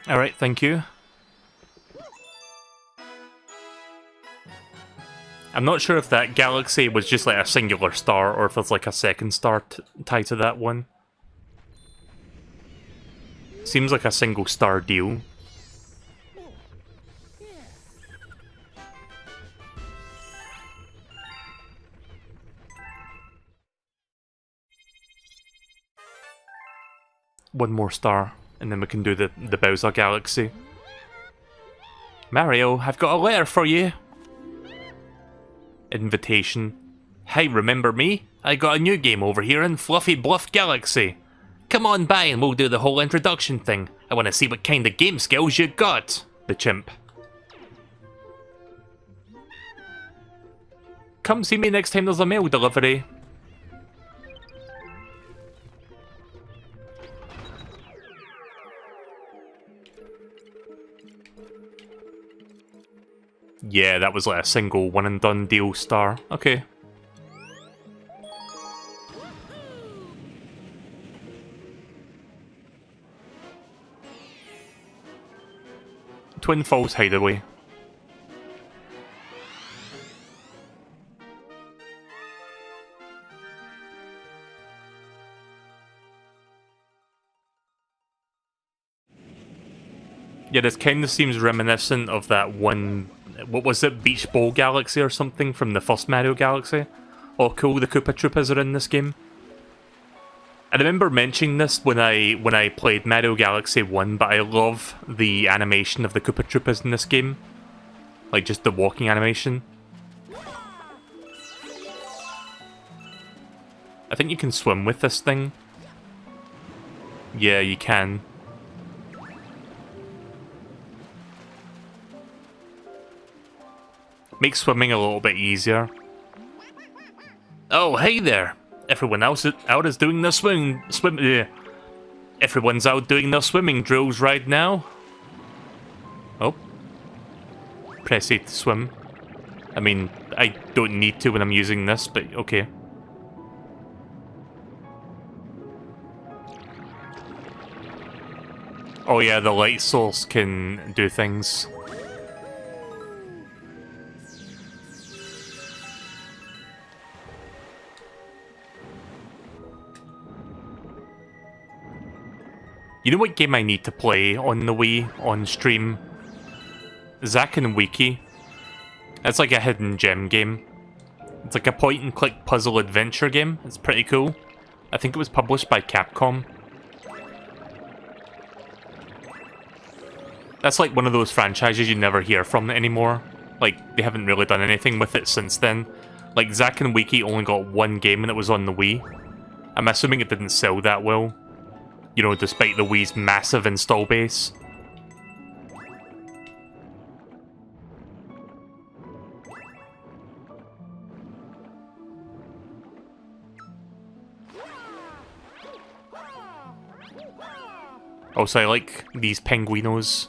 Alright, thank you. I'm not sure if that galaxy was just like a singular star or if there's like a second star tied to that one. Seems like a single star deal. One more star, and then we can do the Bowser Galaxy. Mario, I've got a letter for you. Invitation. Hey, remember me? I got a new game over here in Fluffy Bluff Galaxy. Come on by and we'll do the whole introduction thing. I want to see what kind of game skills you got. The chimp. Come see me next time there's a mail delivery. Yeah, that was like a single one and done deal star. Okay. Twin Falls Hideaway. Yeah, this kind of seems reminiscent of that one, what was it, Beach Bowl Galaxy or something from the first Mario Galaxy? Oh cool, the Koopa Troopas are in this game. I remember mentioning this when I played Mario Galaxy 1, but I love the animation of the Koopa Troopas in this game. Like, just the walking animation. I think you can swim with this thing. Yeah, you can. Makes swimming a little bit easier. Oh, hey there! Everyone else out is doing their everyone's out doing their swimming drills right now. Oh. Press A to swim. I mean, I don't need to when I'm using this, but okay. Oh yeah, the light source can do things. You know what game I need to play on the Wii, on stream? Zack and Wiki. It's like a hidden gem game. It's like a point-and-click puzzle adventure game. It's pretty cool. I think it was published by Capcom. That's like one of those franchises you never hear from anymore. Like, they haven't really done anything with it since then. Like, Zack and Wiki only got one game and it was on the Wii. I'm assuming it didn't sell that well. You know, despite the Wii's massive install base. Also, I like these penguinos.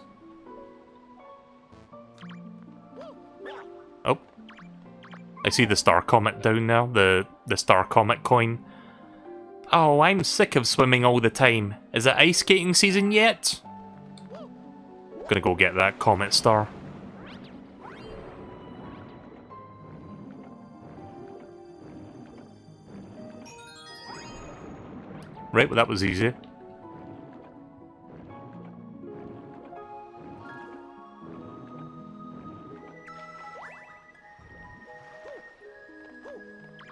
Oh. I see the Star Comet down now, the Star Comet coin. Oh, I'm sick of swimming all the time. Is it ice skating season yet? Gonna go get that Comet Star. Right, well that was easy.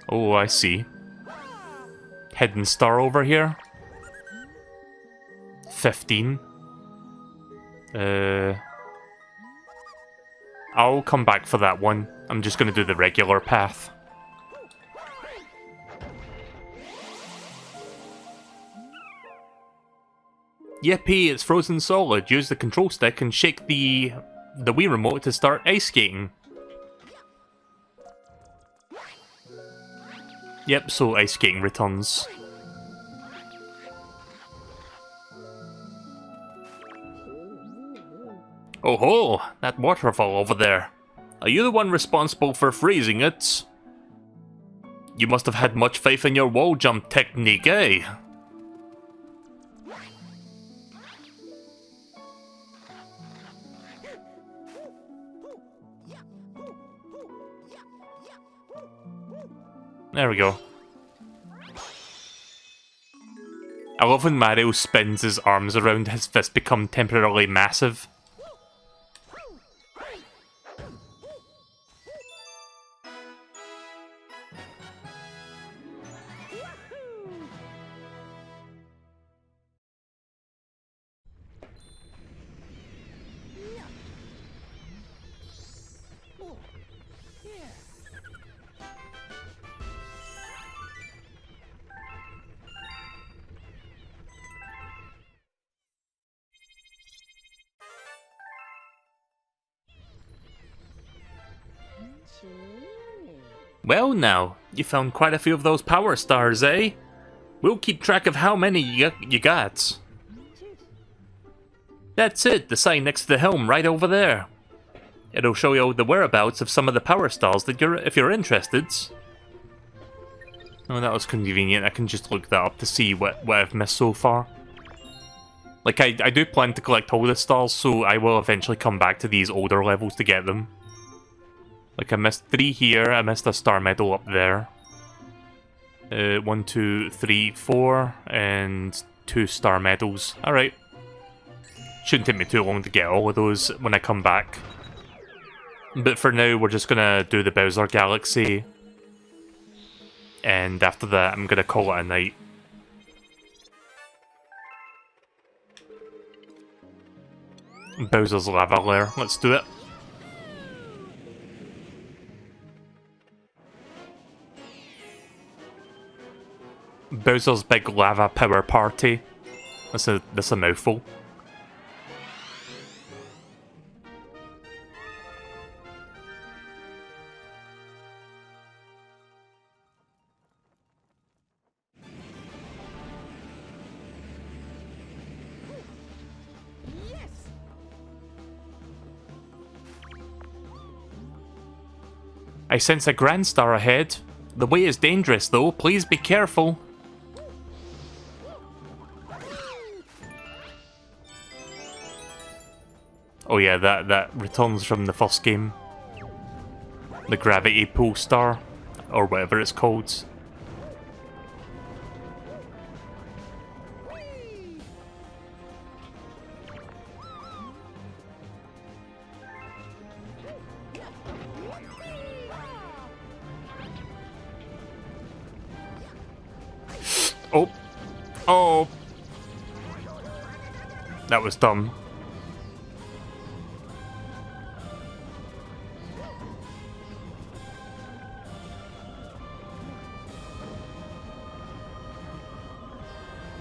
Oh, I see. Hidden star over here. 15. I'll come back for that one. I'm just gonna do the regular path. Yippee, it's frozen solid. Use the control stick and shake the Wii remote to start ice skating. Yep, so ice skating returns. Oh ho! That waterfall over there. Are you the one responsible for freezing it? You must have had much faith in your wall jump technique, eh? There we go. I love when Mario spins his arms around, his fists become temporarily massive. Well now, you found quite a few of those power stars, eh? We'll keep track of how many you got. That's it, the sign next to the helm right over there. It'll show you the whereabouts of some of the power stars that if you're interested. Oh, that was convenient. I can just look that up to see what I've missed so far. Like, I do plan to collect all the stars, so I will eventually come back to these older levels to get them. Like, I missed 3 here, I missed a star medal up there. 1, 2, 3, 4, and 2 star medals. Alright. Shouldn't take me too long to get all of those when I come back. But for now, we're just gonna do the Bowser Galaxy. And after that, I'm gonna call it a night. Bowser's lava lair. Let's do it. Bowser's big lava power party. That's a mouthful. I sense a grand star ahead. The way is dangerous though, please be careful. Oh yeah, that returns from the first game. The gravity pull star, or whatever it's called. Oh. Oh. That was dumb.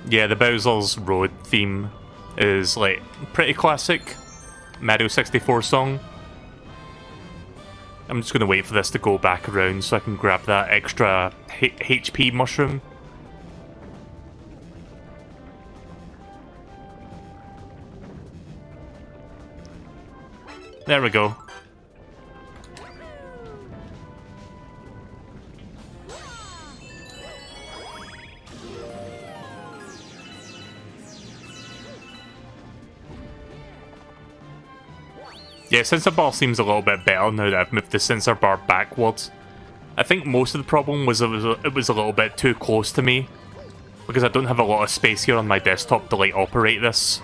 Yeah, the Bowser's Road theme is, like, pretty classic Mario 64 song. I'm just gonna wait for this to go back around so I can grab that extra HP mushroom. There we go. Yeah, sensor bar seems a little bit better now that I've moved the sensor bar backwards. I think most of the problem was it was a little bit too close to me, because I don't have a lot of space here on my desktop to, like, operate this.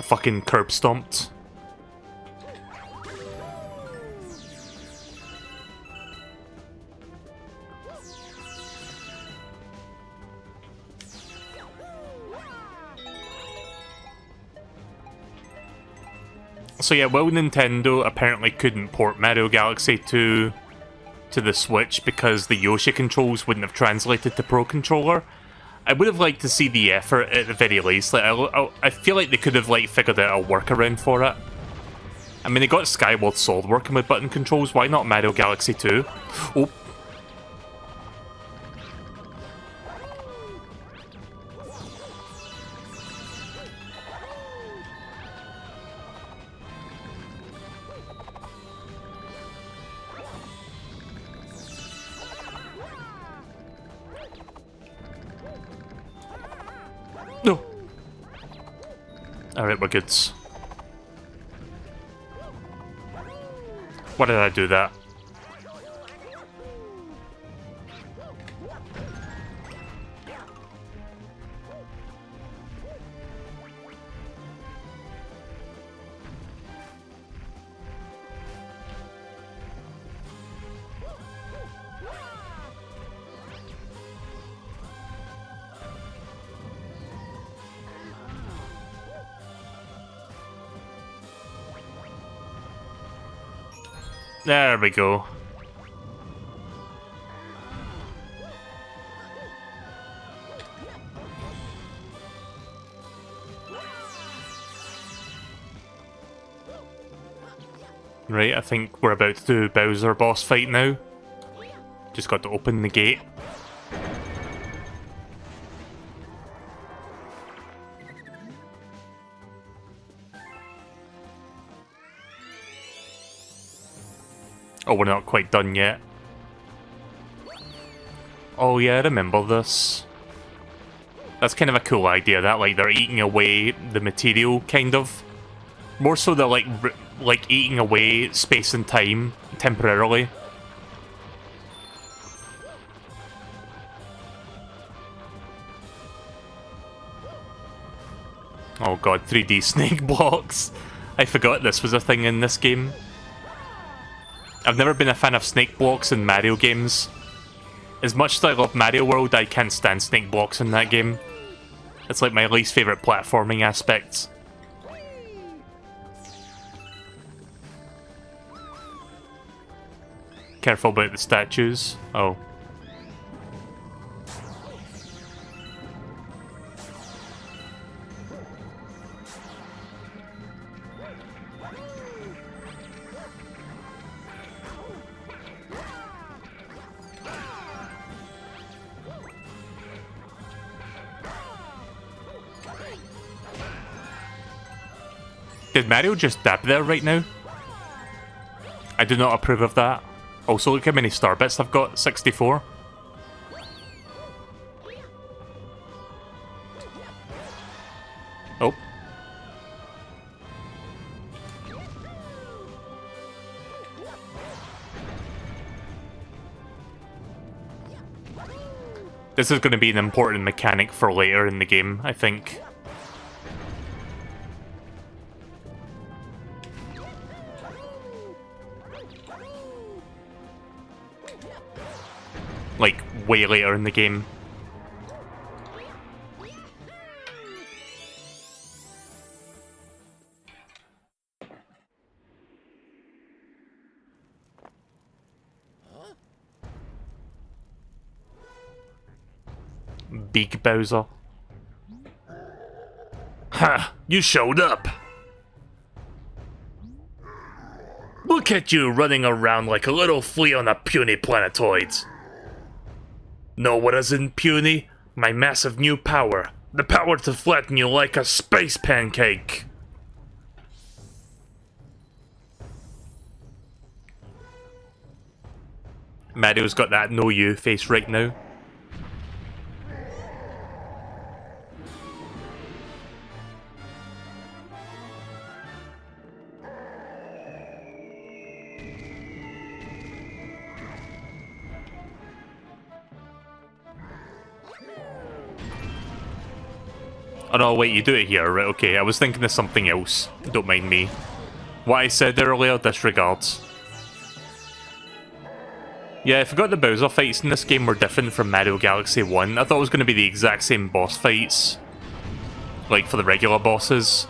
Fucking curb stomped. So yeah, well, Nintendo apparently couldn't port Mario Galaxy 2 to the Switch because the Yoshi controls wouldn't have translated to Pro Controller. I would have liked to see the effort at the very least. Like, I feel like they could have, like, figured out a workaround for it. I mean, they got Skyward Sword working with button controls. Why not Mario Galaxy 2? Oh. No. Alright, we're good. Why did I do that? There we go. Right, I think we're about to do Bowser boss fight now. Just got to open the gate. Oh, we're not quite done yet. Oh yeah, I remember this. That's kind of a cool idea, that like they're eating away the material, kind of. More so they're like eating away space and time temporarily. Oh god, 3D snake blocks. I forgot this was a thing in this game. I've never been a fan of snake blocks in Mario games. As much as I love Mario World, I can't stand snake blocks in that game. It's like my least favourite platforming aspect. Careful about the statues. Oh. Did Mario just dab there right now? I do not approve of that. Also, look how many star bits I've got, 64. Oh. This is going to be an important mechanic for later in the game, I think. Like, way later in the game. Big Bowser. Ha! You showed up! Look at you running around like a little flea on a puny planetoid. Know what isn't puny? My massive new power. The power to flatten you like a space pancake. Mario's got that know you face right now. Oh no, wait, you do it here, right? Okay, I was thinking of something else. Don't mind me. What I said earlier, disregards. Yeah, I forgot the Bowser fights in this game were different from Mario Galaxy 1. I thought it was going to be the exact same boss fights. Like for the regular bosses.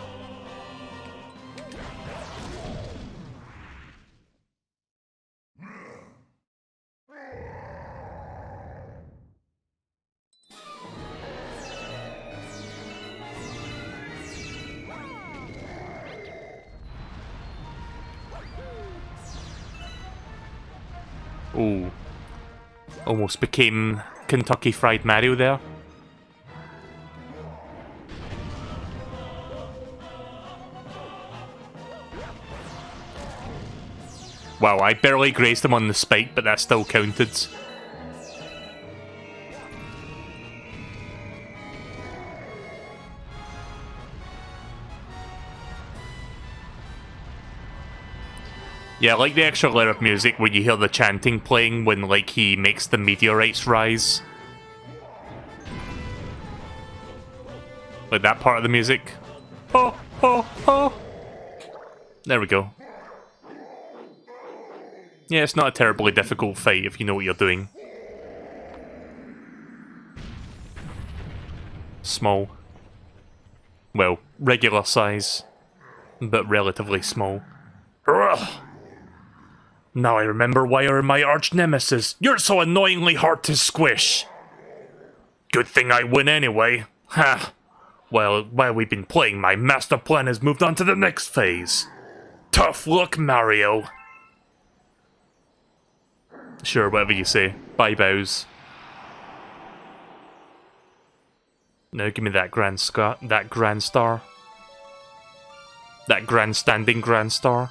Ooh. Almost became Kentucky Fried Mario there. Wow, I barely grazed him on the spike, but that still counted. Yeah, I like the extra layer of music when you hear the chanting playing when, like, he makes the meteorites rise. Like that part of the music. Oh, oh, oh! There we go. Yeah, it's not a terribly difficult fight if you know what you're doing. Small. Well, regular size, but relatively small. Ugh. Now I remember why you're my arch nemesis. You're so annoyingly hard to squish. Good thing I win anyway. Ha! Well, while we've been playing, my master plan has moved on to the next phase. Tough luck, Mario. Sure, whatever you say. Bye, Bows. Now give me that grand star. That grandstanding grand star.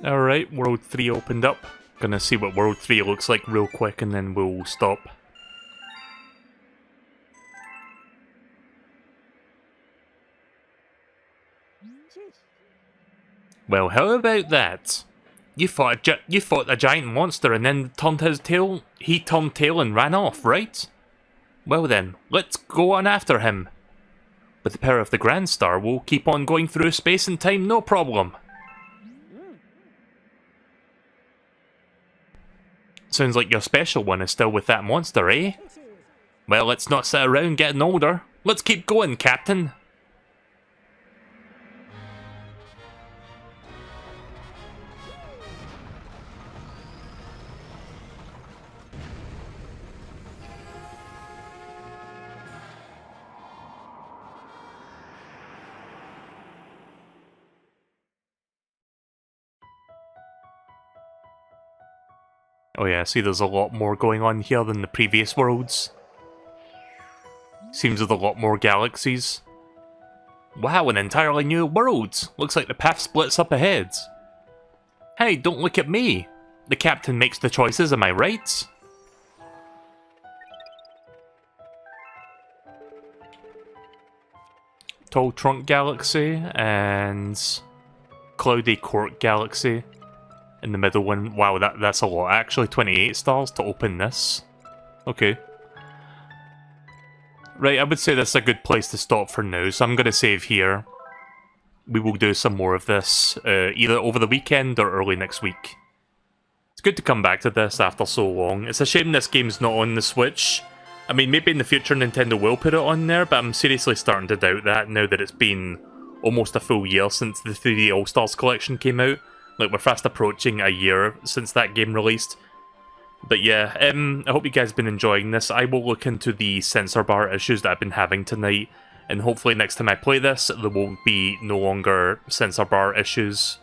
Alright, World 3 opened up. Gonna see what World 3 looks like real quick and then we'll stop. Well, how about that? You fought a giant monster and then he turned tail and ran off, right? Well then, let's go on after him. With the power of the Grand Star, we'll keep on going through space and time, no problem. Sounds like your special one is still with that monster, eh? Well, let's not sit around getting older. Let's keep going, Captain. Oh yeah, see there's a lot more going on here than the previous worlds. Seems with a lot more galaxies. Wow, an entirely new world! Looks like the path splits up ahead. Hey, don't look at me! The captain makes the choices, am I right? Tall Trunk Galaxy and Cloudy Court Galaxy. In the middle one. Wow, that's a lot. Actually, 28 stars to open this. Okay. Right, I would say that's a good place to stop for now, so I'm going to save here. We will do some more of this, either over the weekend or early next week. It's good to come back to this after so long. It's a shame this game's not on the Switch. I mean, maybe in the future Nintendo will put it on there, but I'm seriously starting to doubt that now that it's been almost a full year since the 3D All-Stars collection came out. Like, we're fast approaching a year since that game released. But yeah, I hope you guys have been enjoying this. I will look into the censor bar issues that I've been having tonight, and hopefully next time I play this, there will be no longer censor bar issues.